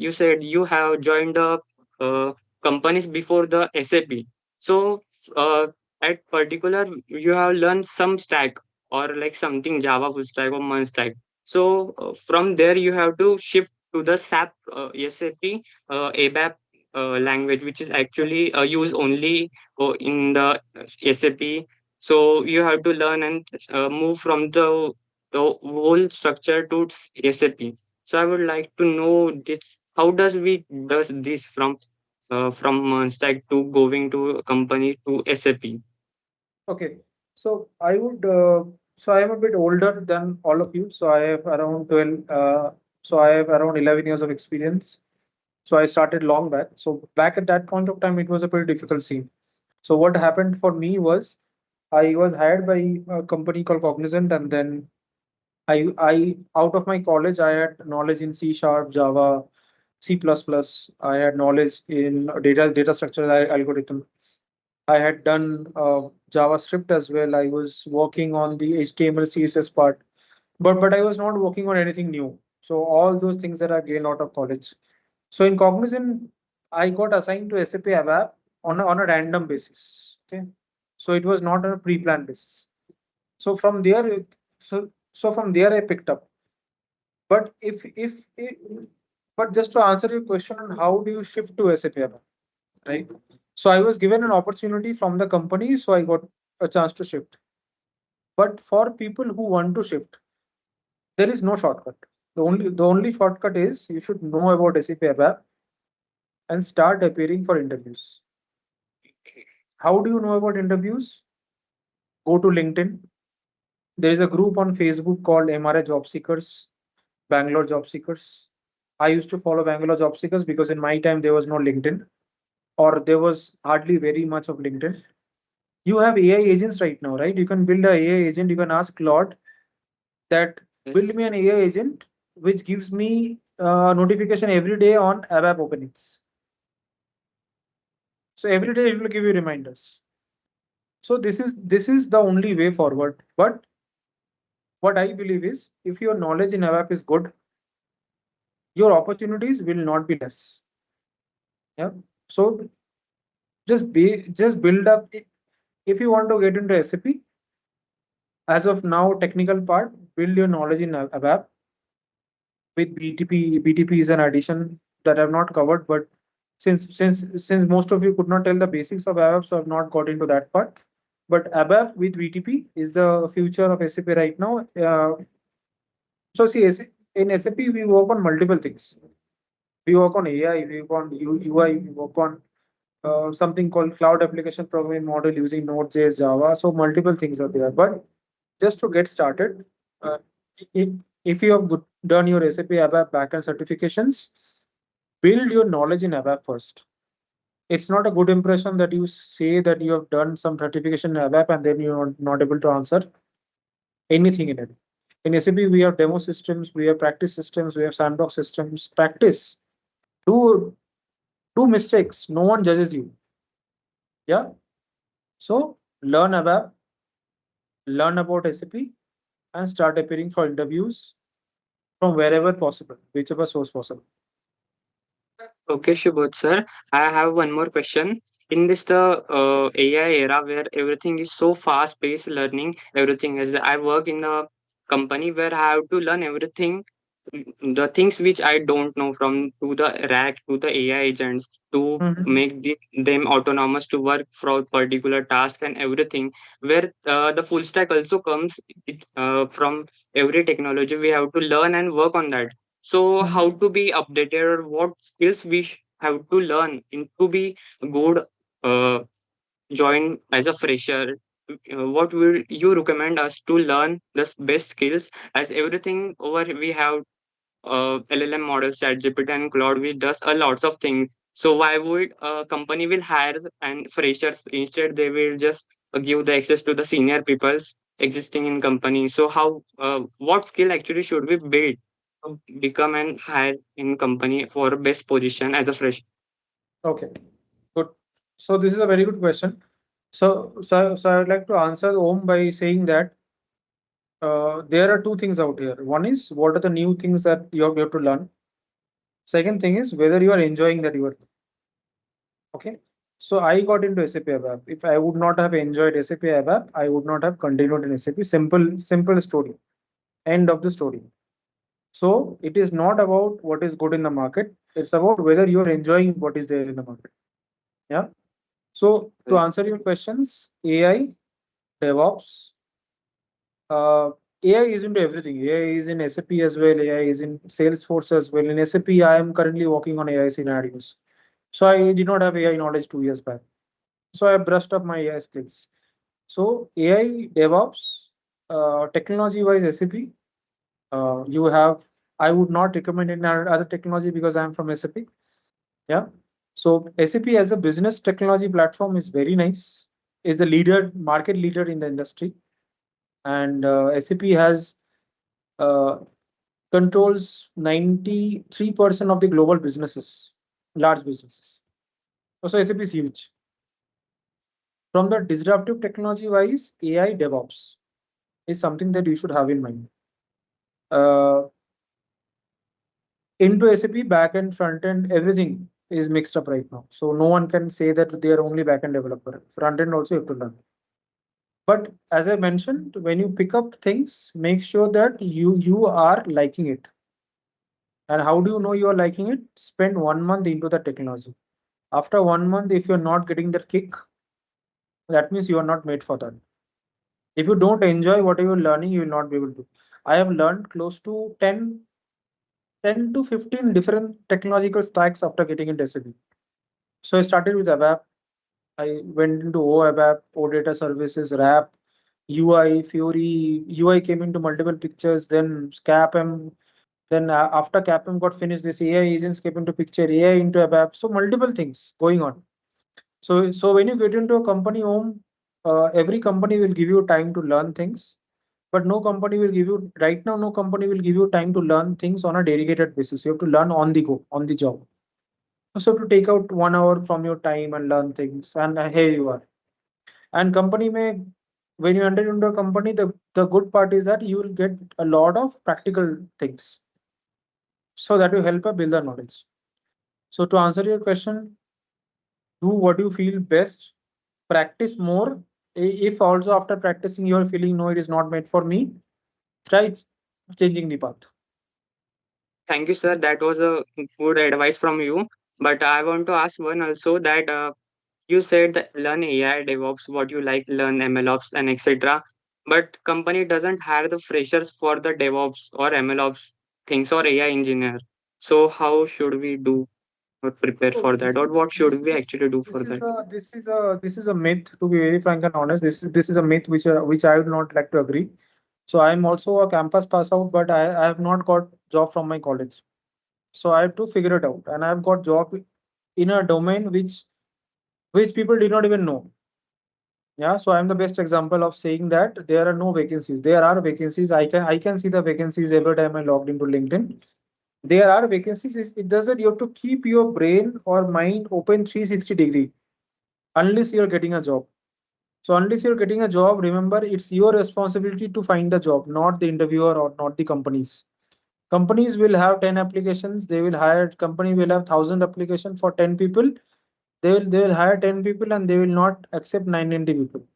you said you have joined the uh, companies before the SAP. So uh, at particular you have learned some stack or like something Java full stack or MERN stack. So from there you have to shift to the SAP ABAP language, which is actually used only in the SAP. So you have to learn and move from the whole structure to SAP. So I would like to know this. How does this from stack to going to a company to SAP? okay. So I would. So I am a bit older than all of you. So I have around 12. So I have around 11 years of experience. So I started long back. So back at that point of time, it was a pretty difficult scene. So what happened for me was I was hired by a company called Cognizant, and then I out of my college, I had knowledge in C Sharp, Java, C++. I had knowledge in data structure algorithm. I had done JavaScript as well. I was working on the HTML, CSS part, but I was not working on anything new. So all those things that I gained out of college. So in Cognizant, I got assigned to SAP ABAP on a random basis. Okay, so it was not on a pre-planned basis. So from there, from there I picked up. But if but just to answer your question on how do you shift to SAP ABAP, right? So I was given an opportunity from the company, so I got a chance to shift. But for people who want to shift, there is no shortcut. The only shortcut is you should know about SAP ABAP and start appearing for interviews. How do you know about interviews? Go to LinkedIn. There is a group on Facebook called MRA Job Seekers, Bangalore Job Seekers. I used to follow Bangalore Job Seekers because in my time there was no LinkedIn, or there was hardly very much of LinkedIn. You have AI agents right now, right? You can build a AI agent. You can ask Claude that build Yes. me an AI agent which gives me notification every day on ABAP openings. So every day it will give you reminders. So this is the only way forward. But what I believe is if your knowledge in ABAP is good, your opportunities will not be less. Yeah. So just build up. If you want to get into SAP, as of now, technical part, build your knowledge in ABAP with BTP. BTP is an addition that I've not covered, but since most of you could not tell the basics of ABAP, so I've not got into that part. But ABAP with BTP is the future of SAP right now. So see, in SAP we work on multiple things. We work on AI, we work on UI, we work on something called cloud application programming model using Node.js, Java. So multiple things are there. But just to get started, uh, if, if you have done your SAP ABAP backend certifications, build your knowledge in ABAP first. It's not a good impression that you say that you have done some certification in ABAP and then you're not able to answer anything in it. In SAP, we have demo systems, we have practice systems, we have sandbox systems. Practice. Do do mistakes. No one judges you. Yeah. So learn ABAP, learn about SAP, and start appearing for interviews from wherever possible, whichever source possible. Okay, Shubhodh sir. I have one more question. In this the AI era where everything is so fast paced learning, everything is I work in a company where I have to learn everything, the things which I don't know, from to the rack to the AI agents to Mhm. make them autonomous to work for particular task and everything. Where the full stack also comes from every technology we have to learn and work on that. So how Mhm. to be updated, or what skills we have to learn in to be good uh, join as a fresher. What will you recommend us to learn the best skills, as everything over we have LLM models, ChatGPT and Cloud, which does a lots of things. So why would a company will hire and freshers? Instead, they will just give the access to the senior peoples existing in company. So how, what skill actually should we build to become and hire in company for best position as a fresh? Okay, good. So this is a very good question. So I would like to answer Om by saying that there are two things out here. One is what are the new things that you have to learn. Second thing is whether you are enjoying that you are. Okay. So I got into SAP ABAP. If I would not have enjoyed SAP ABAP, I would not have continued in SAP. Simple story. End of the story. So it is not about what is good in the market. It's about whether you are enjoying what is there in the market. Yeah. So to answer your questions, AI, DevOps, uh, AI is into everything. AI is in SAP as well. AI is in Salesforce as well. In SAP, I am currently working on AI scenarios. So I did not have AI knowledge 2 years back. So I brushed up my AI skills. So AI, DevOps, technology-wise SAP, you have. I would not recommend any other technology because I am from SAP. Yeah. So SAP as a business technology platform is very nice. Is the leader, market leader in the industry, and SAP has uh, controls 93% of the global businesses, large businesses. So SAP is huge. From the disruptive technology wise, AI DevOps is something that you should have in mind. Uh, into SAP backend, front end, everything is mixed up right now. So no one can say that they are only backend developer. Front end also you have to learn. But as I mentioned, when you pick up things, make sure that you are liking it. And how do you know you are liking it? Spend 1 month into the technology. After 1 month, if you're not getting the kick, that means you are not made for that. If you don't enjoy what you're learning, you will not be able to. I have learned close to 10 to 15 different technological stacks after getting into SAP. So I started with ABAP. I went into OABAP, OData Services, RAP, UI, Fury. UI came into multiple pictures, then CAPM. Then after CAPM got finished, this AI agents came into picture, AI into ABAP. So multiple things going on. So when you get into a company home, every company will give you time to learn things, but no company will give you right now. No company will give you time to learn things on a dedicated basis. You have to learn on the go, on the job. So to take out 1 hour from your time and learn things, and here you are. And company may, when you enter into a company, the good part is that you will get a lot of practical things. So that will help you build the knowledge. So to answer your question, do what you feel best, practice more. If also after practicing you are feeling no, it is not made for me, try changing the path. Thank you, sir. That was a good advice from you. But I want to ask one also that you said that learn AI, DevOps, what you like, learn MLOps and etc. but company doesn't hire the freshers for the DevOps or MLOps things or AI engineer. So how should we do or prepare So for that, or what should we actually do this for is that? a myth. To be very frank and honest, this is a myth which I would not like to agree. So I'm also a campus pass out, but I have not got job from my college. So I have to figure it out, and I've got job in a domain which people did not even know. Yeah, so I'm the best example of saying that there are no vacancies. There are vacancies. I can see the vacancies every time I logged into LinkedIn. There are vacancies. It does that you have to keep your brain or mind open 360-degree unless you're getting a job. So unless you're getting a job, remember it's your responsibility to find a job, not the interviewer or not the companies. Companies will have 10 applications. They will hire company will have 1,000 application for 10 people. They will hire 10 people and they will not accept 990 people.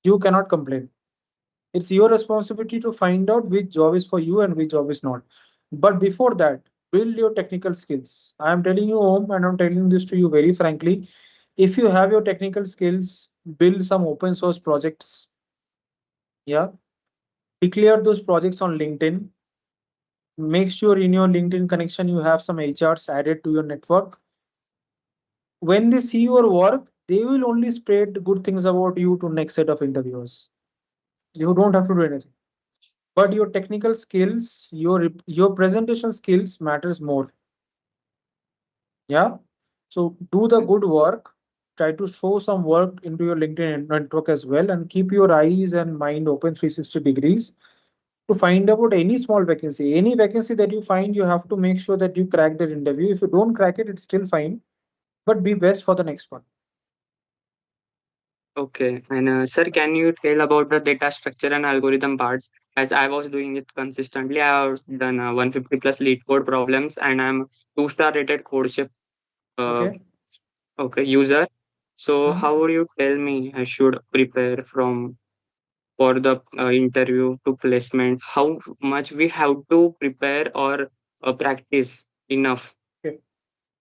You cannot complain. It's your responsibility to find out which job is for you and which job is not. But before that, build your technical skills. I am telling you home and I'm telling this to you very frankly. If you have your technical skills, build some open source projects. Yeah. Declare those projects on LinkedIn. Make sure in your LinkedIn connection you have some HRs added to your network. When they see your work, they will only spread good things about you to next set of interviewers. You don't have to do anything. But your technical skills, your presentation skills matters more. Yeah. So do the good work. Try to show some work into your LinkedIn network as well, and keep your eyes and mind open 360 degrees to find about any small vacancy. Any vacancy that you find, you have to make sure that you crack that interview. If you don't crack it, it's still fine, but be best for the next one. Okay. And sir, can you tell about the data structure and algorithm parts? As I was doing it consistently, I have done 150 plus lead code problems, and I'm two-star rated code uh, Okay. okay, user. So Mhm. how would you tell me I should prepare from for the interview to placement? How much we have to prepare or practice enough Okay.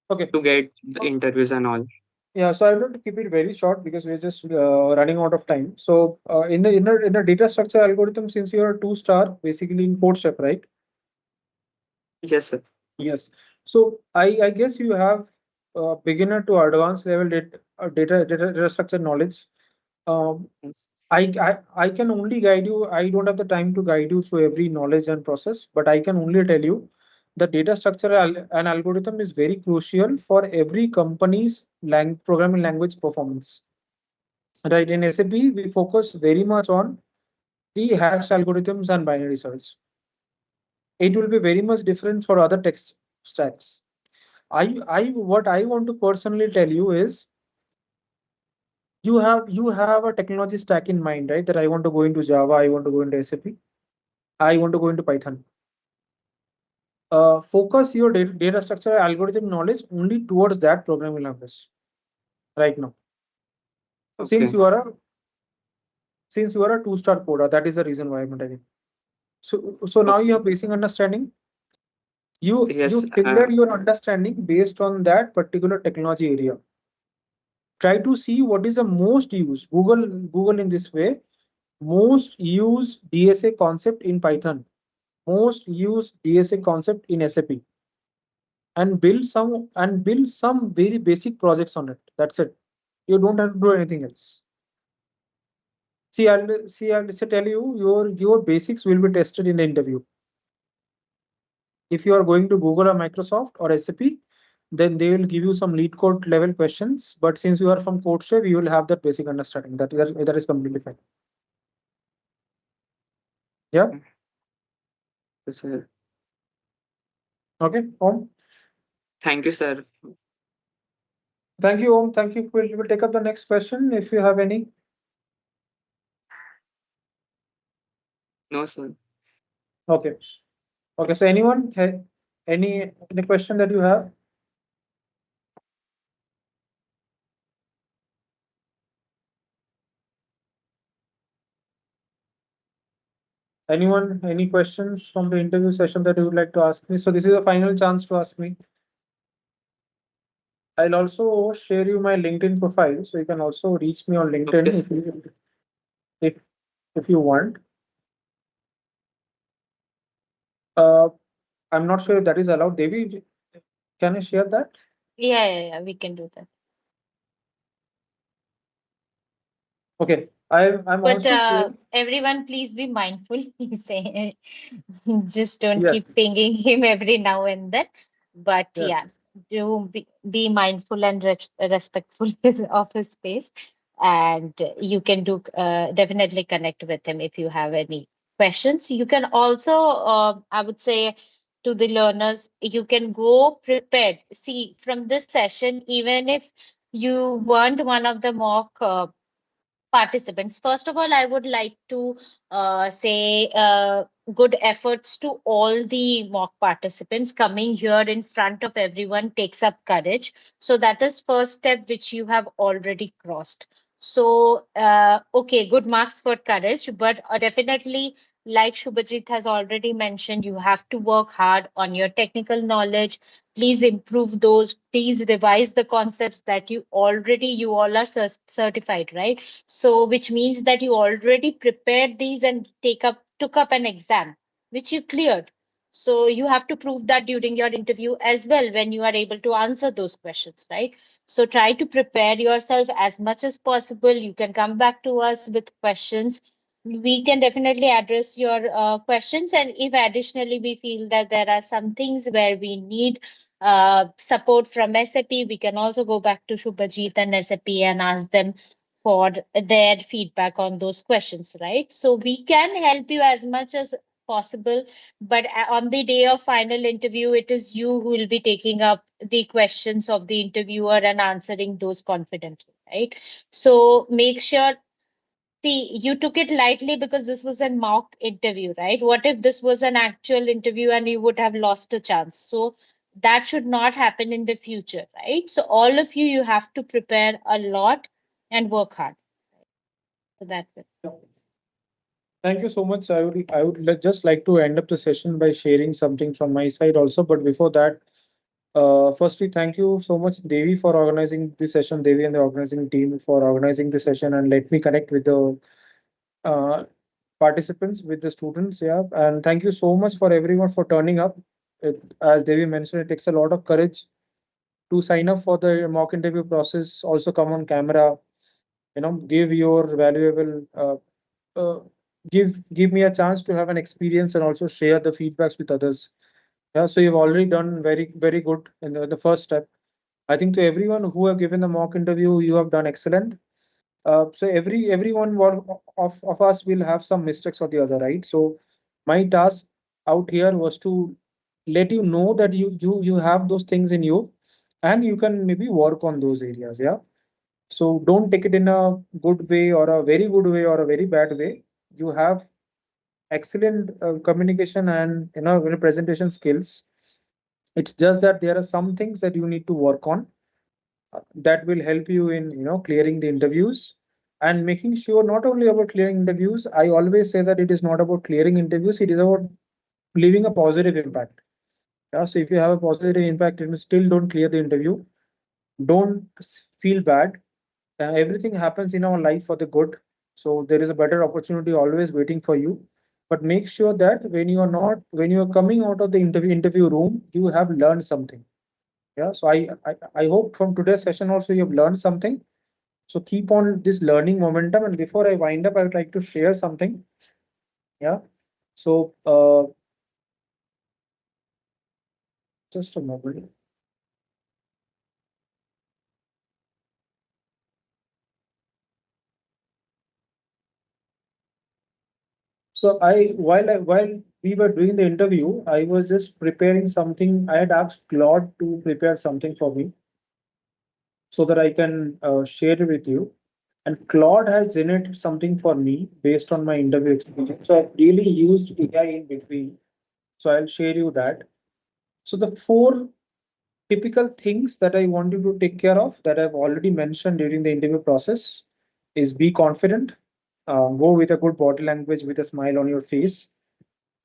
Okay. to get the interviews and all? Yeah, so I'm going to keep it very short because we're just running out of time. So in the data structure algorithm, since you're a two-star, basically in code step, right? Yes, sir. Yes. So I guess you have beginner to advanced level data structure knowledge. Um, Yes. I can only guide you. I don't have the time to guide you through every knowledge and process, but I can only tell you the data structure and algorithm is very crucial for every company's programming language performance. Right, in SAP, we focus very much on the hashed algorithms and binary search. It will be very much different for other text stacks. What I want to personally tell you is you have a technology stack in mind, right? That I want to go into Java, I want to go into SAP, I want to go into Python. Focus your data structure algorithm knowledge only towards that programming language right now. Since Okay. you are a since you are a two-star coder, that is the reason why I'm telling you. So now you Okay. have basic understanding. You Yes. tailor your understanding based on that particular technology area. Try to see what is the most used. Google in this way. Most used DSA concept in Python. Most used DSA concept in SAP. And build some very basic projects on it. That's it. You don't have to do anything else. I'll just tell you your basics will be tested in the interview. If you are going to Google or Microsoft or SAP, then they will give you some lead code level questions. But since you are from CodeShare, you will have that basic understanding. That is completely fine. Yeah. Yes, sir. Okay. Om. Thank you, sir. Thank you, Om. Thank you. We'll take up the next question if you have any. No, sir. Okay. Okay. So anyone any question that you have? Anyone? Any questions from the interview session that you would like to ask me? So this is a final chance to ask me. I'll also share you my LinkedIn profile, so you can also reach me on Okay, LinkedIn sir. if if you want. Uh, I'm not sure if that is allowed. Devi, can you share that? Yeah, we can do that. Okay, I'm But also sharing. everyone, please be mindful. Say, just don't Yes, keep pinging him every now and then. But yes. yeah, be mindful and respectful of his space. And you can do definitely connect with him if you have any questions. You can also, I would say, to the learners, you can go prepared. See, from this session, even if you weren't one of the mock participants. First of all, I would like to say good efforts to all the mock participants. Coming here in front of everyone takes up courage. So that is first step which you have already crossed. So okay, good marks for courage, but definitely, like Shubhajit has already mentioned, you have to work hard on your technical knowledge. Please improve those. Please revise the concepts that you all are certified, right? So, which means that you already prepared these and took up an exam, which you cleared. So you have to prove that during your interview as well when you are able to answer those questions, right? So try to prepare yourself as much as possible. You can come back to us with questions. We can definitely address your questions, and if additionally we feel that there are some things where we need support from SAP, we can also go back to Shubhajit and SAP and ask them for their feedback on those questions, right? So we can help you as much as possible, but on the day of final interview, it is you who will be taking up the questions of the interviewer and answering those confidently, right? So make sure, see, you took it lightly because this was a mock interview, right? What if this was an actual interview and you would have lost a chance? So that should not happen in the future, right? So all of you have to prepare a lot and work hard. So that way. Thank you so much. Just like to end up the session by sharing something from my side also. But before that, firstly, thank you so much, Devi, for organizing this session. Devi and the organizing team for organizing the session, and let me connect with the uh, participants, with the students. Yeah, and thank you so much for everyone for turning up. As Devi mentioned, it takes a lot of courage to sign up for the mock interview process. Also, come on camera. Give your valuable. Uh, give me a chance to have an experience and also share the feedbacks with others. Yeah, so you've already done very good in the first step. I think to everyone who have given the mock interview, you have done excellent. So of us will have some mistakes or the other, right? So my task out here was to let you know that you have those things in you, and you can maybe work on those areas. Yeah. So don't take it in a good way or a very good way or a very bad way. You have excellent communication and presentation skills. It's just that there are some things that you need to work on that will help you in clearing the interviews and making sure not only about clearing interviews. I always say that it is not about clearing interviews, it is about leaving a positive impact. Yeah, so if you have a positive impact and you still don't clear the interview, don't feel bad. Everything happens in our life for the good. So there is a better opportunity always waiting for you. But make sure that when you are coming out of the interview room, you have learned something. Yeah. So I hope from today's session also you have learned something. So keep on this learning momentum. And before I wind up, I would like to share something. Yeah. So just a moment. So while we were doing the interview, I was just preparing something. I had asked Claude to prepare something for me so that I can share it with you. And Claude has generated something for me based on my interview experience. So I've really used AI in between. So I'll share you that. So the four typical things that I want you to take care of that I've already mentioned during the interview process is be confident, go with a good body language with a smile on your face.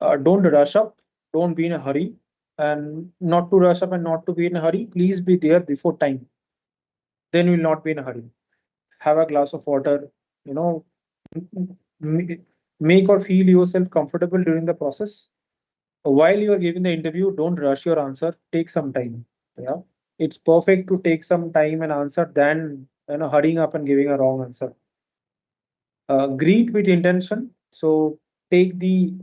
Don't rush up, don't be in a hurry, and not to rush up and not to be in a hurry. Please be there before time. Then you will not be in a hurry. Have a glass of water, you know, make or feel yourself comfortable during the process. While you are giving the interview, don't rush your answer. Take some time. Yeah, it's perfect to take some time and answer than hurrying up and giving a wrong answer. Greet with intention. So take the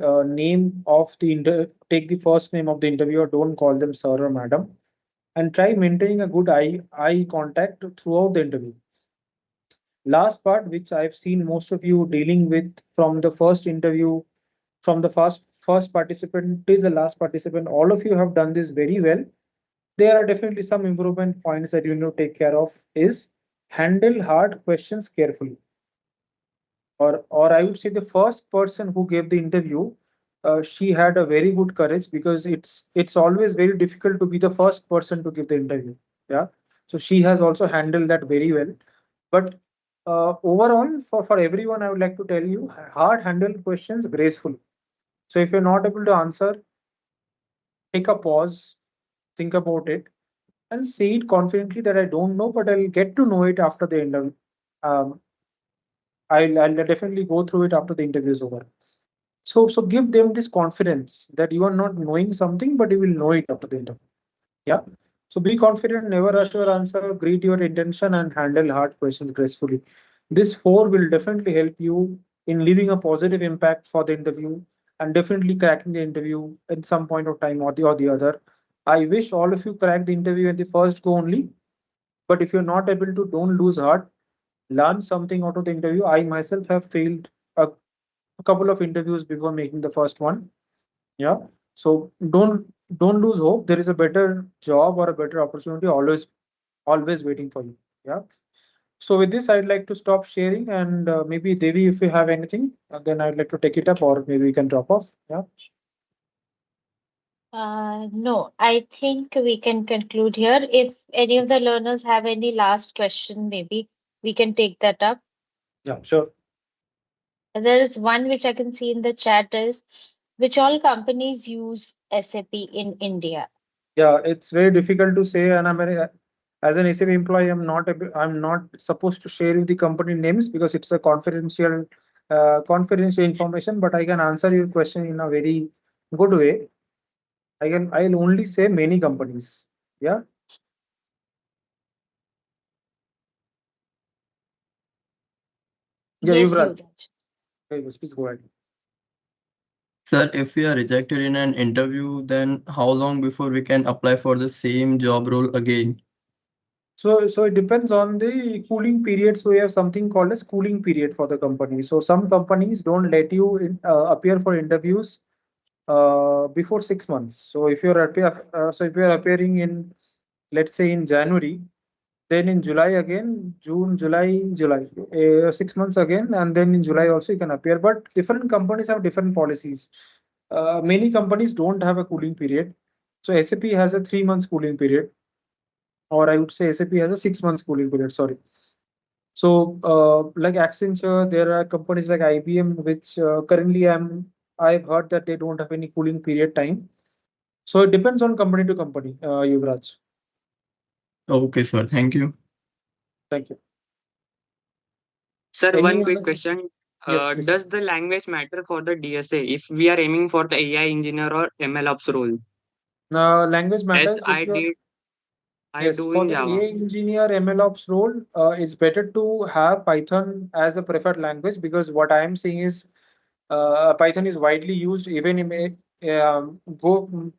take the first name of the interviewer. Don't call them sir or madam, and try maintaining a good eye contact throughout the interview. Last part, which I've seen most of you dealing with from the first interview, from the first participant till the last participant, all of you have done this very well. There are definitely some improvement points that you need to take care of. Is handle hard questions carefully. Or I would say the first person who gave the interview, she had a very good courage, because it's always very difficult to be the first person to give the interview. Yeah, so she has also handled that very well. But overall, for everyone, I would like to tell you, hard handle questions gracefully. So if you're not able to answer, take a pause, think about it, and say it confidently that I don't know, but I'll get to know it after the interview. Um, I'll definitely go through it after the interview is over. So give them this confidence that you are not knowing something, but you will know it after the interview. Yeah. So be confident, never rush your answer, greet your intention, and handle hard questions gracefully. This four will definitely help you in leaving a positive impact for the interview and definitely cracking the interview at some point of time or the other. I wish all of you crack the interview at the first go only. But if you're not able to, don't lose heart. Learn something out of the interview. I myself have failed a couple of interviews before making the first one. Yeah. So don't lose hope. There is a better job or a better opportunity always waiting for you. Yeah. So with this, I'd like to stop sharing, and maybe Devi, if you have anything, then I'd like to take it up, or maybe we can drop off. Yeah. No, I think we can conclude here. If any of the learners have any last question, maybe we can take that up. Yeah. Sure. There is one which I can see in the chat is which all companies use SAP in India. Yeah. It's very difficult to say, and as an SAP employee, I'm not supposed to share with the company names because it's a confidential information. But I can answer your question in a very good way. I'll only say many companies. Yeah. Yeah, Yes, Yuvraj. Yuvraj. Okay, yes, please go ahead. Sir, if we are rejected in an interview, then how long before we can apply for the same job role again? So it depends on the cooling period. So we have something called as cooling period for the company. So some companies don't let you appear for interviews before 6 months. So if you're appearing in, let's say, in January, then in July again, June, July, 6 months again, and then in July also you can appear. But different companies have different policies. Many companies don't have a cooling period. So SAP has a 3 months cooling period, or I would say SAP has a 6 months cooling period. Sorry. So like Accenture, there are companies like IBM, which currently I've heard that they don't have any cooling period time. So it depends on company to company, Yuvraj. Okay, sir. Thank you. Thank you. Sir, one Any quick other? question. Yes, please. Does the language matter for the DSA if we are aiming for the AI engineer or ML ops role? Language As matters if you're I yes, do for in the Java. AI engineer MLOps role, it's better to have Python as a preferred language, because what I am seeing is Python is widely used even in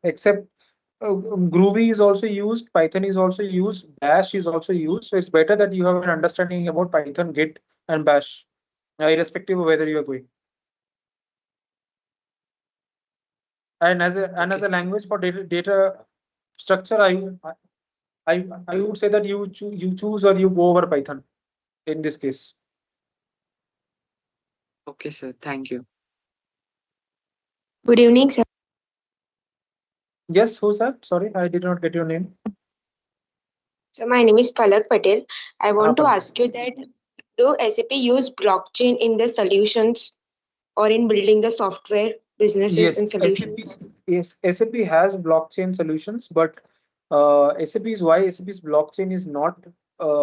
except Groovy is also used, Python is also used, Bash is also used. So it's better that you have an understanding about Python, Git, and Bash, irrespective of whether you are going. And as a Okay. language for data structure, I would say that you choose or you go over Python in this case. Okay, sir. Thank you. Good evening, sir. Yes, who's that? Sorry, I did not get your name. So my name is Palak Patel. I want to Palak. ask you that do SAP use blockchain in the solutions or in building the software businesses Yes, and solutions? SAP has blockchain solutions, but SAP's blockchain is not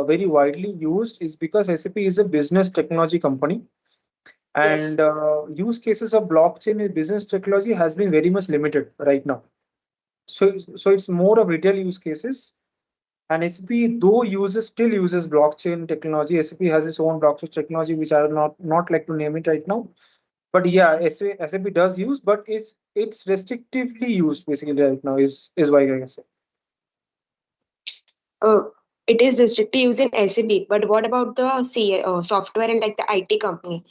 very widely used is because SAP is a business technology company, Yes. And use cases of blockchain in business technology has been very much limited right now. So it's more of retail use cases. And SAP, though still uses blockchain technology, SAP has its own blockchain technology, which I will not like to name it right now. But yeah, SAP does use, but it's restrictively used basically right now is why I can say. It is restricted use in SAP, but what about the software and like the IT company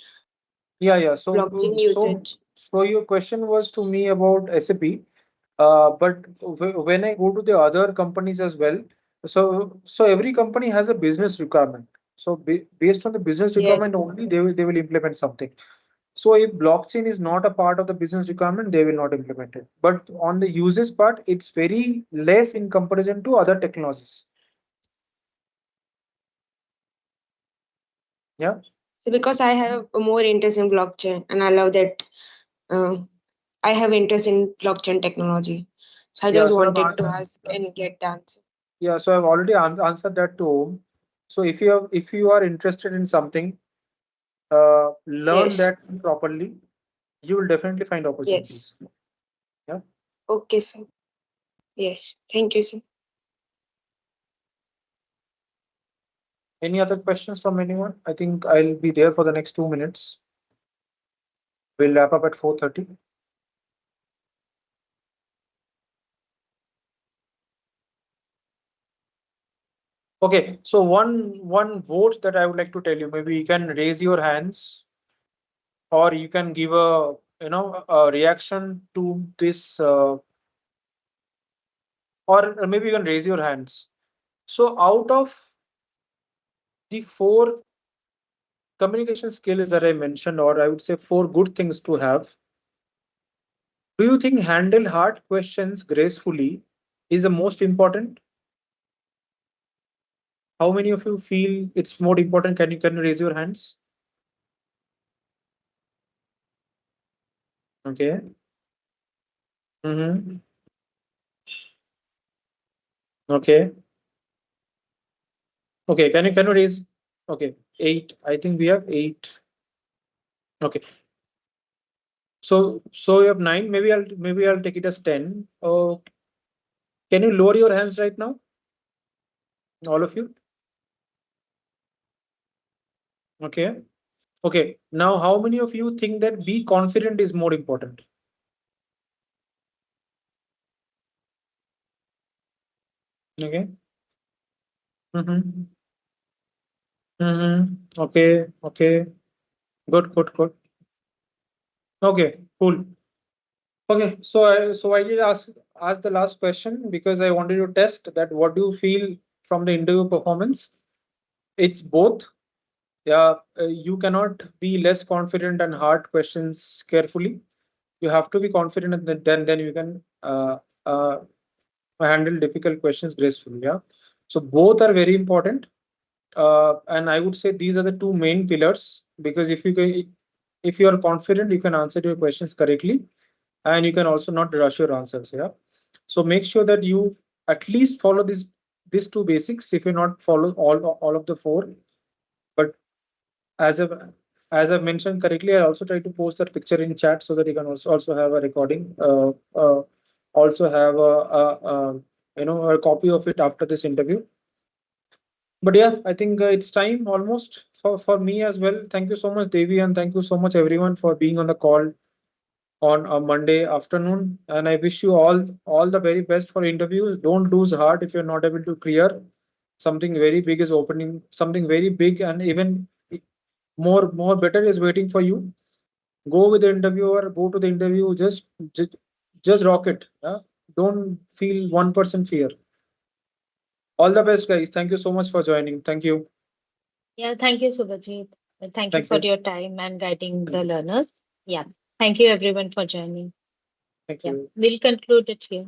Yeah, yeah. blockchain usage? So your question was to me about SAP. But when I go to the other companies as well, so every company has a business requirement. So based on the business Yes. requirement only, they will implement something. So if blockchain is not a part of the business requirement, they will not implement it. But on the usage part, it's very less in comparison to other technologies. Yeah. So because I have more interest in blockchain and I love that uh, I have interest in blockchain technology. So I Yeah. just So wanted to ask and get the answer. I've already answered that to Om. So if you are interested in something, learn Yes. that properly. You will definitely find Yes. opportunities. Yeah. Okay, sir. Yes. Thank you, sir. Any other questions from anyone? I think I'll be there for the next 2 minutes. We'll wrap up at 4:30. Okay, so one vote that I would like to tell you, maybe you can raise your hands or you can give a reaction to this, or maybe you can raise your hands. So out of the four communication skills that I mentioned, or I would say four good things to have, do you think handle hard questions gracefully is the most important? How many of you feel it's more important? Can you raise your hands? Okay. Mm-hmm. Okay. Okay. Can you raise? Okay. Eight. I think we have eight. Okay. So you have nine. Maybe I'll take it as 10. Oh, can you lower your hands right now? All of you? Okay. Okay. Now, how many of you think that be confident is more important? Okay. Mm-hmm. Mm-hmm. Okay. Okay. Good. Good. Good. Okay. Cool. Okay. So I did ask the last question because I wanted to test that what do you feel from the interview performance? It's both. Yeah. You cannot be less confident and hard questions carefully. You have to be confident, and then you can uh, handle difficult questions gracefully. Yeah. So both are very important. And I would say these are the two main pillars because if you are confident, you can answer your questions correctly, and you can also not rush your answers. Yeah. So make sure that you at least follow these two basics. If you not follow all of the four, but as I've as I've mentioned correctly, I also try to post that picture in chat so that you can also have a recording. Also have a copy of it after this interview. But yeah, I think it's time almost for me as well. Thank you so much, Devi, and thank you so much everyone for being on the call on a Monday afternoon. And I wish you all the very best for interviews. Don't lose heart if you're not able to clear. Something very big is opening, something very big and even more better is waiting for you. Go with the interviewer, go to the interview, just rock it. Yeah? Don't feel 1% fear. All the best, guys. Thank you so much for joining. Thank you. Yeah, thank you, Subhajit. Thank you Thank for you. your time and guiding Thank the you. learners. Yeah, thank you everyone for joining. Thank Yeah, you. we'll conclude it here.